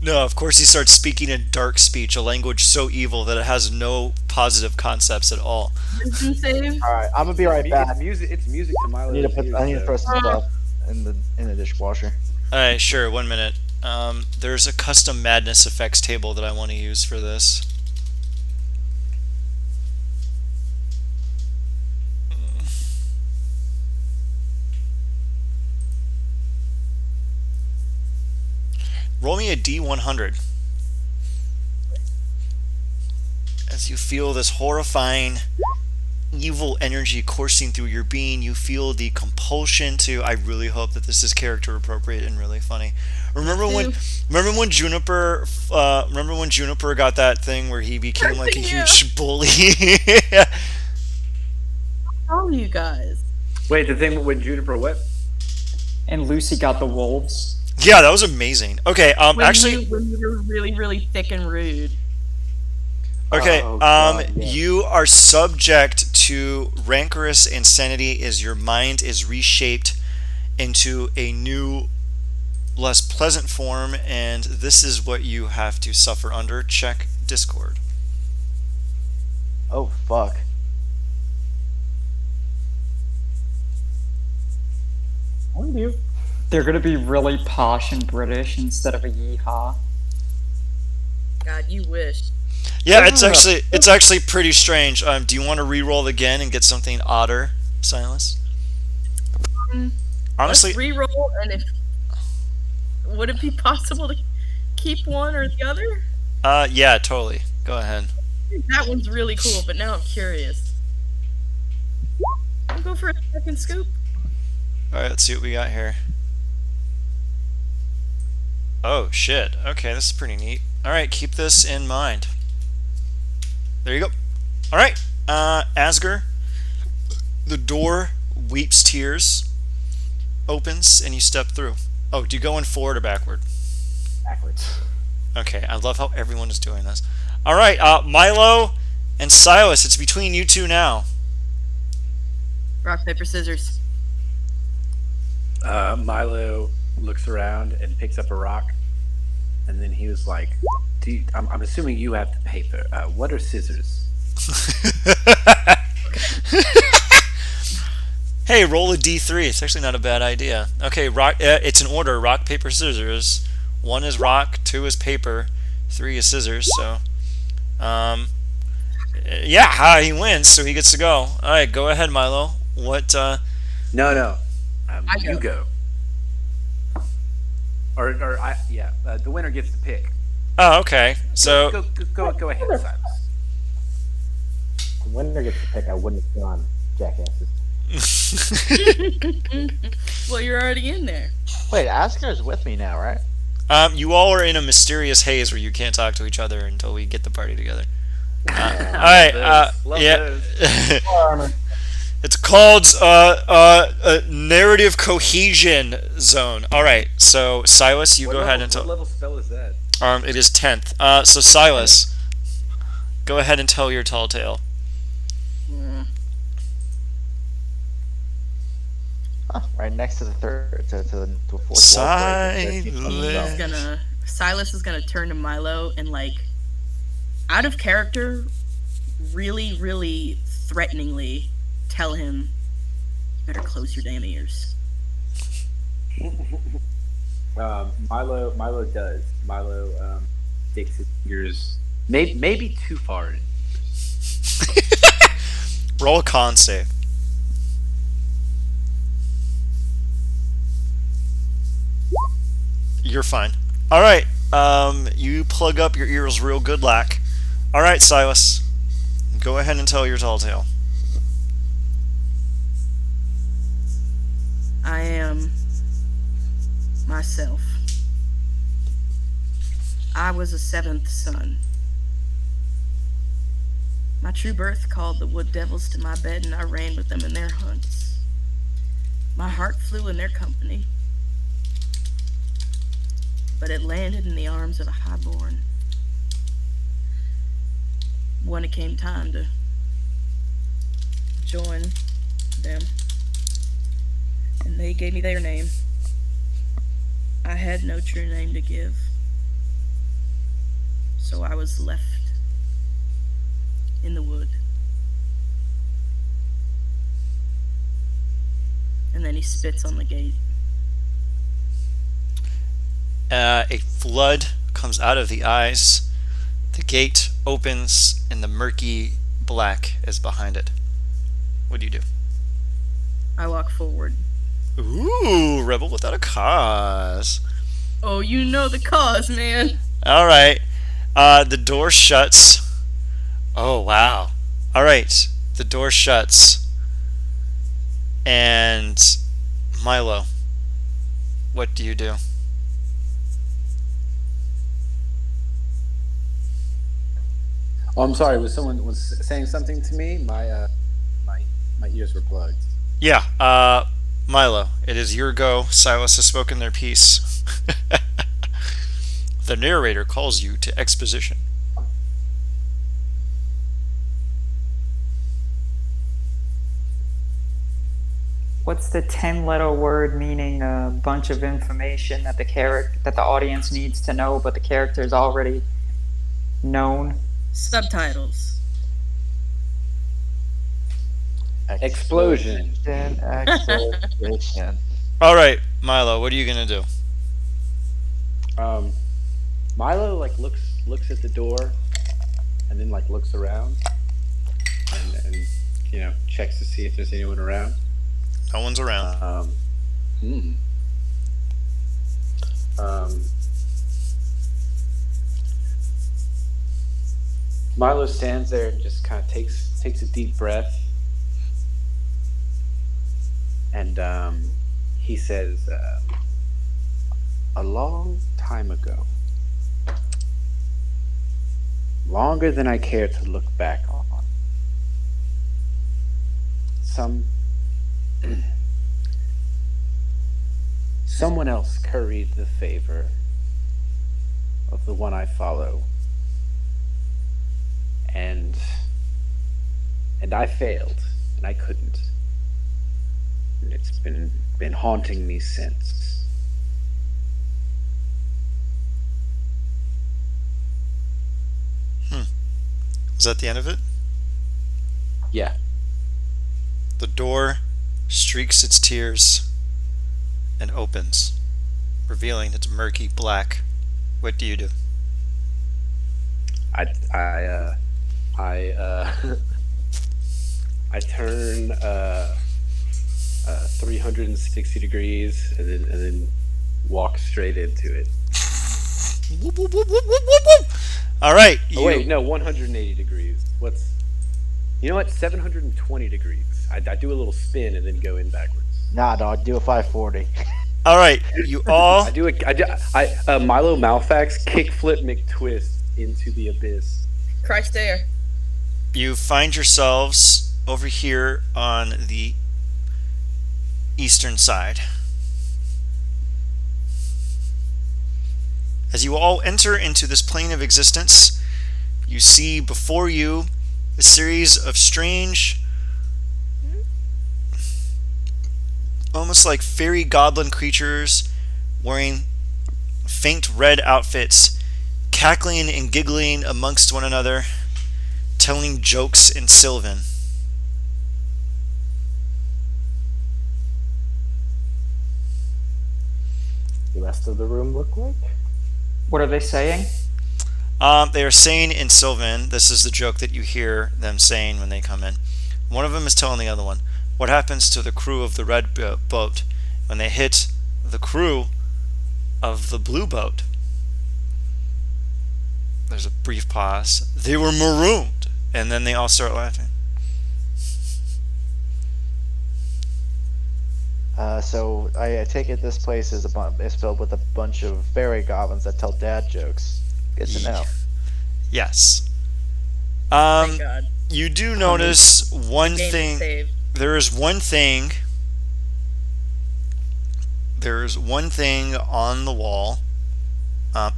No, of course he starts speaking in dark speech, a language so evil that it has no positive concepts at all. Wisdom save. All right, I'm gonna be right back. It's music to Milo. I need to throw some stuff in the dishwasher. Alright, sure, 1 minute. There's a custom madness effects table that I want to use for this. Roll me a D100. As you feel this horrifying, evil energy coursing through your being, you feel the compulsion to. I really hope that this is character appropriate and really funny. Remember when Juniper got that thing where he became like a huge bully? All you guys. Wait, the thing when Juniper what? And Lucy got the wolves. Yeah, that was amazing. Okay, When actually, when you were really, really thick and rude. okay, Oh, God, yeah. you are subject to rancorous insanity as your mind is reshaped into a new, less pleasant form, and this is what you have to suffer under. Check Discord. Oh fuck. On you. They're gonna be really posh and British instead of a yeehaw. God, you wish. Yeah, it's actually pretty strange. Do you want to re-roll again and get something odder, Silas? Honestly, Let's re-roll, and if would it be possible to keep one or the other? yeah, totally. Go ahead. That one's really cool, but now I'm curious. I'll go for a second scoop. All right, let's see what we got here. Oh shit. Okay, this is pretty neat. All right, keep this in mind. There you go. All right, Asger. The door weeps tears, opens, and you step through. Oh, do you go in forward or backward? Backwards. Okay, I love how everyone is doing this. All right, Milo and Silas, it's between you two now. Rock, paper, scissors. Milo looks around and picks up a rock, and then he was like, I'm assuming you have the paper. What are scissors? Hey, roll a D3. It's actually not a bad idea. Okay, rock. It's an order: rock, paper, scissors. 1 is rock, 2 is paper, 3 is scissors. So, yeah, he wins, so he gets to go. All right, go ahead, Milo. What? No. You go. go. The winner gets to pick. Oh, okay. So, Go ahead, Silas. The winner gets to pick. I wouldn't have gone, jackasses. Well, you're already in there. Wait, Asker's with me now, right? you all are in a mysterious haze where you can't talk to each other until we get the party together. All right. Love Yeah. those. It's called narrative cohesion zone. All right. So Silas, you go ahead and What tell. level spell is that? It is 10th. So Silas, go ahead and tell your tall tale. Right next to the third, to the fourth. Silence. Silas is gonna turn to Milo and, like, out of character, really, really threateningly tell him, "You better close your damn ears." Milo does. Milo sticks his fingers maybe too far in. Roll a con save. You're fine. All right. You plug up your ears real good, Lack. All right, Silas. Go ahead and tell your tall tale. I am myself. I was a seventh son. My true birth called the wood devils to my bed, and I ran with them in their hunts. My heart flew in their company, but it landed in the arms of a highborn. When it came time to join them, and they gave me their name, I had no true name to give, so I was left in the wood. And then he spits on the gate. A flood comes out of the eyes. The gate opens, and the murky black is behind it. What do you do? I walk forward. Ooh, rebel without a cause. Oh, you know the cause, man. All right. The door shuts. Oh, wow. All right. The door shuts. And Milo, what do you do? Oh, I'm sorry. Was someone saying something to me? My ears were plugged. Yeah, Milo, it is your go. Silas has spoken their piece. The narrator calls you to exposition. What's the 10-letter word meaning a bunch of information that the audience needs to know, but the character is already known? Subtitles. Explosion. Explosion. All right, Milo, what are you gonna do? Milo like looks at the door, and then like looks around, and you know checks to see if there's anyone around. No one's around. Milo stands there and just kind of takes a deep breath, and he says, "A long time ago, longer than I care to look back on, someone else curried the favor of the one I follow, and I failed, and I couldn't, and it's been haunting me since." Is that the end of it? Yeah. The door streaks its tears and opens, revealing its murky black. What do you do? I turn 360 degrees and then walk straight into it. Whoop, whoop, whoop, whoop, whoop, whoop. All right. Oh wait, no, 180 degrees. You know what? 720 degrees. I do a little spin and then go in backwards. Nah, dog, do a 540. All right. You all. Milo Malfax kickflip McTwist into the abyss. Christ there. You find yourselves over here on the eastern side. As you all enter into this plane of existence, you see before you a series of strange, almost like fairy goblin creatures wearing faint red outfits, cackling and giggling amongst one another, telling jokes in Sylvan. The rest of the room look like? What are they saying? They are saying in Sylvan, this is the joke that you hear them saying when they come in. One of them is telling the other one, what happens to the crew of the red boat when they hit the crew of the blue boat? There's a brief pause. They were marooned. And then they all start laughing. So I take it this place is is filled with a bunch of fairy goblins that tell dad jokes. Good to know. Yes. Thank God. You do notice one Game is thing. saved. There is one thing. There's one thing on the wall.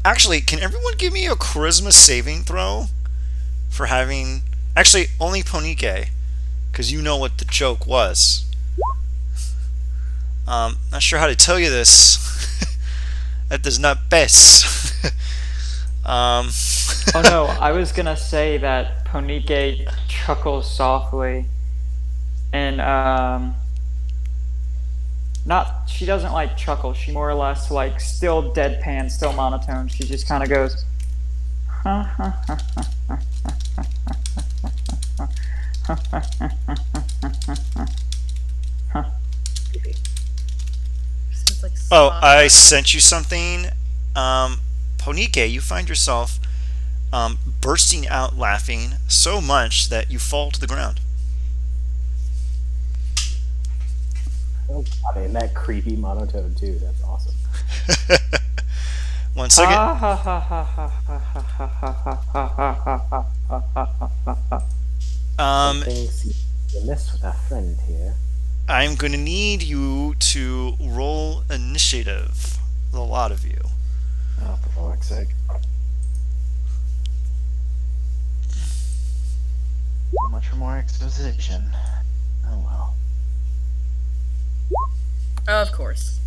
Actually, can everyone give me a charisma saving throw for having? Actually, only Ponike, because you know what the joke was. Not sure how to tell you this. That is not best. Oh no, I was gonna say that Ponike chuckles softly, and not she doesn't like chuckle. She more or less like still deadpan, still monotone. She just kind of goes, It's like Oh, soft. I sent you something. Ponike, you find yourself bursting out laughing so much that you fall to the ground. Oh, God, and that creepy monotone too. That's awesome. 1 second. Something seems to be amiss with our friend here. I'm going to need you to roll initiative. A lot of you. Oh, for fuck's sake. So much for more exposition. Oh well. Of course.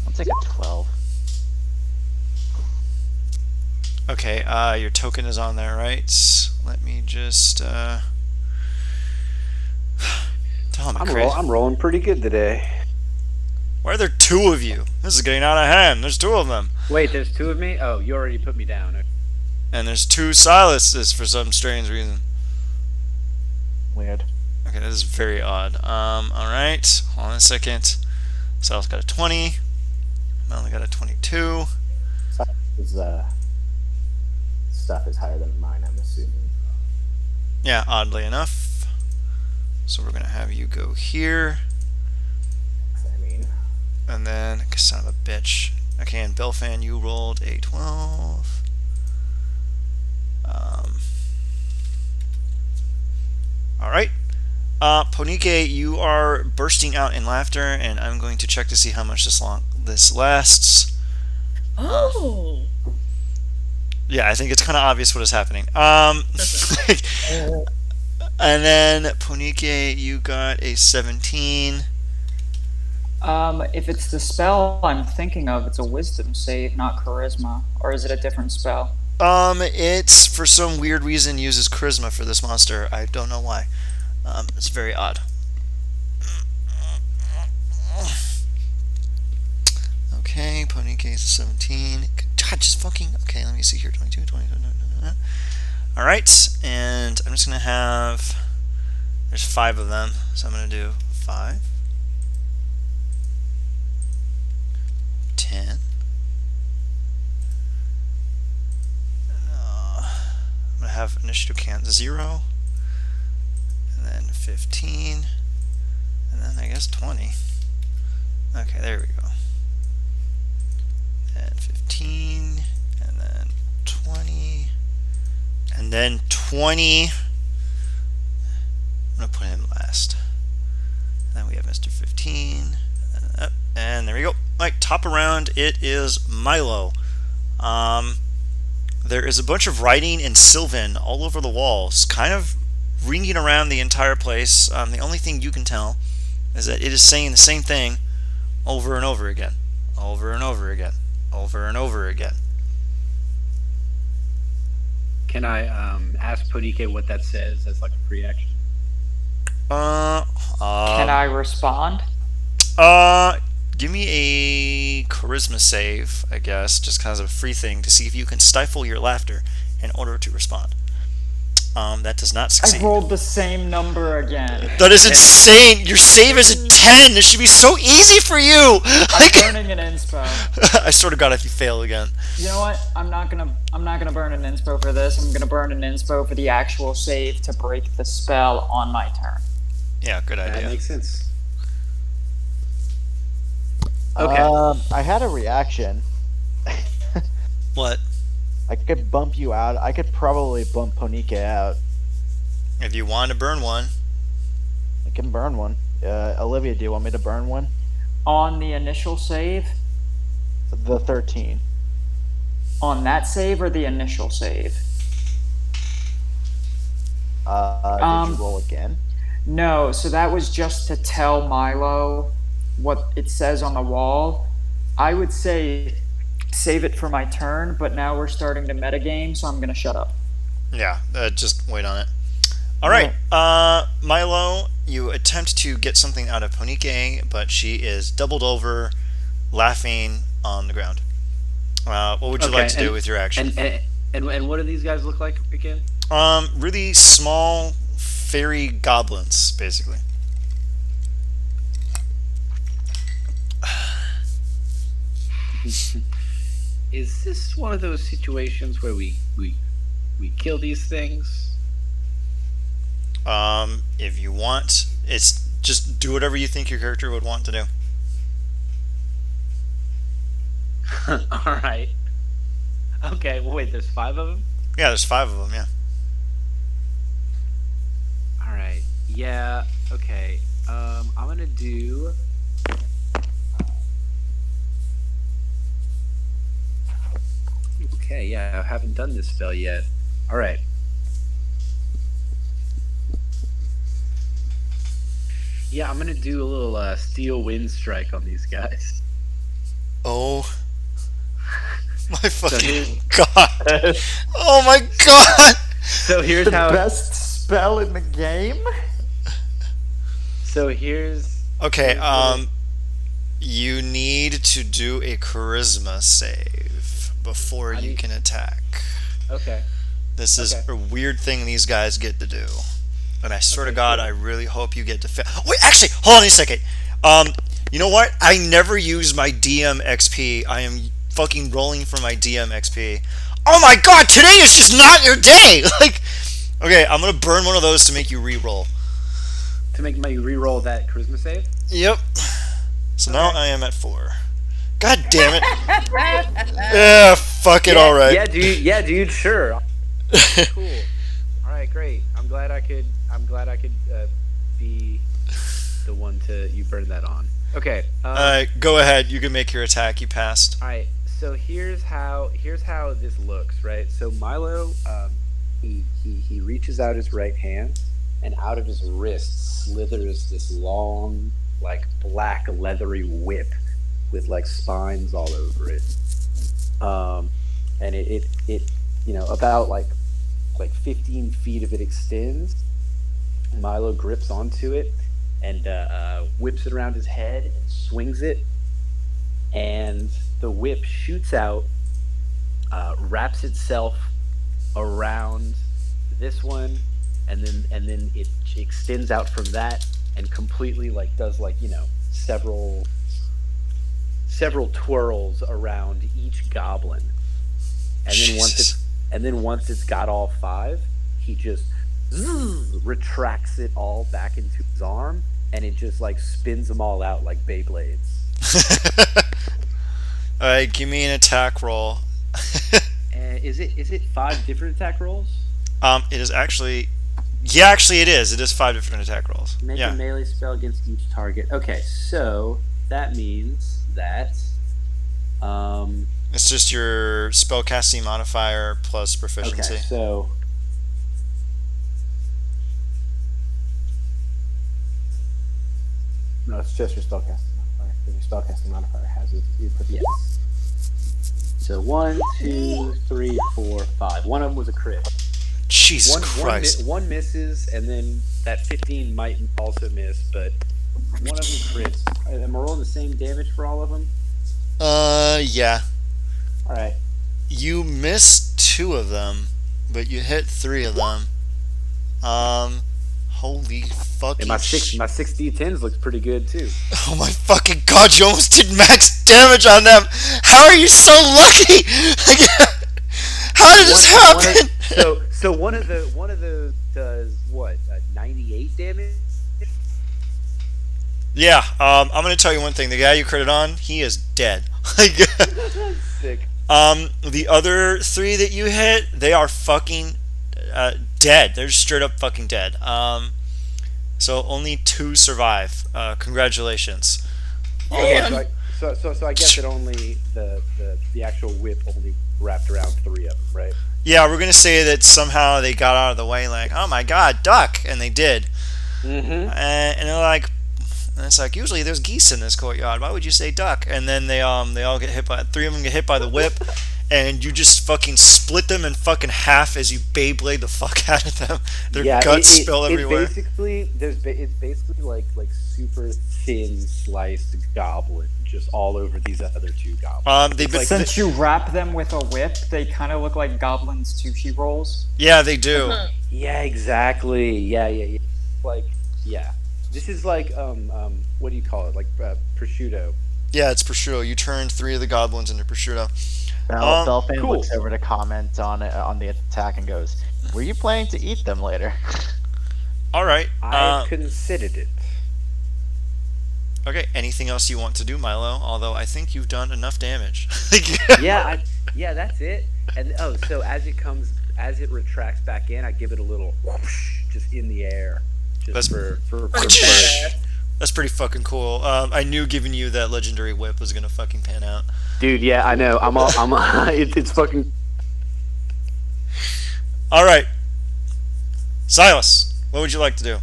I'll take a 12. Okay, your token is on there, right? Let me just tell him I'm rolling pretty good today. Why are there two of you? This is getting out of hand. There's two of them. Wait, there's two of me? Oh, you already put me down. And there's two Silases for some strange reason. Weird. Okay, that is very odd. Alright. Hold on a second. Silas got a 20. Melanie got a 22. His stuff is higher than mine, I'm assuming. Yeah, oddly enough. So we're going to have you go here. I mean, And then, son of a bitch. Okay, and Belfan, you rolled a 12. Alright. Ponike, you are bursting out in laughter, and I'm going to check to see how much this lasts. Oh. Yeah, I think it's kind of obvious what is happening. And then, Ponike, you got a 17. If it's the spell I'm thinking of, it's a wisdom save, not charisma. Or is it a different spell? It's, for some weird reason, uses charisma for this monster. I don't know why. It's very odd. Okay, Ponike is a 17. God, just fucking... Okay, let me see here. 22, 22... Alright, and I'm just going to have... There's 5 of them, so I'm going to do 5. 10. I'm going to have initiative count 0. And then 15. And then I guess 20. Okay, there we go. And 15. And then 20. And then 20. I'm going to put him last. And then we have Mr. 15. And there we go. Alright, top around, it is Milo. There is a bunch of writing in Sylvan all over the walls, kind of ringing around the entire place. The only thing you can tell is that it is saying the same thing over and over again. Over and over again. Over and over again. Can I ask Ponike what that says as like a free action? Can I respond? Give me a charisma save, I guess, just kind of a free thing to see if you can stifle your laughter in order to respond. That does not I succeed. rolled the same number again. That is insane. Your save is a 10. This should be so easy for you. I'm burning an inspo. I swear to God, if you fail again. You know what? I'm not gonna burn an inspo for this. I'm gonna burn an inspo for the actual save to break the spell on my turn. Yeah, good That idea. makes sense. Okay. I had a reaction. What? I could bump you out. I could probably bump Ponika out. If you want to burn one, I can burn one. Olivia, do you want me to burn one? On the initial save? The 13. On that save or the initial save? Did you roll again? No, so that was just to tell Milo what it says on the wall. I would say save it for my turn, but now we're starting to metagame, so I'm gonna shut up. yeah, just wait on it. All right, Milo, you attempt to get something out of Ponike, but she is doubled over, laughing on the ground. What would you like to do with your action? And what do these guys look like again? Really small fairy goblins, basically. Is this one of those situations where we kill these things? If you want, it's just do whatever you think your character would want to do. All right. Okay. Well, wait. There's 5 of them. Yeah, there's 5 of them. Yeah. All right. Yeah. Okay. I'm gonna do. Okay. Yeah. I haven't done this spell yet. All right. Yeah, I'm gonna do a little steel wind strike on these guys. Oh my fucking here's- god! Oh my god! So here's The how. best spell in the game? So here's. Okay, you need to do a charisma save before you can attack. Okay. This is Okay. a weird thing these guys get to do. And I swear to Okay, God, cool. I really hope you get to fail. Wait, actually, hold on a second. You know what? I never use my DM XP. I am fucking rolling for my DM XP. Oh my God, today is just not your day! Like, okay, I'm gonna burn one of those to make you re-roll. To make me re-roll that charisma save. Yep. So now I am at 4. God damn it. Yeah, fuck it, alright. Yeah, dude. Yeah, dude. Sure. Cool. All right, great. I'm glad I could be the one to you burn that on. Okay. Go ahead. You can make your attack. You passed. All right. So here's how this looks, right? So Milo, he reaches out his right hand, and out of his wrist slithers this long, like black leathery whip with like spines all over it. And it about like 15 feet of it extends. Milo grips onto it and whips it around his head and swings it, and the whip shoots out, wraps itself around this one, and then it extends out from that and completely like does like several twirls around each goblin, and then once it's got all 5, he just retracts it all back into his arm, and it just like spins them all out like Beyblades. Alright, give me an attack roll. Is it 5 different attack rolls? It is actually... Yeah, actually it is. It is 5 different attack rolls. Make Yeah. a melee spell against each target. Okay, so that means that It's just your spellcasting modifier plus proficiency. okay, so No, it's just your spellcasting modifier. Because your spellcasting modifier has your proficiency. yes. So 1, 2, 3, 4, 5. One of them was a crit. Jesus Christ. One misses, and then that 15 might also miss, but one of them crits. Am I rolling the same damage for all of them? Yeah. All right. You missed 2 of them, but you hit 3 of them. Holy fucking And my 6 D10s looks pretty good too. Oh my fucking god, you almost did max damage on them! How are you so lucky? How did this happen? So one of those does what? 98 damage. Yeah, I'm gonna tell you one thing. The guy you critted on, he is dead. Sick. The other 3 that you hit, they are fucking dead. They're just straight up fucking dead. So only 2 survive. Congratulations. Okay, so I guess it only the actual whip only wrapped around 3 of them, right? Yeah, we're gonna say that somehow they got out of the way, like, oh my god, duck, and they did. Mm-hmm. And they're like, and it's like, usually there's geese in this courtyard. Why would you say duck? And then they all get hit by 3 of them get hit by the whip, and you just fucking split them in fucking half as you Beyblade the fuck out of them. Their guts spill everywhere. It's basically like super thin sliced goblin just all over these other 2 goblins. Since you wrap them with a whip, they kind of look like goblins' sushi rolls. Yeah, they do. Yeah, exactly. Yeah. Like, yeah. This is like what do you call it? Like prosciutto. Yeah, it's prosciutto. You turned 3 of the goblins into prosciutto. Belfan cool. looks over to comment on the attack and goes, "Were you planning to eat them later?" All right. I considered it. Okay. Anything else you want to do, Milo? Although I think you've done enough damage. Yeah, that's it. And so as it retracts back in, I give it a little whoosh, just in the air, just for That's pretty fucking cool. I knew giving you that legendary whip was gonna fucking pan out. Dude, yeah, I know. It's fucking. All right, Silas, what would you like to do?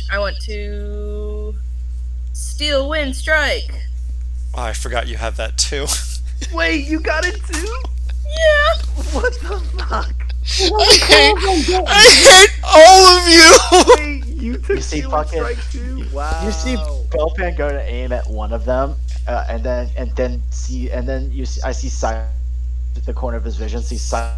I want to steal wind strike. Oh, I forgot you have that too. Wait, you got it too? Yeah. What the fuck? I hate all of you. Wait, you took You see Stealing fucking- Strike too? Wow. You see Belfan go to aim at one of them, and then you see I see Cyrus at the corner of his vision. See Cyrus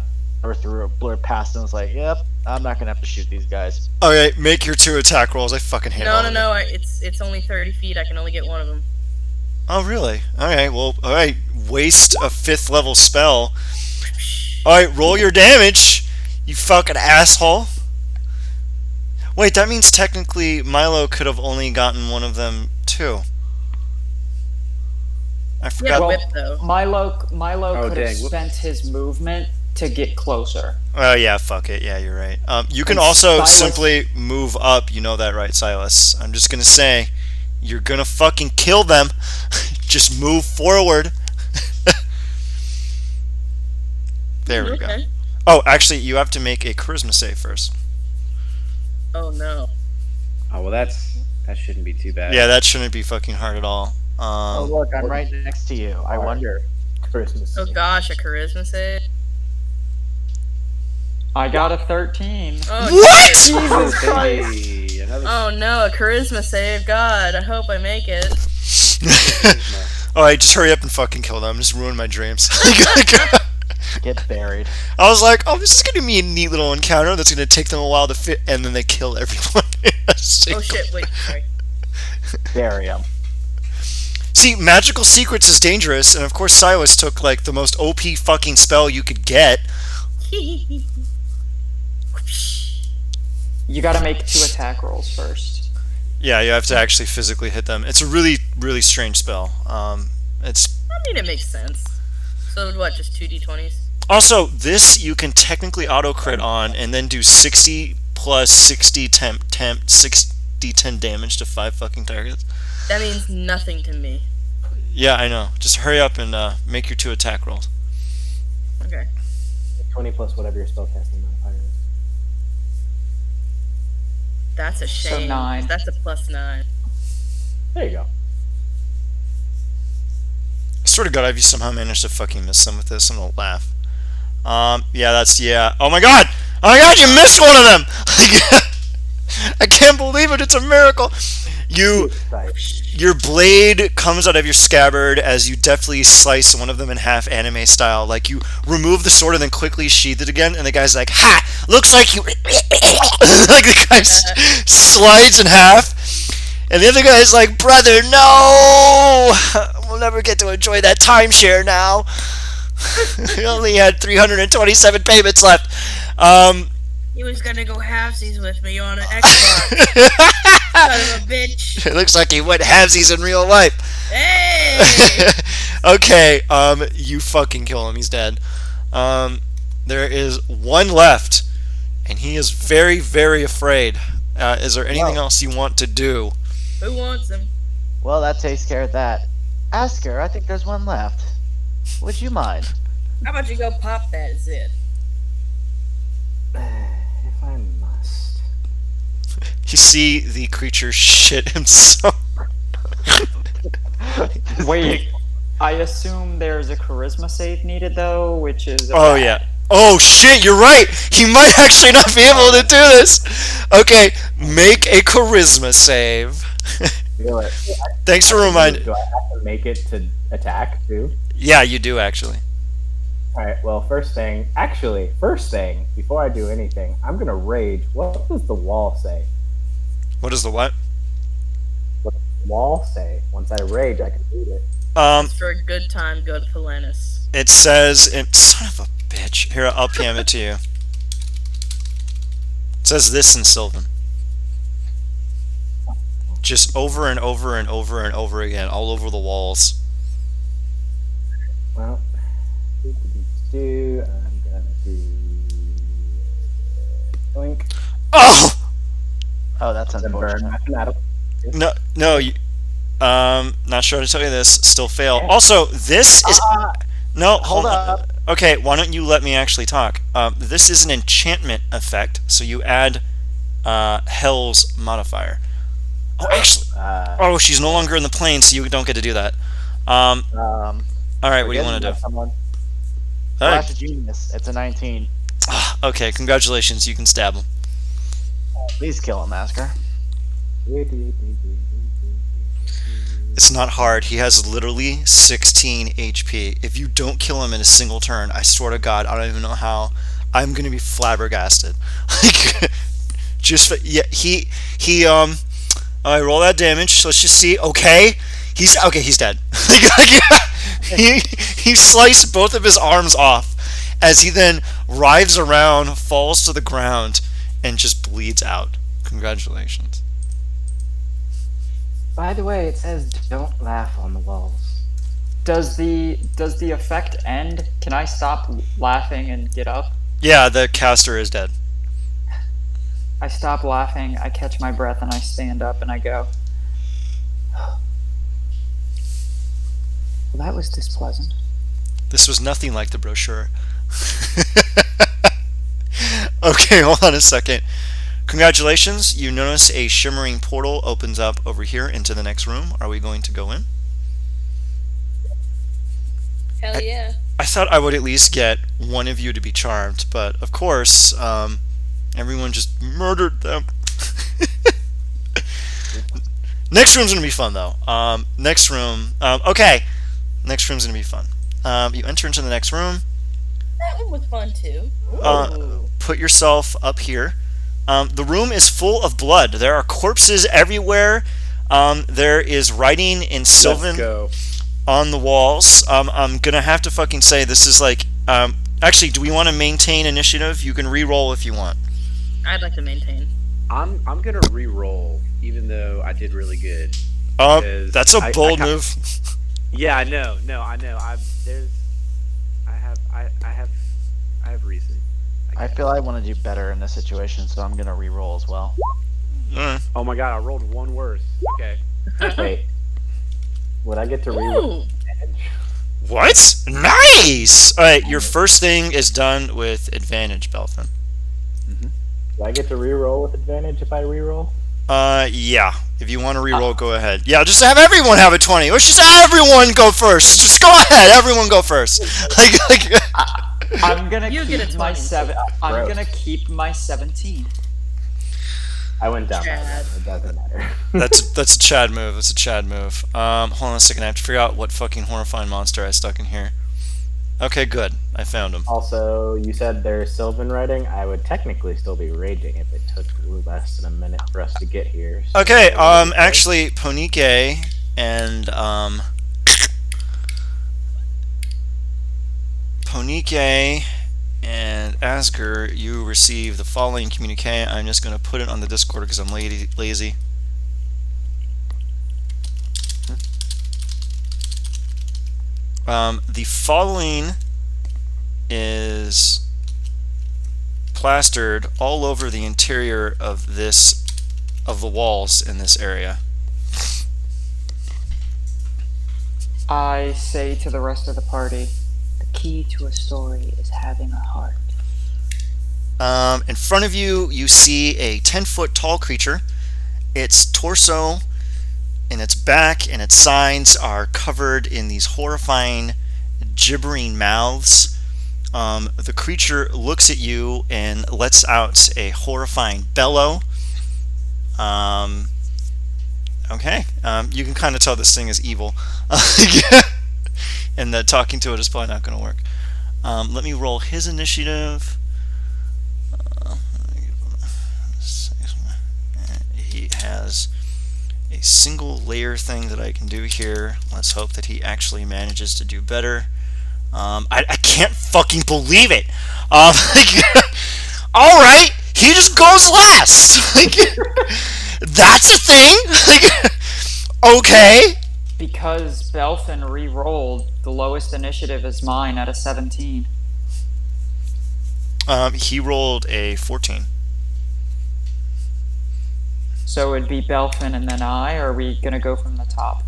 through a blur past and was like, "Yep, I'm not gonna have to shoot these guys." Okay, make your 2 attack rolls. I fucking hate all of you. No. It's only 30 feet. I can only get one of them. Oh, really? Okay, well, alright. Waste a 5th level spell. Alright, roll your damage, you fucking asshole. Wait, that means technically Milo could have only gotten one of them too. I Yeah, forgot. whip though. Milo Oh, could have dang, whoops. spent his movement to get closer. Oh, yeah, fuck it. Yeah, you're right. You can And also Silas- simply move up. You know that, right, Silas? I'm just gonna say, you're gonna fucking kill them. Just move forward. There we go. Okay. Oh, actually, you have to make a charisma save first. Oh no. Oh well, that shouldn't be too bad. Yeah, that shouldn't be fucking hard at all. Oh look, I'm right next to you. I wonder. Christmas. Oh gosh, a charisma save. I got a 13. Oh, What? Jesus. Jesus Christ! Hey, another Oh no, a charisma save. God, I hope I make it. Alright, just hurry up and fucking kill them. Just ruin my dreams. Get buried. I was like, oh, this is going to be a neat little encounter that's going to take them a while to fit, and then they kill everyone. Oh shit, wait, sorry. Bury him. See, magical secrets is dangerous, and of course Silas took, like, the most OP fucking spell you could get. You gotta make 2 attack rolls first. Yeah, you have to actually physically hit them. It's a really, really strange spell. It's I mean, it makes sense. So what, just 2d20s? also, this you can technically auto crit on, and then do 60 plus 60 10 damage to 5 fucking targets. That means nothing to me. Yeah, I know. Just hurry up and make your 2 attack rolls. Okay. 20 plus whatever your spellcasting modifier is. That's a shame. 9. That's a +9. There you go. I swear to God, if you somehow managed to fucking miss some with this, I'm gonna laugh. Yeah, that's, yeah. Oh my God! Oh my god, you missed one of them! I can't believe it, it's a miracle! Your blade comes out of your scabbard as you deftly slice one of them in half anime style. Like, you remove the sword and then quickly sheath it again, and the guy's like, ha! Looks like you... like, the guy slides in half, and the other guy's like, brother, no! We'll never get to enjoy that timeshare now. We only had 327 payments left. He was gonna go halvesies with me on an Xbox. Son of a bitch. It looks like he went halvesies in real life. Hey! Okay, you fucking kill him. He's dead. There is one left, and he is very, very afraid. Is there anything else you want to do? Who wants him? Well, that takes care of that. Asker, I think there's one left. Would you mind? How about you go pop that Zit? If I must. You see the creature shit himself. Wait, I assume there's a charisma save needed though, which is. Oh yeah. Oh shit, you're right. He might actually not be able to do this. Okay, make a charisma save. Do it. Thanks for reminding. Do I have to make it to attack too? Yeah, you do actually. Alright, well, first thing, before I do anything, I'm gonna rage. What does the wall say? What is the what? What does the wall say? Once I rage, I can read it. It's for a good time, go to Palanis. It says, son of a bitch. Here, I'll PM it to you. It says this in Sylvan. Just over and over and over and over again, all over the walls. Well, I'm gonna do blink. Oh! Oh, that's Burn unfortunate. mathematical. No, you, not sure how to tell you this. Still fail. Also, this is... No, hold on. Okay, why don't you let me actually talk? This is an enchantment effect, so you add Hell's modifier. Oh, actually... she's no longer in the plane, so you don't get to do that. Alright, what do you want to do? Someone. Alright. Flash of Genius. It's a 19. Okay, congratulations, you can stab him. Please kill him, Asker. It's not hard. He has literally 16 HP. If you don't kill him in a single turn, I swear to God, I don't even know how. I'm gonna be flabbergasted. Like, I roll that damage. So let's just see. Okay, he's dead. He sliced both of his arms off as he then writhes around, falls to the ground, and just bleeds out. Congratulations. By the way, it says don't laugh on the walls. Does the effect end? Can I stop laughing and get up? Yeah, the caster is dead. I stop laughing, I catch my breath, and I stand up and I go. Well, that was displeasant. This was nothing like the brochure. Okay, hold on a second. Congratulations, you notice a shimmering portal opens up over here into the next room. Are we going to go in? Hell yeah. I thought I would at least get one of you to be charmed, but of course, everyone just murdered them. Next room's gonna be fun though. Next room, okay. Next room's gonna be fun. You enter into the next room. That one was fun too. Put yourself up here. The room is full of blood. There are corpses everywhere. There is writing in Sylvan on the walls. I'm gonna have to fucking say this is like. Actually, do we want to maintain initiative? You can re-roll if you want. I'd like to maintain. I'm gonna re-roll, even though I did really good. That's a bold move. Yeah, I know. No, I know. I have reason. I feel I want to do better in this situation, so I'm gonna re-roll as well. Oh my god, I rolled one worse. Okay. Wait. Would I get to re-roll? What? Nice! Alright, your first thing is done with advantage, Belfin. Do I get to re-roll with advantage if I re-roll? Yeah. If you want to reroll, go ahead. Yeah, just have everyone have a 20. Let's just everyone go first. Just go ahead. Everyone go first. I'm gonna You get a keep my 20. I'm Gross. gonna keep my 17. I went down. Chad. It doesn't matter. That's a Chad move. That's a Chad move. Hold on a second. I have to figure out what fucking horrifying monster I stuck in here. Okay, good. I found him. Also, you said there's Sylvan writing. I would technically still be raging if it took less than a minute for us to get here. So Okay, actually, Ponike and, Ponike and Asger, you receive the following communique. I'm just going to put it on the Discord because I'm lazy. The following is plastered all over the interior of the walls in this area. I say to the rest of the party, the key to a story is having a heart. In front of you, you see a 10-foot tall creature. Its torso and its back and its sides are covered in these horrifying, gibbering mouths. The creature looks at you and lets out a horrifying bellow. Okay, you can kind of tell this thing is evil. And that talking to it is probably not going to work. Let me roll his initiative. He has a single layer thing that I can do here. Let's hope that he actually manages to do better. I can't fucking believe it. All right, he just goes last. That's a thing. Okay. Because Belfin re-rolled, the lowest initiative is mine at a 17. He rolled a 14. So it'd be Belfin and then I, or are we gonna go from the top?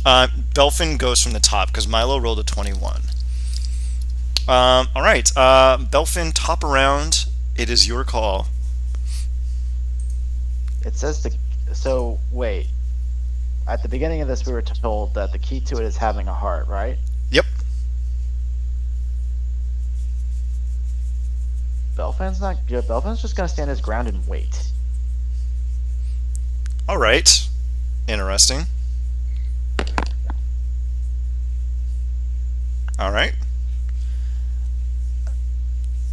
Belfin goes from the top because Milo rolled a 21. All right, Belfin, top around. It is your call. It says so wait. At the beginning of this, we were told that the key to it is having a heart, right? Yep. Belfin's not good. Belfin's just gonna stand his ground and wait. All right. Interesting. All right.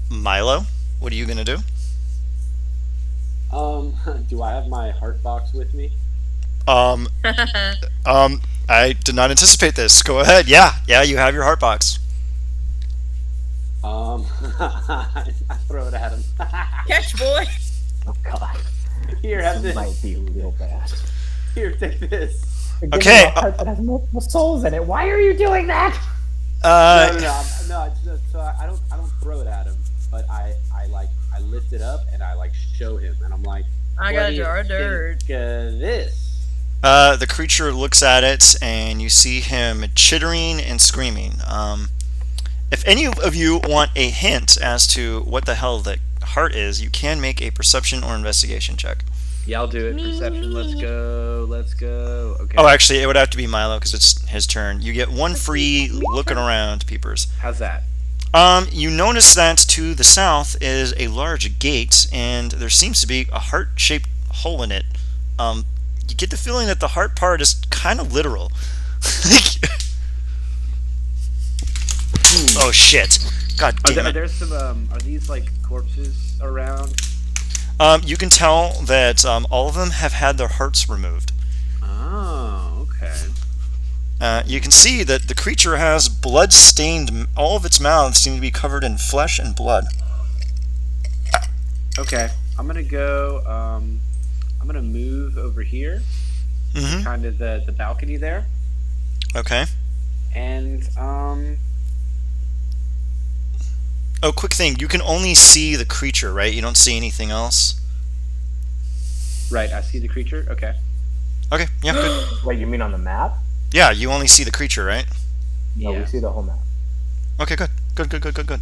Milo, what are you gonna do? Do I have my heart box with me? I did not anticipate this. Go ahead. Yeah, you have your heart box. I throw it at him. Catch, boy. Oh god, Here, have this this. might be real bad. Here, take this. Okay. A heart that has multiple souls in it. Why are you doing that? No. So I don't throw it at him, but I lift it up and I show him, and I'm like, I what got do a you jar of dirt. think of this? The creature looks at it, and you see him chittering and screaming. If any of you want a hint as to what the hell the heart is, you can make a perception or investigation check. Yeah, I'll do it. Perception. Let's go. Let's go. Okay. Oh, actually, it would have to be Milo because it's his turn. You get one free looking around, peepers. How's that? You notice that to the south is a large gate, and there seems to be a heart-shaped hole in it. You get the feeling that the heart part is kind of literal. Oh shit! God damn it! There's some. Are these corpses around? You can tell that all of them have had their hearts removed. Oh, okay. You can see that the creature has blood-stained. All of its mouths seem to be covered in flesh and blood. Okay, I'm gonna go. I'm gonna move over here, Mm-hmm. kind of the balcony there, Okay. and Oh, quick thing. You can only see the creature, right? You don't see anything else. right. I see the creature. Okay. Okay. Yeah. Good. Wait, you mean on the map? Yeah. You only see the creature, right? No, Yeah. we see the whole map. Okay. Good. Good.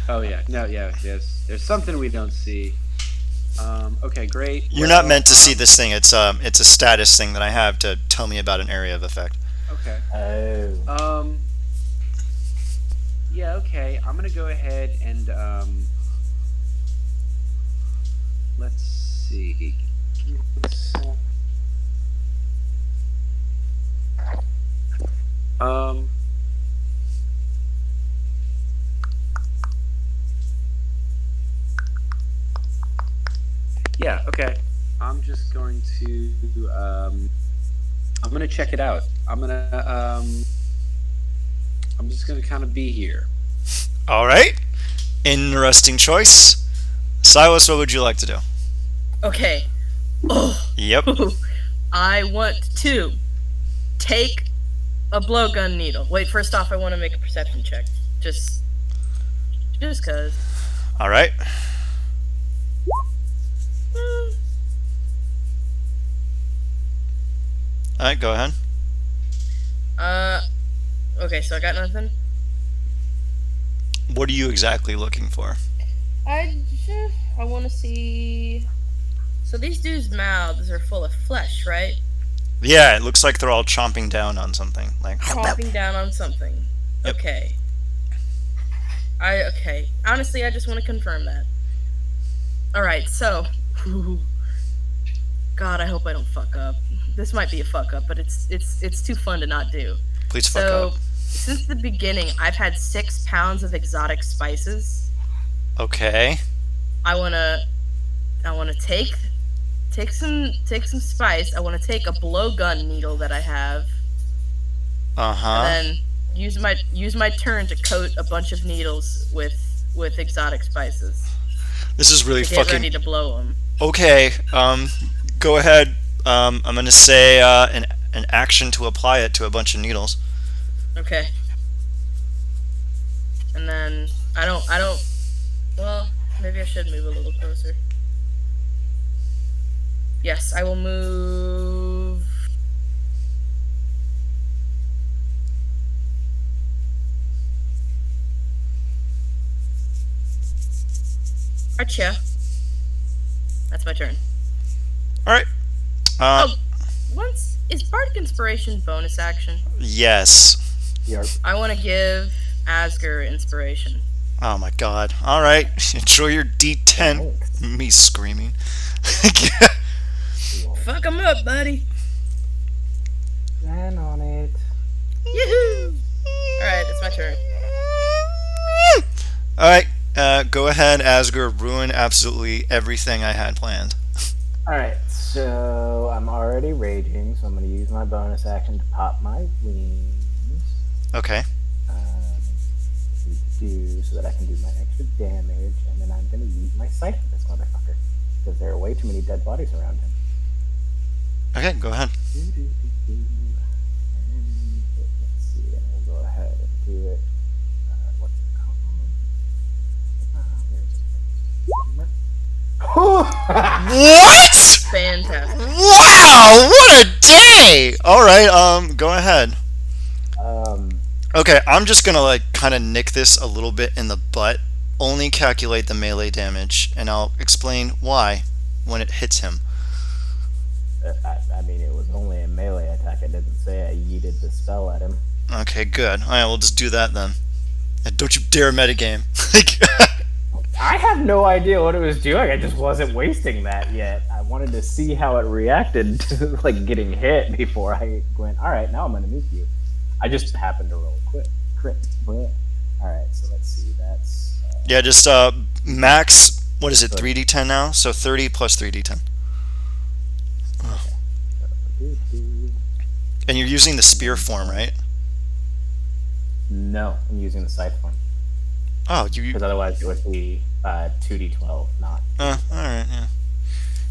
Oh yeah. No. Yeah. There's something we don't see. Okay, great. You're not Well, meant to see this thing. It's a status thing that I have to tell me about an area of effect. Okay. Oh. Yeah. Okay. I'm gonna go ahead and let's see. Give me one sec. Um. Yeah. Okay. I'm just going to I'm gonna check it out. I'm just gonna kind of be here. All right. Interesting choice. Silas, what would you like to do? Okay. Oh, Yep. I want to take a blowgun needle. Wait, first off, I want to make a perception check. Just cause. All right. All right, go ahead. Okay, so I got nothing. What are you exactly looking for? I want to see. So these dudes' mouths are full of flesh, right? Yeah, it looks like they're all chomping down on something. Like Chomping down on something. Yep. Okay. Okay. Honestly, I just want to confirm that. All right. So, God, I hope I don't fuck up. This might be a fuck up, but it's too fun to not do. Please fuck So, up. since the beginning, I've had 6 pounds of exotic spices. Okay. I wanna take some spice. I wanna take a blowgun needle that I have, Uh-huh. and then use my turn to coat a bunch of needles with exotic spices This is really to get fucking ready to blow them. okay. Go ahead. I'm gonna say an action to apply it to a bunch of needles. Okay. And then I don't. Well, maybe I should move a little closer. Yes, I will move. Archa. That's my turn. All right. Oh, once is Bardic Inspiration bonus action? Yes. Yarp. I want to give Asger inspiration. Oh my god. All right. Enjoy your D10. Thanks. Me screaming. Fuck him up, buddy. Ran on it. Yoo-hoo! Alright, it's my turn. All right. Go ahead, Asger. Ruin absolutely everything I had planned. Alright, so I'm already raging, so I'm going to use my bonus action to pop my wings. Okay. Do so that I can do my extra damage, and then I'm going to use my sight for this motherfucker. Because there are way too many dead bodies around him. Okay. Go ahead. And let's see, and we'll go ahead and do it. What's it called? What? Fantastic. Wow! What a day! All right. Go ahead. Okay, I'm just gonna like kind of nick this a little bit in the butt. Only calculate the melee damage, and I'll explain why when it hits him. I mean, it was only a melee attack. I didn't say I yeeted the spell at him. Okay, good. All right, we'll just do that then. And don't you dare metagame. I have no idea what it was doing. I just wasn't wasting that yet. I wanted to see how it reacted to like getting hit before I went. All right, now I'm gonna nuke you. I just happened to roll crit. All right, so let's see. That's Yeah, just max. What is it? 3d10 now. So 30 plus 3d10. And you're using the spear form, right? no. I'm using the scythe form Oh, you. because otherwise it would be 2d12, not. All right. Yeah.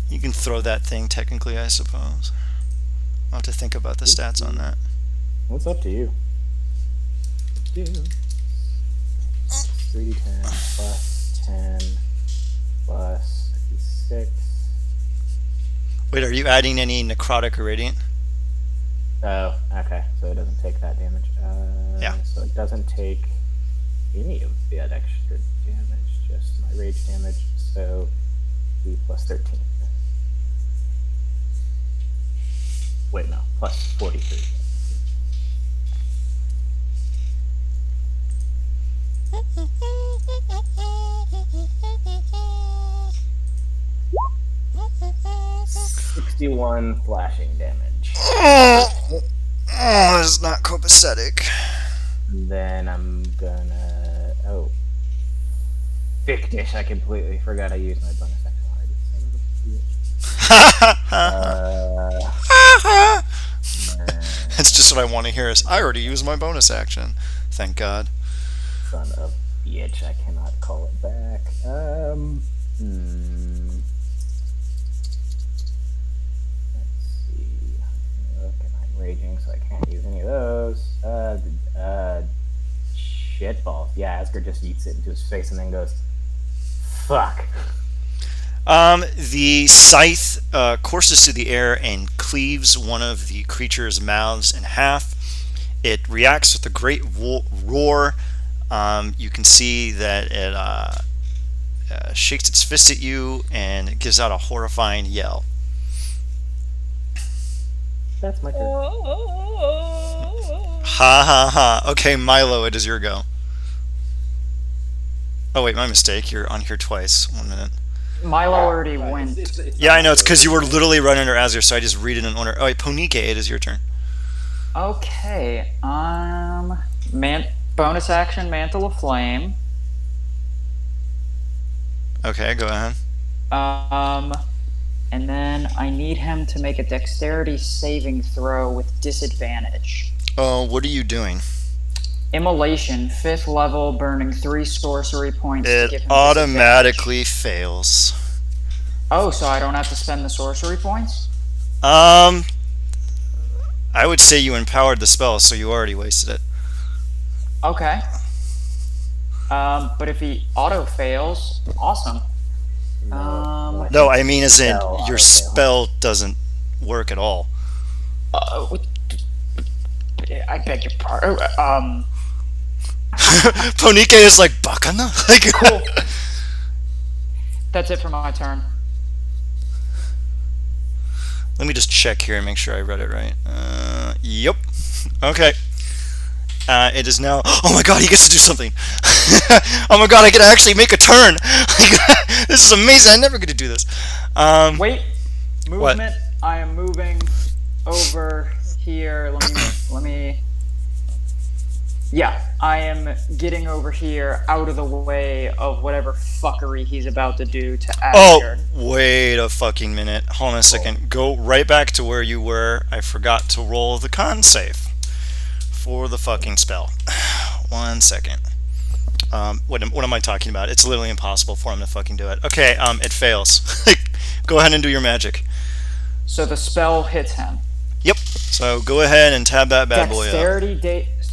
You can throw that thing technically, I suppose. I'll have to think about the stats on that. It's up to you. 3d10 plus 10 plus 56. Wait, are you adding any necrotic or radiant? Oh, okay. So it doesn't take that damage. Yeah. So it doesn't take any of that extra damage, just my rage damage. So be plus 13. Wait, no, plus 43. $61 flashing damage. Oh, it's not copacetic. Then I'm gonna. Oh. Fictish, I completely forgot I used my bonus action already. It's just what I want to hear is, I already used my bonus action. Thank God. Son of a bitch, I cannot call it back. Let's see. Okay, I'm raging, so I can't use any of those. Shitballs. Yeah, Asgard just eats it into his face and then goes, fuck. The scythe courses through the air and cleaves one of the creature's mouths in half. It reacts with a great roar. You can see that it shakes its fist at you and it gives out a horrifying yell. That's my turn. Ha ha ha. Okay, Milo, it is your go. Oh wait, my mistake. You're on here twice. 1 minute. Milo already went. Yeah, I know. It's because you were literally running under Azir, so I just read it in order. Oh wait, Ponike, it is your turn. Okay. Bonus action, Mantle of Flame. Okay, go ahead. And then I need him to make a dexterity saving throw with disadvantage. Oh, what are you doing? Immolation, 5th level, burning 3 sorcery points to give It him automatically fails. Oh, so I don't have to spend the sorcery points? I would say you empowered the spell, so you already wasted it. Okay. But if he auto fails, awesome. No, I mean as in your spell doesn't work at all. I beg your pardon. Ponike is like, Bakana? Like, Cool. That's it for my turn. Let me just check here and make sure I read it right. Yep. Okay. It is now. Oh my god, he gets to do something. Oh my god, I get to actually make a turn. This is amazing. I never get to do this. Wait. Movement. What? I am moving over here. Let me. Yeah, I am getting over here out of the way of whatever fuckery he's about to do to Asgard. Oh, wait a fucking minute. Hold on a second. Go right back to where you were. I forgot to roll the con save for the fucking spell. 1 second. What am I talking about? It's literally impossible for him to fucking do it. Okay, it fails. Go ahead and do your magic. So the spell hits him. Yep. So go ahead and tab that bad boy up.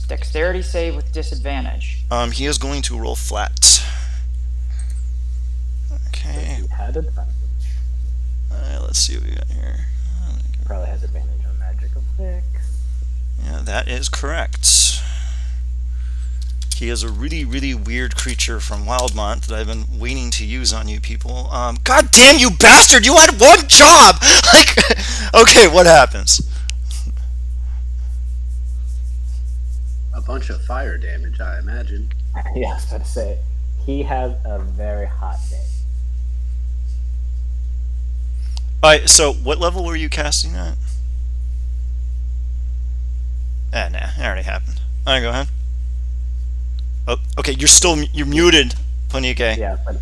Dexterity save with disadvantage. He is going to roll flat. Okay. He had advantage. Let's see what we got here. Probably has advantage on magical fix. Yeah, that is correct. He is a really, really weird creature from Wildmont that I've been waiting to use on you people. God damn you bastard! You had one job! Like, okay, what happens? A bunch of fire damage, I imagine. Yeah, I was about to say, he has a very hot day. Alright, so what level were you casting at? Nah, it already happened. Alright, go ahead. Oh, okay, you're muted, Ponike. Yeah, but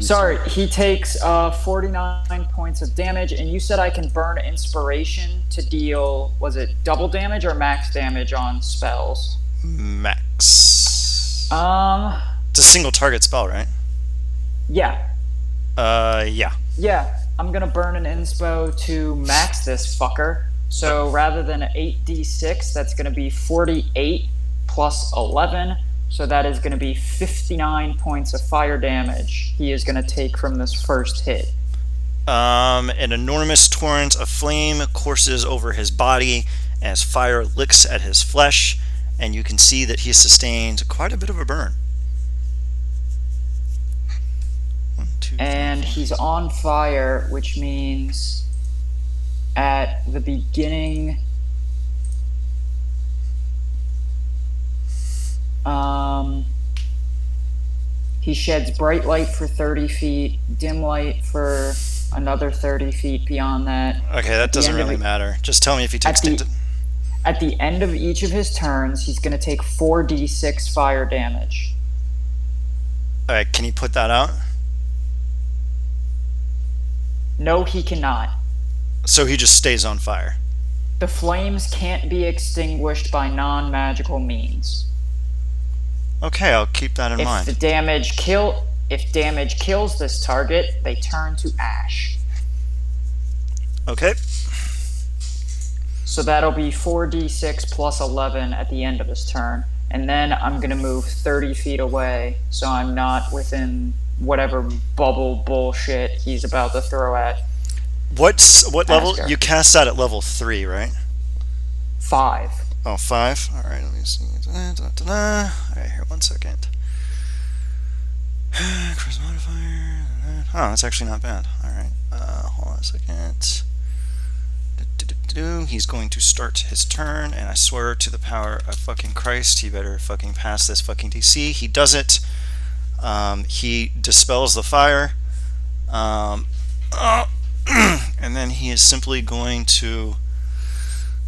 Sorry, he takes 49 points of damage, and you said I can burn inspiration to deal, was it double damage or max damage on spells? Max. It's a single target spell, right? Yeah. Yeah. Yeah, I'm gonna burn an inspo to max this fucker. So rather than 8d6, that's gonna be 48 plus 11. So that is going to be 59 points of fire damage he is going to take from this first hit. An enormous torrent of flame courses over his body as fire licks at his flesh, and you can see that he sustained quite a bit of a burn. 1, 2, 3, and 4. he's on fire, which means at the beginning, he sheds bright light for 30 feet, dim light for another 30 feet beyond that. Okay, that doesn't really matter. Just tell me if he takes At the end of each of his turns, he's going to take 4d6 fire damage. Alright, can you put that out? No, he cannot. So he just stays on fire. The flames can't be extinguished by non-magical means. Okay, I'll keep that in mind. If damage kills this target, they turn to ash. Okay. So that'll be 4d6 plus 11 at the end of his turn. And then I'm going to move 30 feet away, so I'm not within whatever bubble bullshit he's about to throw at. What level? Asgard. You cast that at level 3, right? 5. Oh, 5? Alright, let me see. Alright, here, 1 second. Cross modifier. Oh, that's actually not bad. Alright, hold on a second. He's going to start his turn, and I swear to the power of fucking Christ, he better fucking pass this fucking DC. He does it. He dispels the fire. And then he is simply going to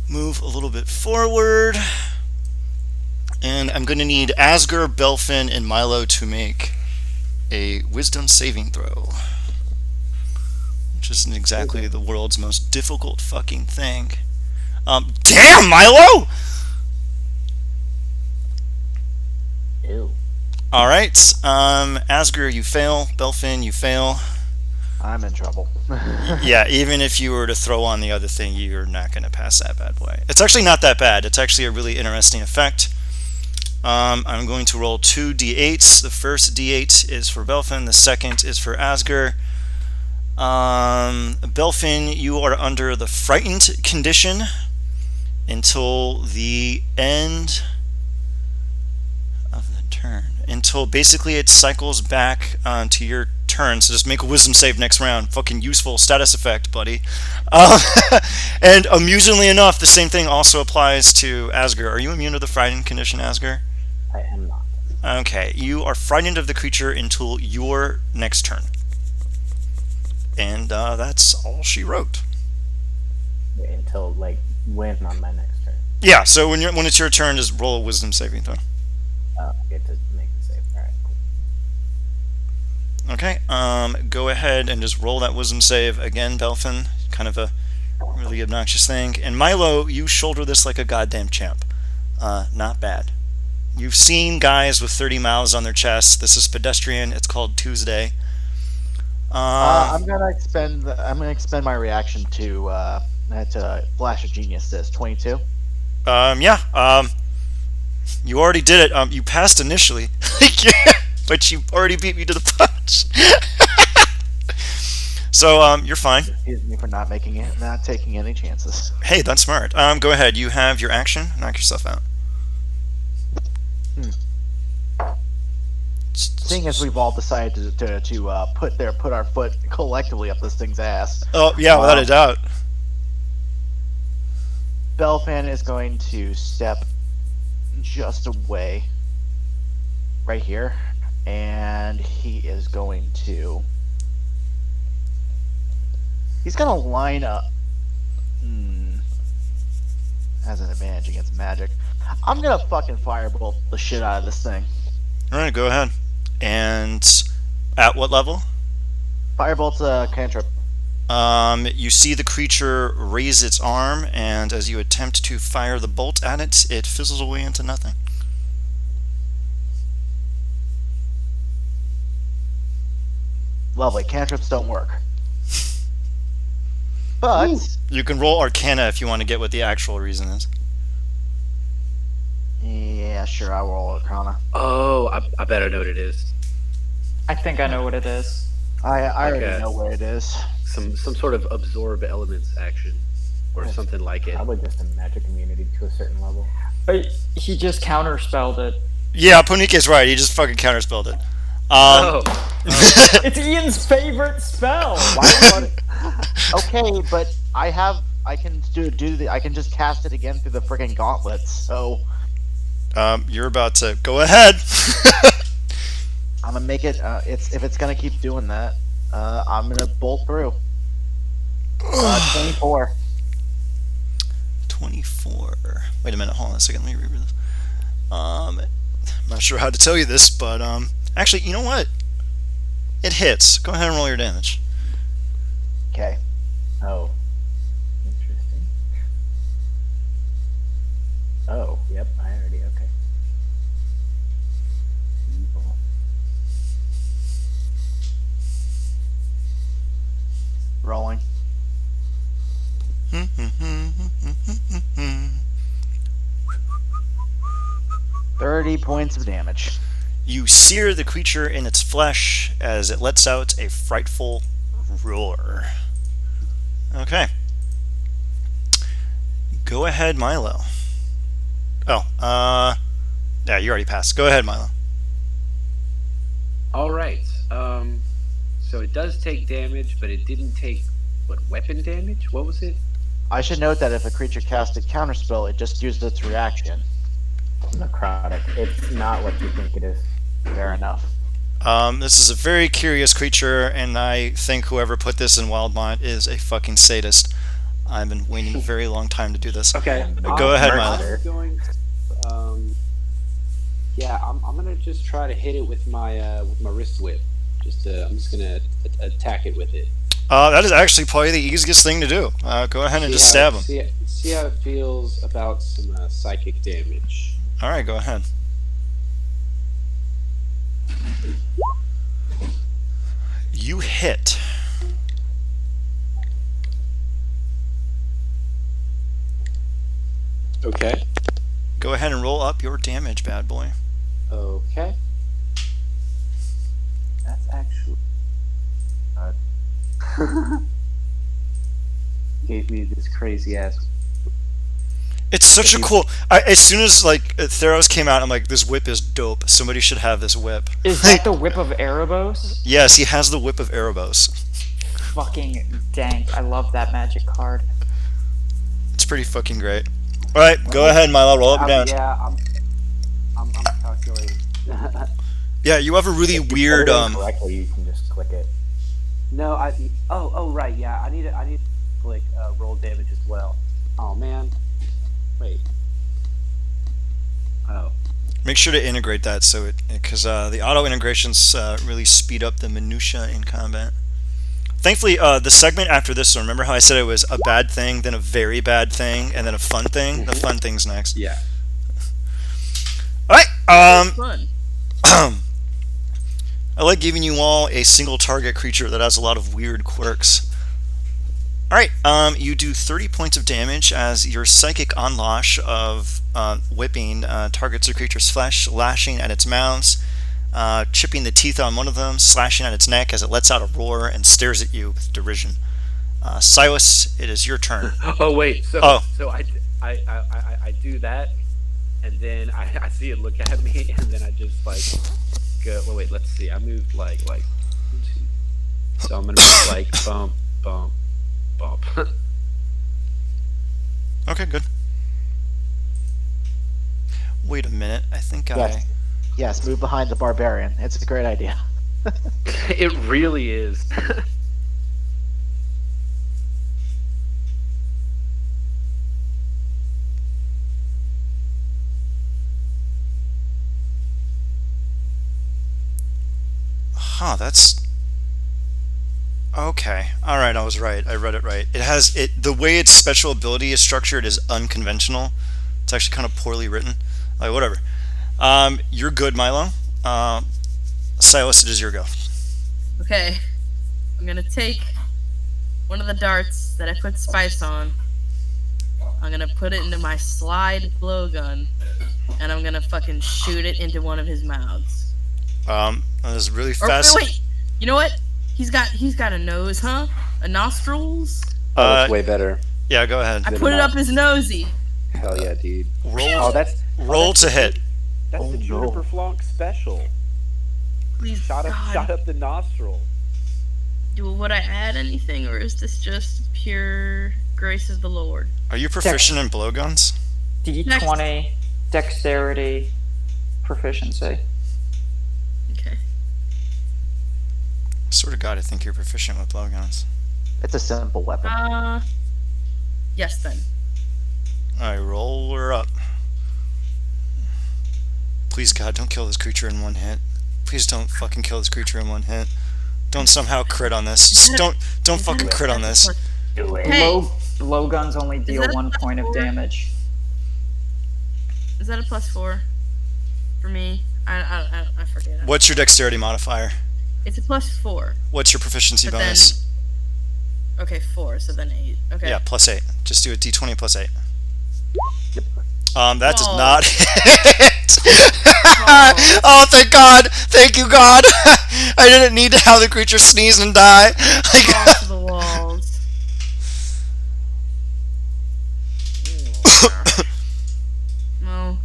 move a little bit forward. And I'm going to need Asger, Belfin, and Milo to make a wisdom saving throw. Which isn't exactly the world's most difficult fucking thing. Damn, Milo! Ew. Alright, Asger, you fail. Belfin, you fail. I'm in trouble. Yeah, even if you were to throw on the other thing, you're not going to pass that bad boy. It's actually not that bad. It's actually a really interesting effect. I'm going to roll 2 d8s. The first d8 is for Belfin. The second is for Asger. Belfin, you are under the frightened condition until the end of the turn. Until basically it cycles back to your turn. So just make a wisdom save next round. Fucking useful status effect, buddy. And amusingly enough, the same thing also applies to Asger. Are you immune to the frightened condition, Asger? I am not. Okay, you are frightened of the creature until your next turn. And that's all she wrote. Wait, until, like, when on my next turn? Yeah, so when it's your turn, just roll a wisdom saving throw. Oh, I get to make the save. Alright, cool. Okay, go ahead and just roll that wisdom save again, Belfin. Kind of a really obnoxious thing. And Milo, you shoulder this like a goddamn champ. Not bad. You've seen guys with 30 miles on their chest. This is pedestrian. It's called Tuesday. I'm gonna expend my reaction to Flash of Genius. This 22. Yeah. You already did it. You passed initially, but you already beat me to the punch. So you're fine. Excuse me for not taking any chances. Hey, that's smart. Go ahead. You have your action. Knock yourself out. Seeing as we've all decided to put our foot collectively up this thing's ass. Oh yeah, without a doubt. Belfan is going to step just away, right here, and he's going to line up. Has an advantage against magic. I'm gonna fucking firebolt the shit out of this thing. All right, go ahead. And at what level? Firebolt's a cantrip. You see the creature raise its arm, and as you attempt to fire the bolt at it, it fizzles away into nothing. Lovely. Cantrips don't work. But You can roll Arcana if you want to get what the actual reason is. yeah, sure, I will roll Arcana. Oh, I bet I know what it is. I think I know what it is. I already Okay. know where it is. Some sort of absorb elements action, or something like it. Probably just a magic immunity to a certain level. But he just counterspelled it. Yeah, Punike's right. He just fucking counterspelled it. Oh, It's Ian's favorite spell. Why okay, but I can I can just cast it again through the friggin' gauntlets. So You're about to go ahead. I'm gonna make it. If it's gonna keep doing that, I'm gonna bolt through. 24. 24. Wait a minute, hold on a second. Let me reread this. I'm not sure how to tell you this, but actually, you know what? It hits. Go ahead and roll your damage. Okay. Oh. Interesting. Oh, yep, I already, okay. Evil. Rolling. 30 points of damage. You sear the creature in its flesh as it lets out a frightful roar. Okay. Go ahead, Milo. Oh, yeah, you already passed. Go ahead, Milo. All right. So it does take damage, but it didn't take weapon damage. What was it? I should note that if a creature casts a counterspell, it just used its reaction. Necrotic. It's not what you think it is. Fair enough. This is a very curious creature, and I think whoever put this in Wildmont is a fucking sadist. I've been waiting a very long time to do this. Okay. Go ahead, Milo. I'm going. Yeah, I'm gonna just try to hit it with my wrist whip. I'm just gonna attack it with it. That is actually probably the easiest thing to do. Go ahead and just stab him. See how it feels about some psychic damage. All right, go ahead. You hit. Okay. Go ahead and roll up your damage, bad boy. Okay. That's actually. Gave me this crazy ass. It's such a cool. As soon as like Theros came out, I'm like, this whip is dope. Somebody should have this whip. Is that the Whip of Erebos? Yes, he has the whip of Erebos. Fucking dank. I love that magic card. It's pretty fucking great. All right, go ahead, Milo. Roll up your damage. Yeah, I'm calculating. Yeah, you have a really If you weird. put it in correctly, you can just click it. No, oh right, yeah. I need to click roll damage as well. Oh man. Wait. Oh. Make sure to integrate that so because the auto integrations really speed up the minutia in combat. Thankfully, the segment after this one, remember how I said it was a bad thing, then a very bad thing, and then a fun thing? The fun thing's next. Yeah. All right. Fun. I like giving you all a single target creature that has a lot of weird quirks. Alright, you do 30 points of damage as your psychic onlash of whipping targets a creature's flesh, lashing at its mouths, chipping the teeth on one of them, slashing at its neck as it lets out a roar and stares at you with derision. Silas, it is your turn. Oh wait, so I do that, and then I see it look at me, and then I just like go. Well, wait, let's see. I moved like, so I'm gonna move like bump, bump, bump. Okay, good. Wait a minute, I think Yes, move behind the barbarian. It's a great idea. It really is. Huh, that's... Okay, alright, I was right. I read it right. It has... The way its special ability is structured is unconventional. It's actually kind of poorly written. Like, whatever. You're good, Milo. Silas, it is your go. Okay. I'm gonna take one of the darts that I put spice on. I'm gonna put it into my slide blowgun, and I'm gonna fucking shoot it into one of his mouths. That was really Or fast. wait, you know what? He's got a nose, huh? A nostrils. Oh, that's way better. Yeah, go ahead. I put it up his nosy. Hell yeah, dude. Roll, Oh, that's roll to hit. That's the Juniper Flonk special. Please, Shot God. up the nostril. Would I add anything, or is this just pure grace of the Lord? Are you proficient in blowguns? D20, dexterity, proficiency. Okay. Swear to God, I think you're proficient with blowguns. It's a simple weapon. Yes then. Alright, roll her up. Please, God, don't kill this creature in one hit. Please don't fucking kill this creature in one hit. Don't somehow crit on this. Just don't fucking crit on this. Do it. Hey. Blowguns only deal that 1 point of four? damage. Is that a +4 for me? I forget. What's your dexterity modifier? It's a +4. What's your proficiency But bonus? Okay, 4. So then 8. Okay. Yeah, +8. Just do a d20 +8. Yep. That does Whoa. not hit. Oh, thank God! Thank you, God! I didn't need to have the creature sneeze and die. Fall to the walls. No.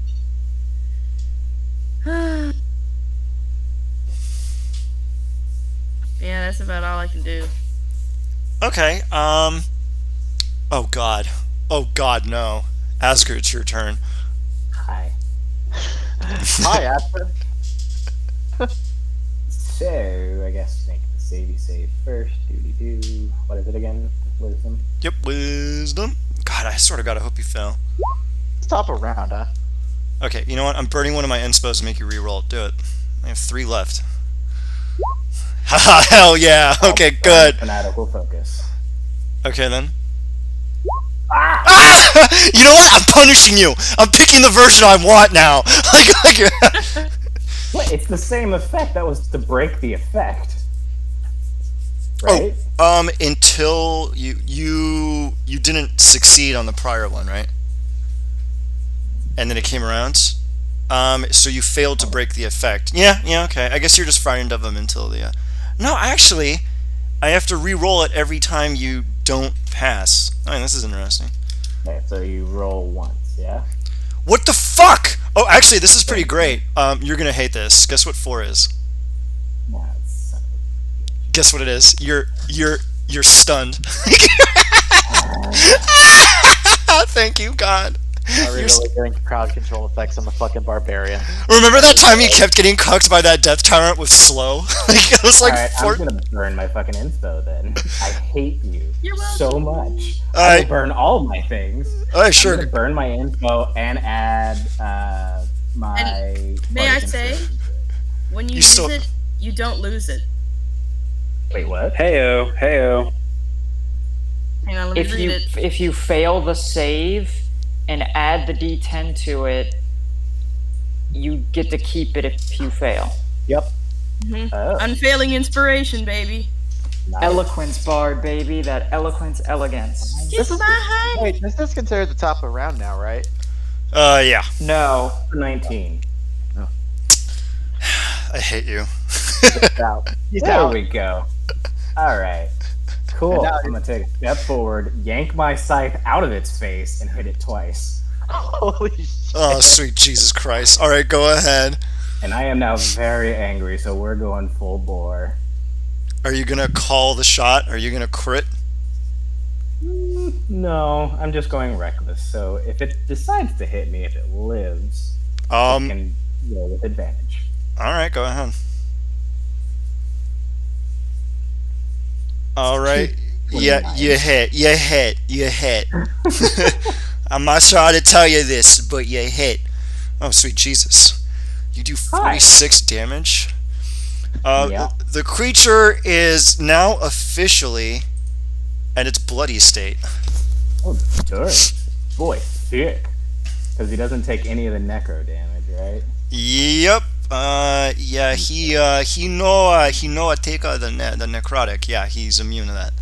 Yeah, that's about all I can do. Okay. Oh God. Oh God, no. Asger, it's your turn. Hi. Hi, Asper. So, I guess make the save first. Doody-doo. What is it again? Wisdom? Yep, wisdom. God, I sort of God, I hope you fail. Stop around, huh? Okay, you know what? I'm burning one of my inspos to make you reroll. Do it. I have 3 left. Haha, hell yeah. Okay, good. Fanatical focus. Okay, then. Ah! You know what? I'm punishing you. I'm picking the version I want now. What? It's the same effect. That was to break the effect. Right? Until you didn't succeed on the prior one, right? And then it came around. So you failed to break the effect. Yeah, okay. I guess you're just frightened of them until the. No, actually, I have to re-roll it every time you don't pass. I mean, this is interesting. Okay, so you roll once, yeah? What the fuck? Oh, actually, this is pretty great. You're gonna hate this. Guess what 4 is? Nah, it's Guess what it is? You're stunned. Thank you, God. Are we really doing crowd control effects on the fucking barbarian? Remember that time you kept getting cucked by that death tyrant with slow? Like, it was like Alright, 4. I'm gonna burn my fucking inspo then. I hate you You're so much. I Alright. will burn all my things. Alright, I'm sure. gonna burn my info and add my. May I bardic say? inspiration to it. When you You use still- it, you don't lose it. Wait, what? Heyo, heyo. Hang on, let me read it. If you fail the save and add the D10 to it, you get to keep it if you fail. Yep. Mhm. Oh, Unfailing inspiration, baby. nice. Eloquence bard, baby. That eloquence elegance. Kiss my hand. Wait, this is considered the top of round now, right? Yeah. No. 19. I hate you. Out. He's There out. we go. Alright. Cool. And now I'm gonna take a step forward, yank my scythe out of its face, and hit it twice. Holy shit. Oh, sweet Jesus Christ. Alright, go ahead. And I am now very angry, so we're going full bore. Are you gonna call the shot? Are you gonna crit? No, I'm just going reckless. So if it decides to hit me, if it lives, it Um, can roll with advantage. alright, go ahead. Alright. Yeah, you hit. I'm not sorry to tell you this, but you hit. Oh, sweet Jesus. You do 46 damage. Yeah. The creature is now officially at its bloody state. Oh, darn. Boy, sick. Because he doesn't take any of the necro damage, right? Yep. Yeah, he know take the necrotic. Yeah, he's immune to that.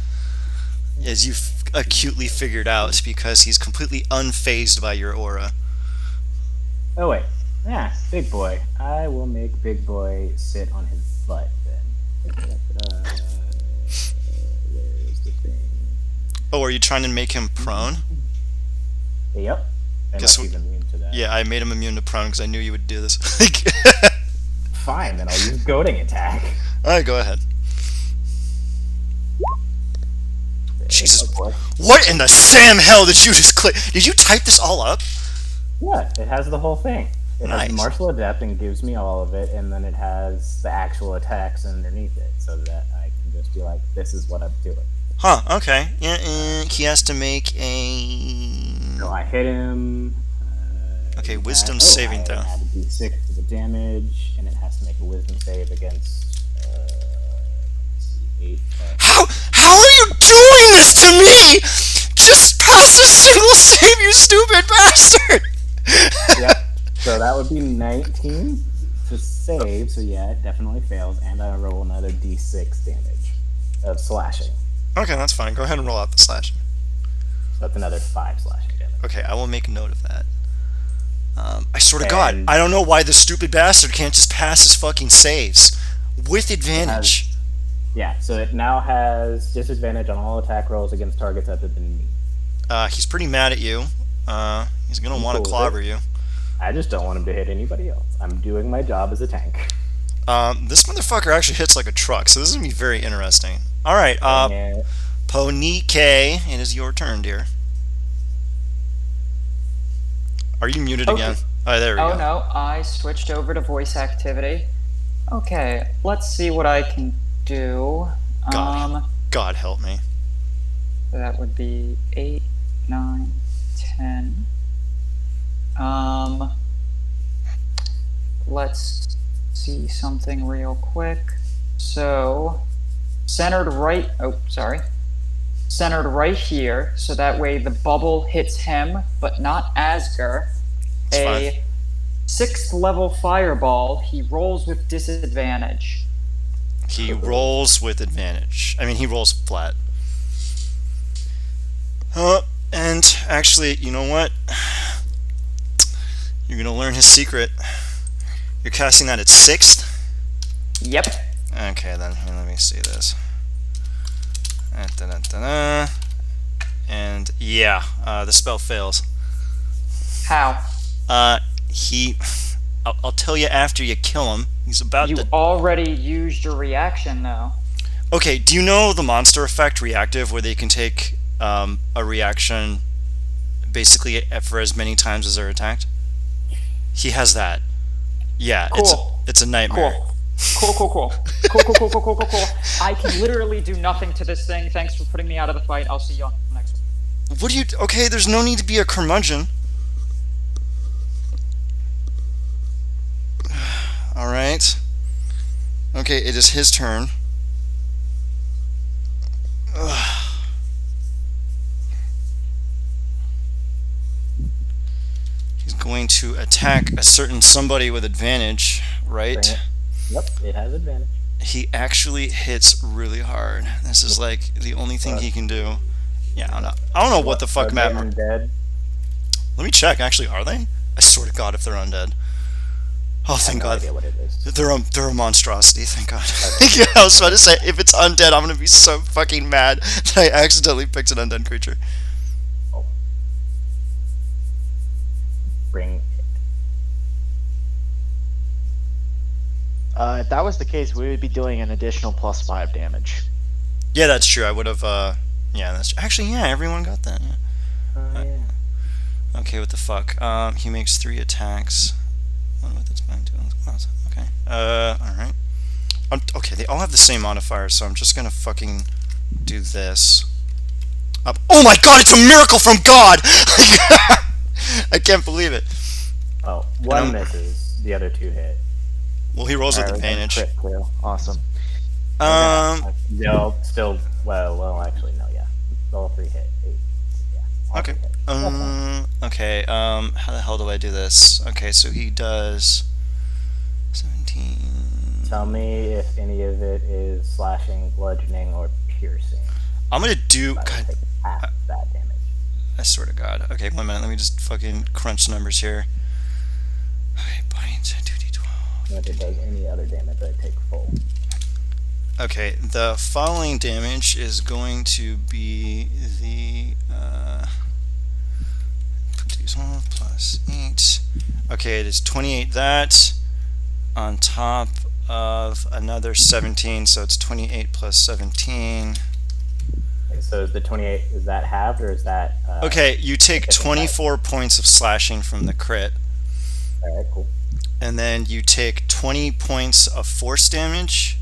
As you've acutely figured out, because he's completely unfazed by your aura. Oh, wait. Yeah, big boy. I will make big boy sit on his butt then. Where's the thing? Oh, are you trying to make him prone? Yep. Guess Unless he's immune to that. Yeah, I made him immune to prone because I knew you would do this. Fine, then I'll use goading attack. Alright, go ahead. Jesus. Oh boy. What in the Sam hell did you just click? Did you type this all up? Yeah, it has the whole thing. It Nice. has martial adept and gives me all of it, and then it has the actual attacks underneath it, so that I can just be like, this is what I'm doing. Huh, okay. Yeah, he has to make a... So I hit him. Okay, wisdom saving throw. I add a d6 to the damage, and it has to make a wisdom save against 8. How are you doing this to me? Just pass a single save, you stupid bastard! Yep. So that would be 19 to save. So yeah, it definitely fails, and I roll another d6 damage of slashing. Okay, that's fine. Go ahead and roll out the slashing. So that's another 5 slashing damage. Okay, I will make a note of that. I swear to God, And- I don't know why this stupid bastard can't just pass his fucking saves with advantage. Yeah. So it now has disadvantage on all attack rolls against targets other than me. He's pretty mad at you. He's gonna want to cool with clobber it. you. I just don't want him to hit anybody else. I'm doing my job as a tank. This motherfucker actually hits like a truck, so this is gonna be very interesting. All right, Yeah. Ponike, it is your turn, dear. Are you muted Okay. again? Oh, there we Oh go. no, I switched over to voice activity. Okay, let's see what I can do. God. God help me. That would be 8, 9, 10. Let's see something real quick. So, centered right here, so that way the bubble hits him, but not Asger. It's A 6th level fireball, he rolls with disadvantage. He rolls with advantage. I mean, he rolls flat. And actually, you know what? You're gonna learn his secret. You're casting that at 6th? Yep. Okay, then here, let me see this. Da-da-da-da. And yeah, the spell fails. How? I'll tell you after you kill him. He's about You to. already used your reaction, though. Okay, do you know the monster effect reactive, where they can take a reaction basically for as many times as they're attacked? He has that. Yeah, Cool. it's a nightmare. Cool. Cool. I can literally do nothing to this thing. Thanks for putting me out of the fight. I'll see you on the next one. What do you? Okay, there's no need to be a curmudgeon. All right. Okay, it is his turn. Ugh. He's going to attack a certain somebody with advantage, right? Bring it. Yep, it has advantage. He actually hits really hard. This is like the only thing he can do. Yeah, I don't know what the fuck Are Matt. they undead? Let me check. Actually, are they? I swear to God, if they're undead. Oh, I have thank no God. idea what it is. They're a monstrosity. Thank God. Yeah, I was about to say, if it's undead, I'm gonna be so fucking mad that I accidentally picked an undead creature. Oh. Bring it. If that was the case, we would be doing an additional +5 damage. Yeah, that's true. I would have. Yeah, that's actually, yeah. Everyone got that. Yeah. Yeah. Okay, what the fuck? He makes 3 attacks. One with its mind, 2 on its claws. Okay. All right. Okay, they all have the same modifier, so I'm just gonna fucking do this. Oh my God! It's a miracle from God! I can't believe it. Oh, one I'm- misses. The other 2 hit. Well, he rolls with Alright, advantage. crit too. Awesome. No, still. Well, actually, no. Yeah, all 3 hit. 8. Yeah. all Okay. 3 hit. Okay. How the hell do I do this? Okay, so he does 17. Tell me if any of it is slashing, bludgeoning, or piercing. I'm gonna do. I will God, take half that damage. I swear to God. Okay, 1 minute. Let me just fucking crunch the numbers here. Okay, bite 2d12. And if it does any other damage, I take full. Okay, the following damage is going to be the 12 plus 8. Okay, it is 28 that. on top of another 17, so it's 28 plus 17. Okay, so is the 28, is that halved or is that... Okay, you take different 24 points of slashing from the crit, Alright, cool. and then you take 20 points of force damage,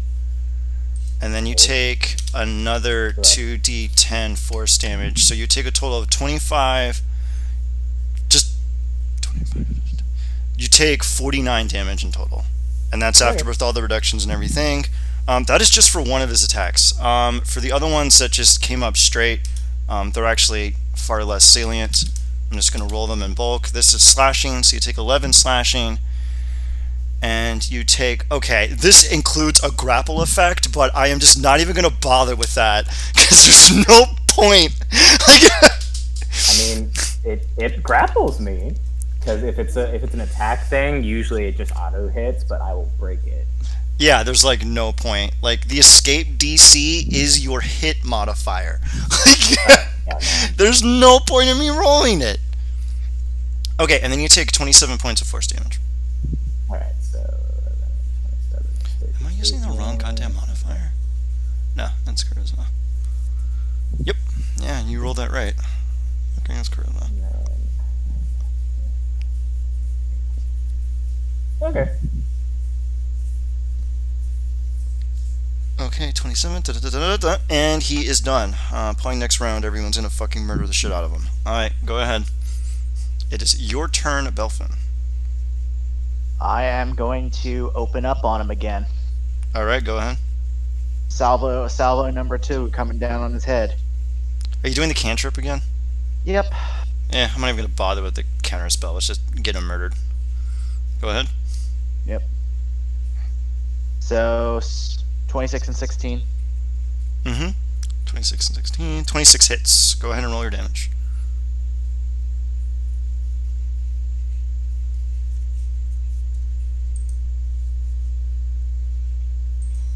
and then you take another 2d10 force damage. So you take a total of 25. Just 25. You take 49 damage in total, and that's after with all the reductions and everything. That is just for one of his attacks. For the other ones that just came up straight, they're actually far less salient. I'm just going to roll them in bulk. This is slashing, so you take 11 slashing. And you take, okay, this includes a grapple effect, but I am just not even going to bother with that, because there's no point. I mean, it grapples me, because if it's an attack thing, usually it just auto hits, but I will break it. Yeah, there's like no point. Like, the escape DC is your hit modifier. There's no point in me rolling it. Okay, and then you take 27 points of force damage. Alright, so... 27, Am I using the wrong goddamn modifier? No, that's charisma. Yep. Yeah, you rolled that right. Okay, that's charisma. Okay. Okay, 27. And he is done. Playing next round, everyone's gonna fucking murder the shit out of him. Alright, go ahead. It is your turn, Belfin. I am going to open up on him again. Alright, go ahead. Salvo number 2 coming down on his head. Are you doing the cantrip again? Yep. Yeah, I'm not even gonna bother with the counter spell. Let's just get him murdered. Go ahead. Yep. So 26 and 16. 26 and 16. 26 hits. Go ahead and roll your damage.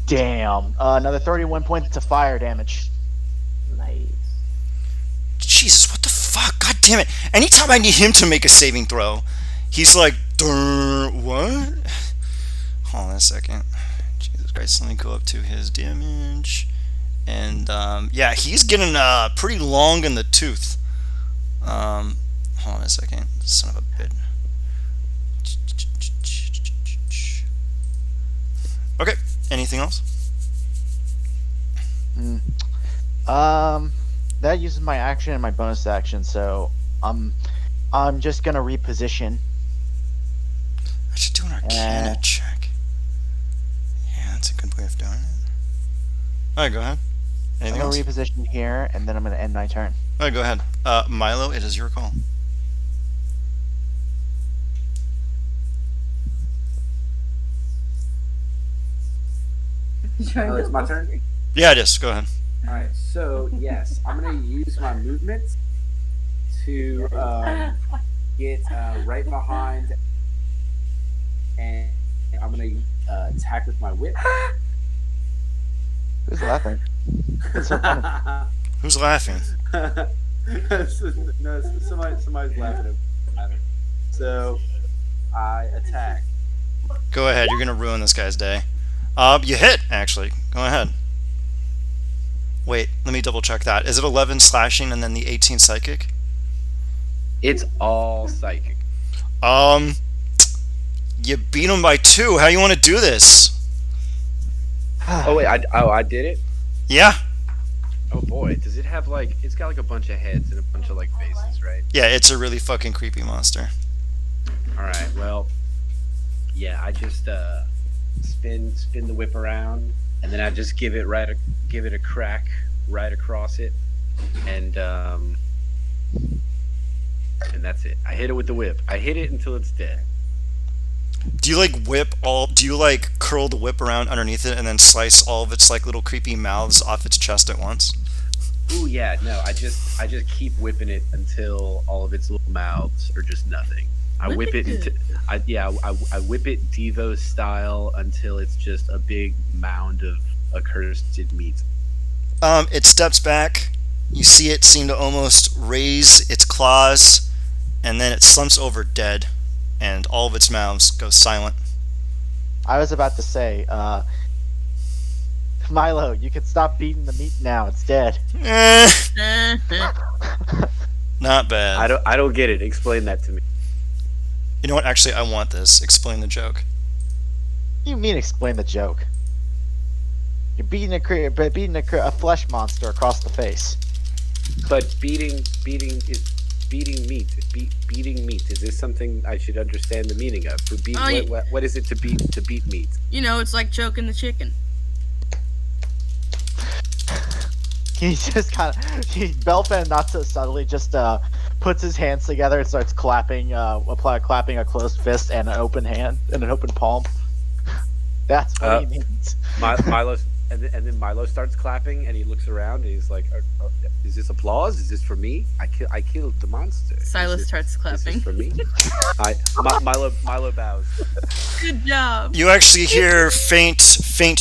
Damn. Another 31 points of fire damage. Nice. Jesus, what the fuck? God damn it. Anytime I need him to make a saving throw, he's like, what? Hold on a second. Jesus Christ, let me go up to his damage. And, yeah, he's getting pretty long in the tooth. Hold on a second. Son of a bitch. Okay. Anything else? That uses my action and my bonus action, so I'm just gonna reposition. I should do an Arcana check. Yeah, that's a good way of doing it. Alright, go ahead. Anything I'm else? gonna reposition here, and then I'm gonna end my turn. Alright, go ahead. Milo, it is your call. Oh, it's my turn? Yeah, it is. Go ahead. Alright, so yes, I'm going to use my movements to get right behind, and I'm going to attack with my whip. Who's laughing? That's so funny. Who's laughing? No, somebody's laughing at me. So, I attack. Go ahead. You're gonna ruin this guy's day. You hit, actually. Go ahead. Wait, let me double check that. Is it 11 slashing and then the 18 psychic? It's all psychic. You beat him by 2. How you want to do this? Oh wait, I did it. Yeah. Oh boy, does it have like? It's got like a bunch of heads and a bunch of like faces, right? Yeah, it's a really fucking creepy monster. All right. Well, yeah. I just spin the whip around, and then I just give it a crack right across it, and that's it. I hit it with the whip. I hit it until it's dead. Do you like do you like curl the whip around underneath it and then slice all of its like little creepy mouths off its chest at once? Ooh, yeah. No, I just keep whipping it until all of its little mouths are just nothing. I whip it into, I whip it Devo style until it's just a big mound of accursed meat. It steps back. You see it seem to almost raise its claws, and then it slumps over dead, and all of its mouths go silent. I was about to say, Milo, you can stop beating the meat now. It's dead. Not bad. I don't get it. Explain that to me. You know what? Actually, I want this. Explain the joke. You mean explain the joke? You're beating a flesh monster across the face. But beating meat. Beating meat. Is this something I should understand the meaning of? For beat, what is it to beat meat? You know, it's like choking the chicken. He just kind of, Belfan, not so subtly, just puts his hands together and starts clapping a closed fist and an open hand and an open palm. That's what he means. Milo, and then Milo starts clapping, and he looks around, and he's like, "Is this applause? Is this for me? I killed the monster." Silas starts clapping. Is this for me? Milo bows. Good job. You actually hear faint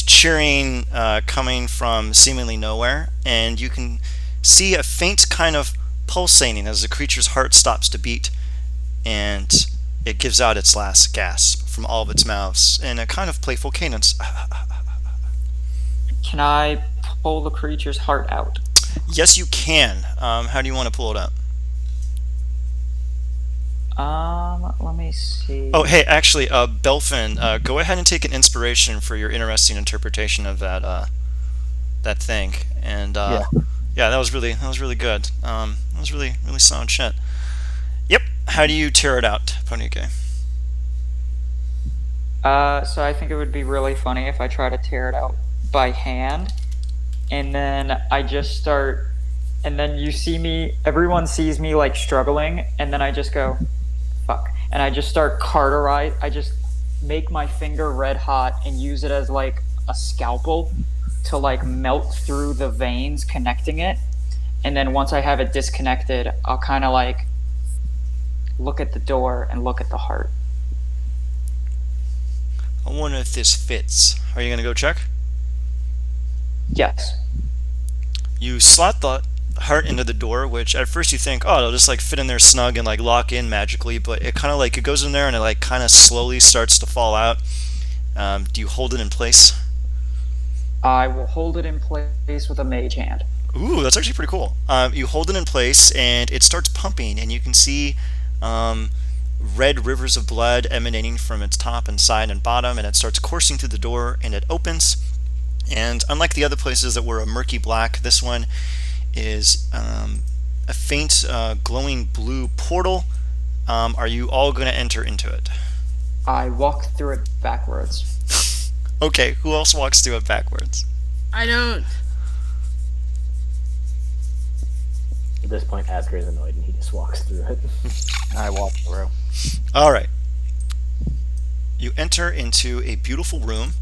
cheering coming from seemingly nowhere, and you can see a faint kind of pulsating as the creature's heart stops to beat, and it gives out its last gasp from all of its mouths in a kind of playful cadence. Can I pull the creature's heart out? Yes, you can. How do you want to pull it up? Let me see. Oh, hey, actually, Belfin, go ahead and take an inspiration for your interesting interpretation of that thing. And yeah, that was really good. That was really sound shit. Yep. How do you tear it out, Ponike? So I think it would be really funny if I try to tear it out by hand, and then I just start, and then you see me, everyone sees me like struggling, and then I just go, fuck, and I just start I just make my finger red hot and use it as like a scalpel to like melt through the veins connecting it, and then once I have it disconnected, I'll kind of like look at the door and look at the heart. I wonder if this fits. Are you gonna go check? Yes. You slot the heart into the door, which at first you think, oh, it'll just like fit in there snug and like lock in magically, but it kind of like, it goes in there and it like kind of slowly starts to fall out. Do you hold it in place? I will hold it in place with a mage hand. Ooh, that's actually pretty cool. You hold it in place and it starts pumping, and you can see red rivers of blood emanating from its top and side and bottom, and it starts coursing through the door, and it opens. And unlike the other places that were a murky black, this one is a faint glowing blue portal. Are you all going to enter into it? I walk through it backwards. Okay, who else walks through it backwards? I don't. At this point, Asker is annoyed and he just walks through it. I walk through. Alright. You enter into a beautiful room.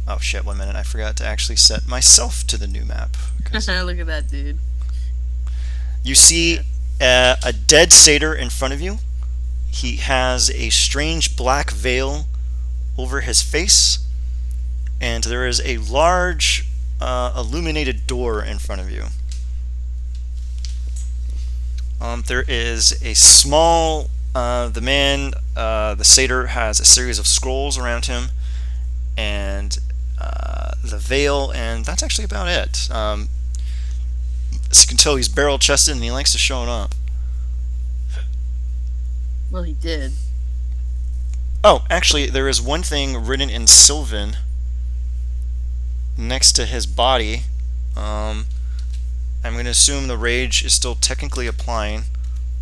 Oh shit, 1 minute, I forgot to actually set myself to the new map. Look at that dude. You see a dead satyr in front of you. He has a strange black veil over his face, and there is a large illuminated door in front of you. There is a small, the satyr has a series of scrolls around him, and the veil, and that's actually about it. As you can tell, he's barrel-chested and he likes to show it up. Well, he did. Oh, actually, there is one thing written in Sylvan next to his body. I'm going to assume the rage is still technically applying,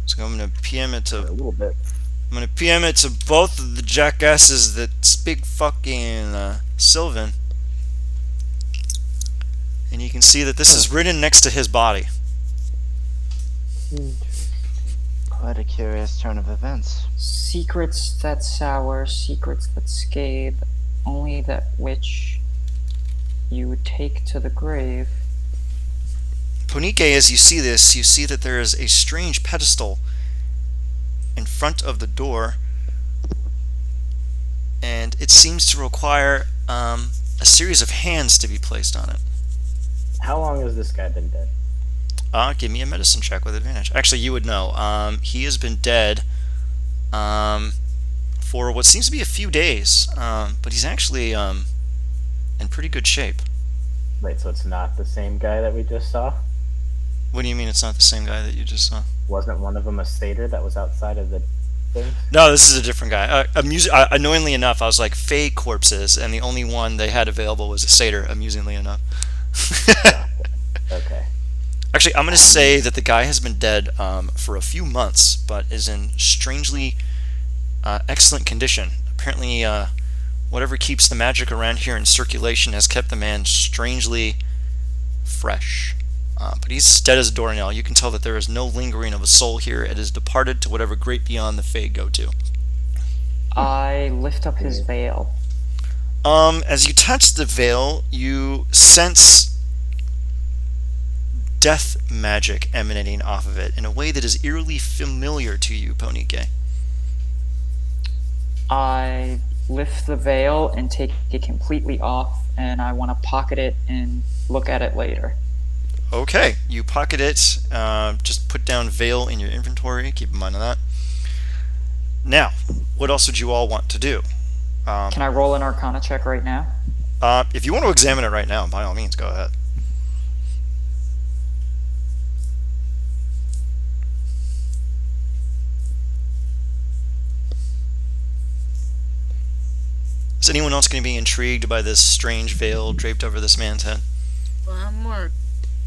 so I'm going to PM it to A little bit. I'm going to PM it to both of the jackasses that speak fucking Sylvan. And you can see that this is written next to his body. Quite a curious turn of events. Secrets that sour, secrets that scathe, only that which you would take to the grave. Ponike, as you see this, you see that there is a strange pedestal in front of the door, and it seems to require a series of hands to be placed on it. How long has this guy been dead? Give me a medicine check with advantage. Actually, you would know. He has been dead for for what seems to be a few days, but he's actually in pretty good shape. Wait, so it's not the same guy that we just saw? What do you mean it's not the same guy that you just saw? Wasn't one of them a satyr that was outside of the thing? No, this is a different guy. Annoyingly enough, I was like fake corpses, and the only one they had available was a satyr. Amusingly enough. Okay. Actually, I'm going to say that the guy has been dead for a few months, but is in strangely excellent condition. Apparently, whatever keeps the magic around here in circulation has kept the man strangely fresh. But he's dead as a doornail. You can tell that there is no lingering of a soul here. It has departed to whatever great beyond the Fae go to. I lift up his veil. As you touch the veil, you sense death magic emanating off of it in a way that is eerily familiar to you, Ponike. I lift the veil and take it completely off, and I want to pocket it and look at it later. Okay, you pocket it. Just put down veil in your inventory. Keep in mind of that. Now, what else would you all want to do? Can I roll an Arcana check right now? If you want to examine it right now, by all means, go ahead. Is anyone else going to be intrigued by this strange veil draped over this man's head? Well, I'm more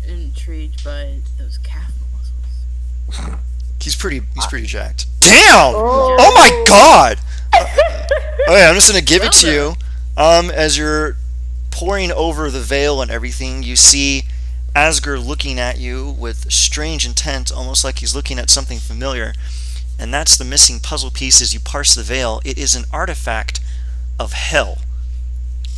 intrigued by those calf muscles. He's pretty jacked. Damn! Oh my god! Okay, I'm just going to give it to you. As you're poring over the veil and everything, you see Asger looking at you with strange intent, almost like he's looking at something familiar. And that's the missing puzzle piece as you parse the veil. It is an artifact of hell.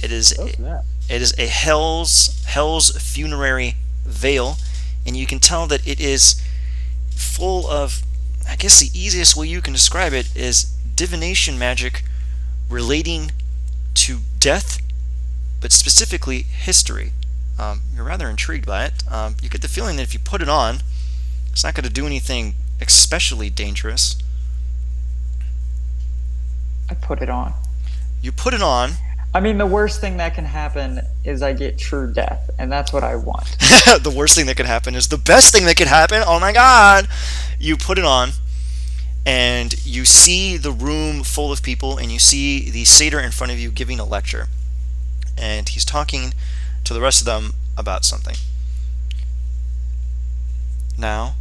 It is a hell's funerary veil, and you can tell that it is full of, I guess the easiest way you can describe it is divination magic relating to death, but specifically history. You're rather intrigued by it. You get the feeling that if you put it on, it's not going to do anything especially dangerous. I put it on. You put it on. I mean, the worst thing that can happen is I get true death, and that's what I want. The worst thing that could happen is the best thing that could happen. Oh my god! You put it on, and you see the room full of people, and you see the satyr in front of you giving a lecture. And he's talking to the rest of them about something. Now,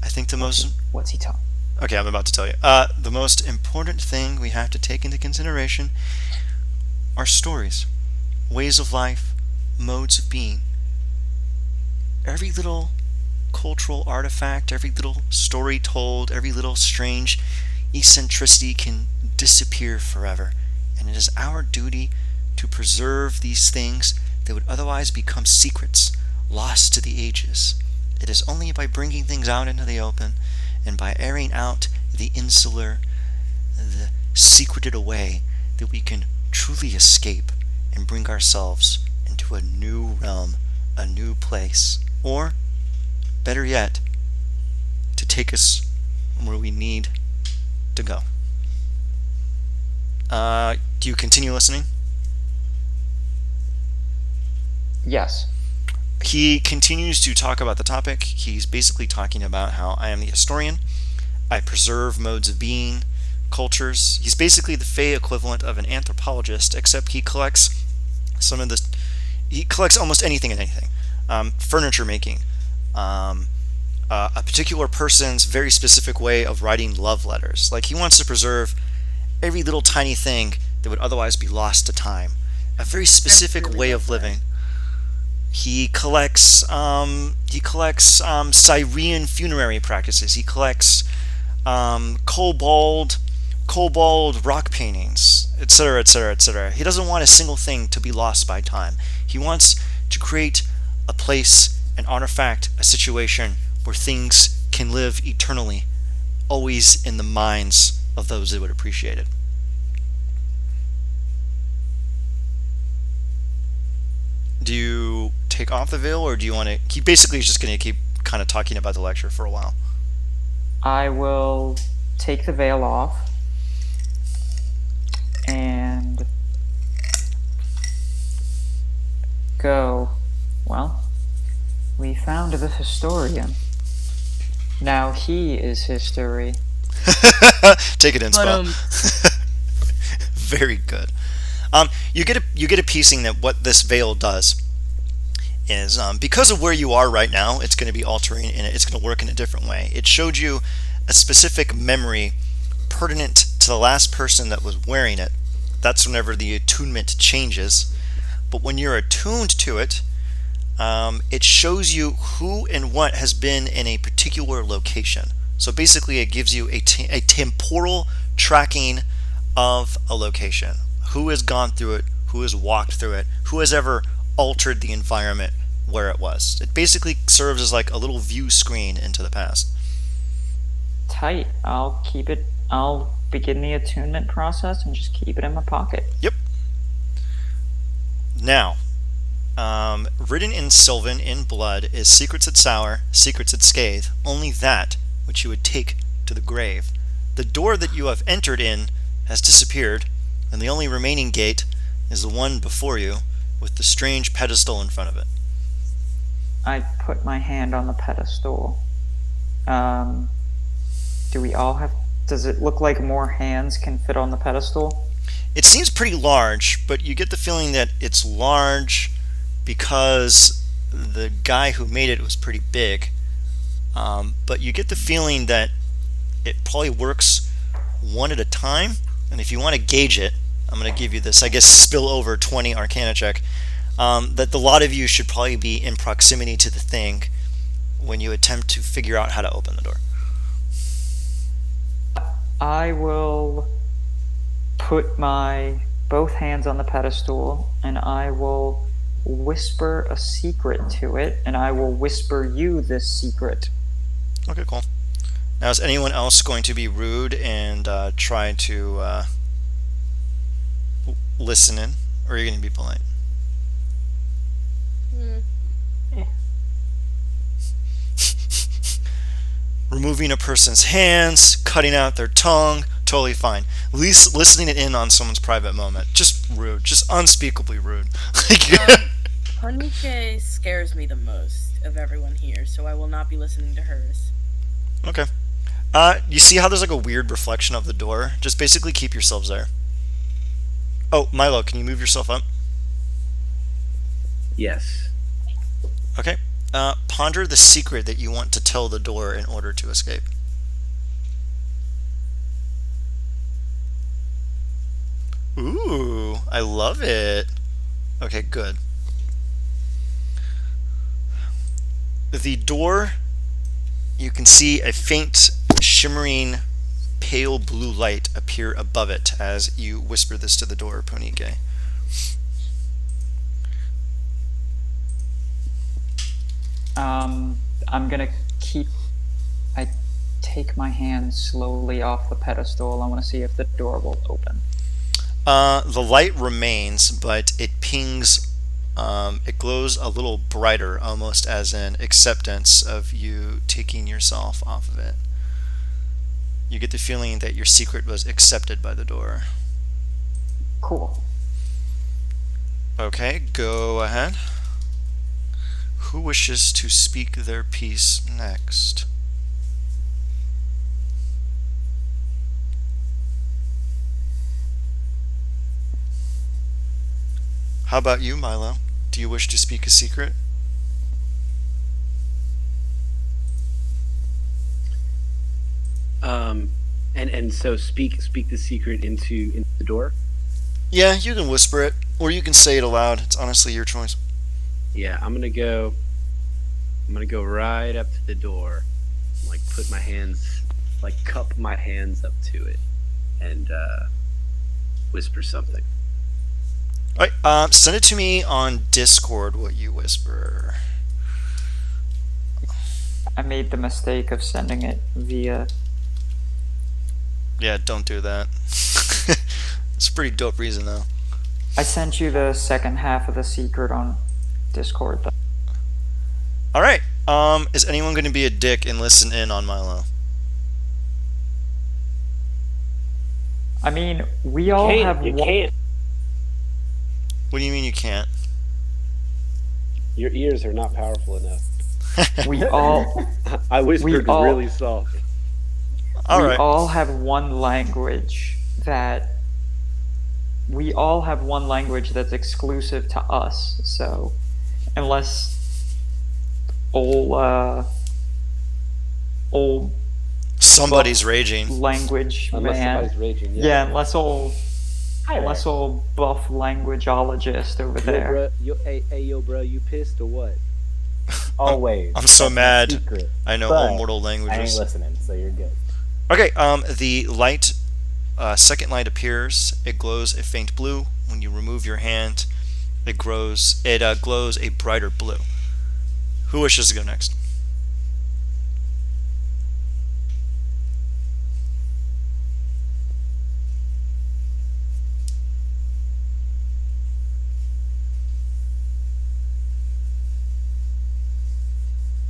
I think the most... What's he talking? Okay, I'm about to tell you. The most important thing we have to take into consideration are stories, ways of life, modes of being. Every little cultural artifact, every little story told, every little strange eccentricity can disappear forever. And it is our duty to preserve these things that would otherwise become secrets, lost to the ages. It is only by bringing things out into the open and by airing out the insular, the secreted away, that we can truly escape and bring ourselves into a new realm, a new place, or, better yet, to take us where we need to go. Do you continue listening? Yes. He continues to talk about the topic. He's basically talking about how I am the historian. I preserve modes of being, cultures. He's basically the Fey equivalent of an anthropologist, except he collects he collects almost anything and anything. Furniture making, a particular person's very specific way of writing love letters. Like, he wants to preserve every little tiny thing that would otherwise be lost to time. A very specific way of living. He collects Syrian funerary practices. He collects kobold rock paintings, etc., etc., etc. He doesn't want a single thing to be lost by time. He wants to create a place, an artifact, a situation where things can live eternally, always in the minds of those that would appreciate it. Do you take off the veil, or do you want to... He basically is just going to keep kind of talking about the lecture for a while. I will take the veil off. go, well, we found the historian. Now he is history. Take it in, But Spa. Very good. You get a piecing that what this veil does is because of where you are right now, it's going to be altering and it's going to work in a different way. It showed you a specific memory pertinent to the last person that was wearing it. That's whenever the attunement changes. But when you're attuned to it, it shows you who and what has been in a particular location. So basically, it gives you a temporal tracking of a location. Who has gone through it, who has walked through it, who has ever altered the environment where it was. It basically serves as like a little view screen into the past. Tight. I'll keep it. I'll begin the attunement process and just keep it in my pocket. Yep. Now, written in Sylvan in blood is secrets that sour, secrets that scathe, only that which you would take to the grave. The door that you have entered in has disappeared, and the only remaining gate is the one before you with the strange pedestal in front of it. I put my hand on the pedestal. Do we all have... Does it look like more hands can fit on the pedestal? It seems pretty large, but you get the feeling that it's large because the guy who made it was pretty big. But you get the feeling that it probably works one at a time. And if you want to gauge it, I'm going to give you this, I guess, spill over 20 Arcana check. That a lot of you should probably be in proximity to the thing when you attempt to figure out how to open the door. I will put my both hands on the pedestal and I will whisper a secret to it, and I will whisper you this secret. Okay, cool. Now, is anyone else going to be rude and try to listen in, or are you going to be polite? Removing a person's hands, cutting out their tongue, totally fine. At least listening in on someone's private moment, just rude, just unspeakably rude. Hanike scares me the most of everyone here, so I will not be listening to hers. Okay. You see how there's like a weird reflection of the door? Just basically keep yourselves there. Oh, Milo, can you move yourself up? Yes. Okay. Ponder the secret that you want to tell the door in order to escape. Ooh, I love it. Okay, good. The door, you can see a faint, shimmering, pale blue light appear above it as you whisper this to the door, Ponike. I'm gonna keep... I take my hand slowly off the pedestal. I want to see if the door will open. The light remains, but it pings, it glows a little brighter, almost as an acceptance of you taking yourself off of it. You get the feeling that your secret was accepted by the door. Cool. Okay, go ahead. Who wishes to speak their piece next? How about you, Milo? Do you wish to speak a secret? And so speak the secret into the door. Yeah, you can whisper it, or you can say it aloud. It's honestly your choice. Yeah, I'm gonna go right up to the door, like put my hands, like cup my hands up to it, and whisper something. Alright, send it to me on Discord what you whisper. I made the mistake of sending it via... Yeah, don't do that. It's a pretty dope reason, though. I sent you the second half of the secret on Discord, though. Alright, is anyone going to be a dick and listen in on Milo? I mean, we all have... You can't. What do you mean you can't? Your ears are not powerful enough. We all I whispered all- really soft. All we right. all have one language that we all have one language that's exclusive to us. So unless old Somebody's raging. language Unless man, somebody's raging. yeah, unless old Hi there. buff languageologist over Yo, there. bro, yo, bro, you pissed or what? Always. I'm so That's my mad. secret. I know But all mortal I ain't languages. listening, so you're good. Okay, the light, second light appears. It glows a faint blue. When you remove your hand, it glows a brighter blue. Who wishes to go next?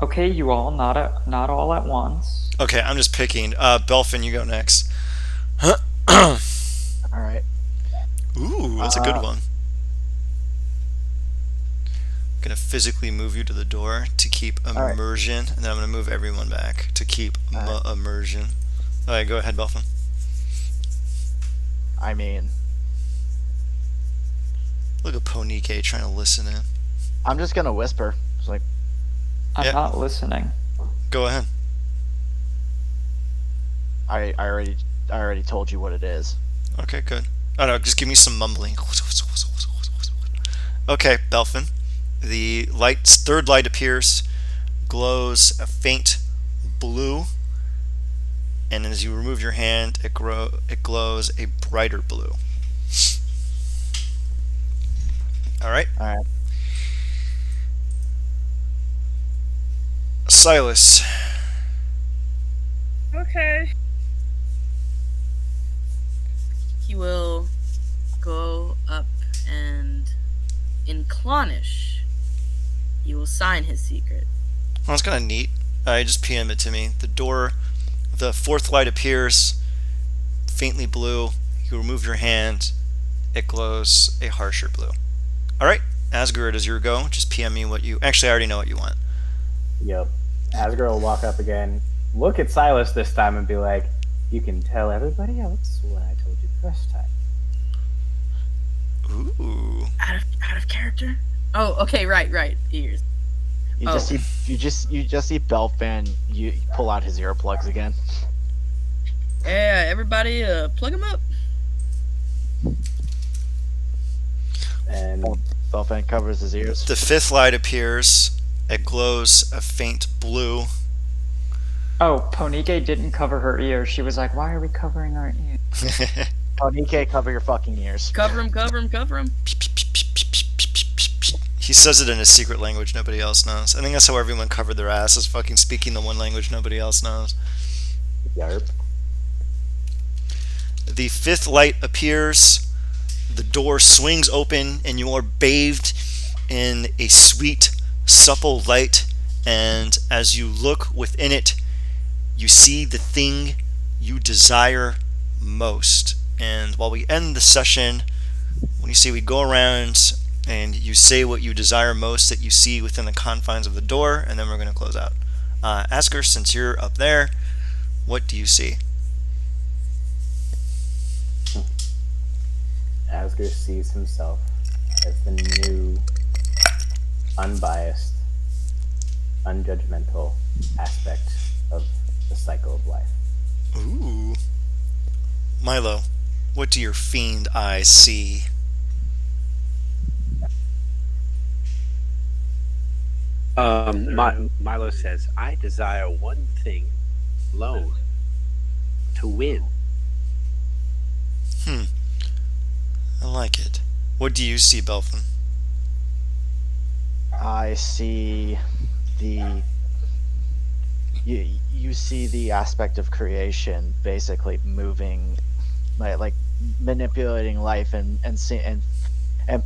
Okay, you all, not all at once. Okay, I'm just picking. Belfin, you go next. All right. Ooh, that's a good one. Gonna physically move you to the door to keep right. immersion, and then I'm gonna move everyone back to keep immersion. All right, go ahead, Belfin. I mean, Look at Ponike trying to listen in. I'm just gonna whisper. It's like, I'm Yeah. not listening. Go ahead. I already told you what it is. Okay, good. Oh no, just give me some mumbling. Okay, Belfin. The third light appears, glows a faint blue, and as you remove your hand, it glows a brighter blue. All right. All right. Silas. Okay. He will go up and in Clonish, he will sign his secret. Well, it's kind of neat. Just PM it to me. The fourth light appears, faintly blue. You remove your hand, it glows a harsher blue. All right, Asgard, as your go. Just PM me what you. Actually, I already know what you want. Yep. Asgard will walk up again, look at Silas this time, and be like, "You can tell everybody else what I told you the first time." Ooh. Out of character? Oh, okay, right. Ears. You Oh. just see Belfan. You pull out his earplugs again. Yeah, everybody, plug him up. And Belfan covers his ears. The fifth light appears. It glows a faint blue. Oh, Ponike didn't cover her ears. She was like, "Why are we covering our ears?" Oh, Nike, cover your fucking ears. Cover him. He says it in a secret language nobody else knows. I think that's how everyone covered their asses, fucking speaking the one language nobody else knows. yarp. The fifth light appears. The door swings open, and you are bathed in a sweet, supple light. And as you look within it, you see the thing you desire most. And while we end the session, when you say we go around and you say what you desire most that you see within the confines of the door, and then we're going to close out. Asker, since you're up there, what do you see? Asgard sees himself as the new, unbiased, unjudgmental aspect of the cycle of life. Ooh. Milo, what do your fiend eyes see? Milo says, I desire one thing alone, to win. I like it. What do you see, Belfin? I see the. You see the aspect of creation basically moving, like manipulating life and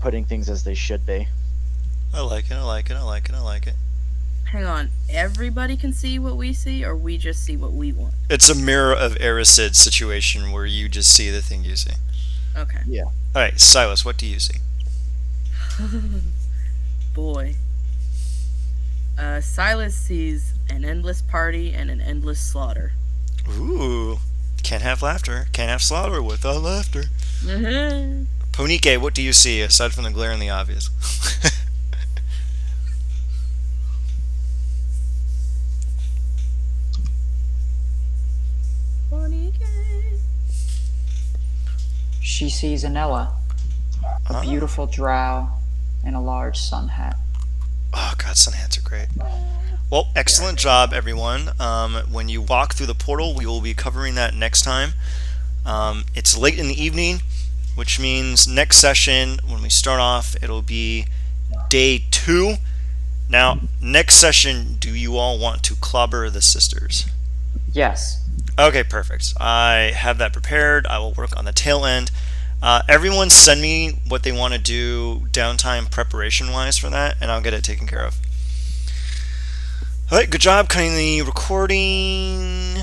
putting things as they should be. I like it. Hang on, everybody can see what we see, or we just see what we want? It's a mirror of Ericid's situation where you just see the thing you see. Okay. Alright, Silas, what do you see? Boy. Silas sees an endless party and an endless slaughter. Ooh. Can't have laughter. Can't have slaughter without laughter. Mm-hmm. Ponike, what do you see aside from the glaringly obvious? She sees Anella, a beautiful drow, in a large sun hat. Oh god, sun hats are great. Well, excellent job, everyone. When you walk through the portal, we will be covering that next time. It's late in the evening, which means next session, when we start off, it'll be day 2. Now, next session, do you all want to clobber the sisters? Yes. Okay, perfect. I have that prepared. I will work on the tail end. Everyone send me what they want to do downtime preparation-wise for that, and I'll get it taken care of. Alright, good job cutting the recording.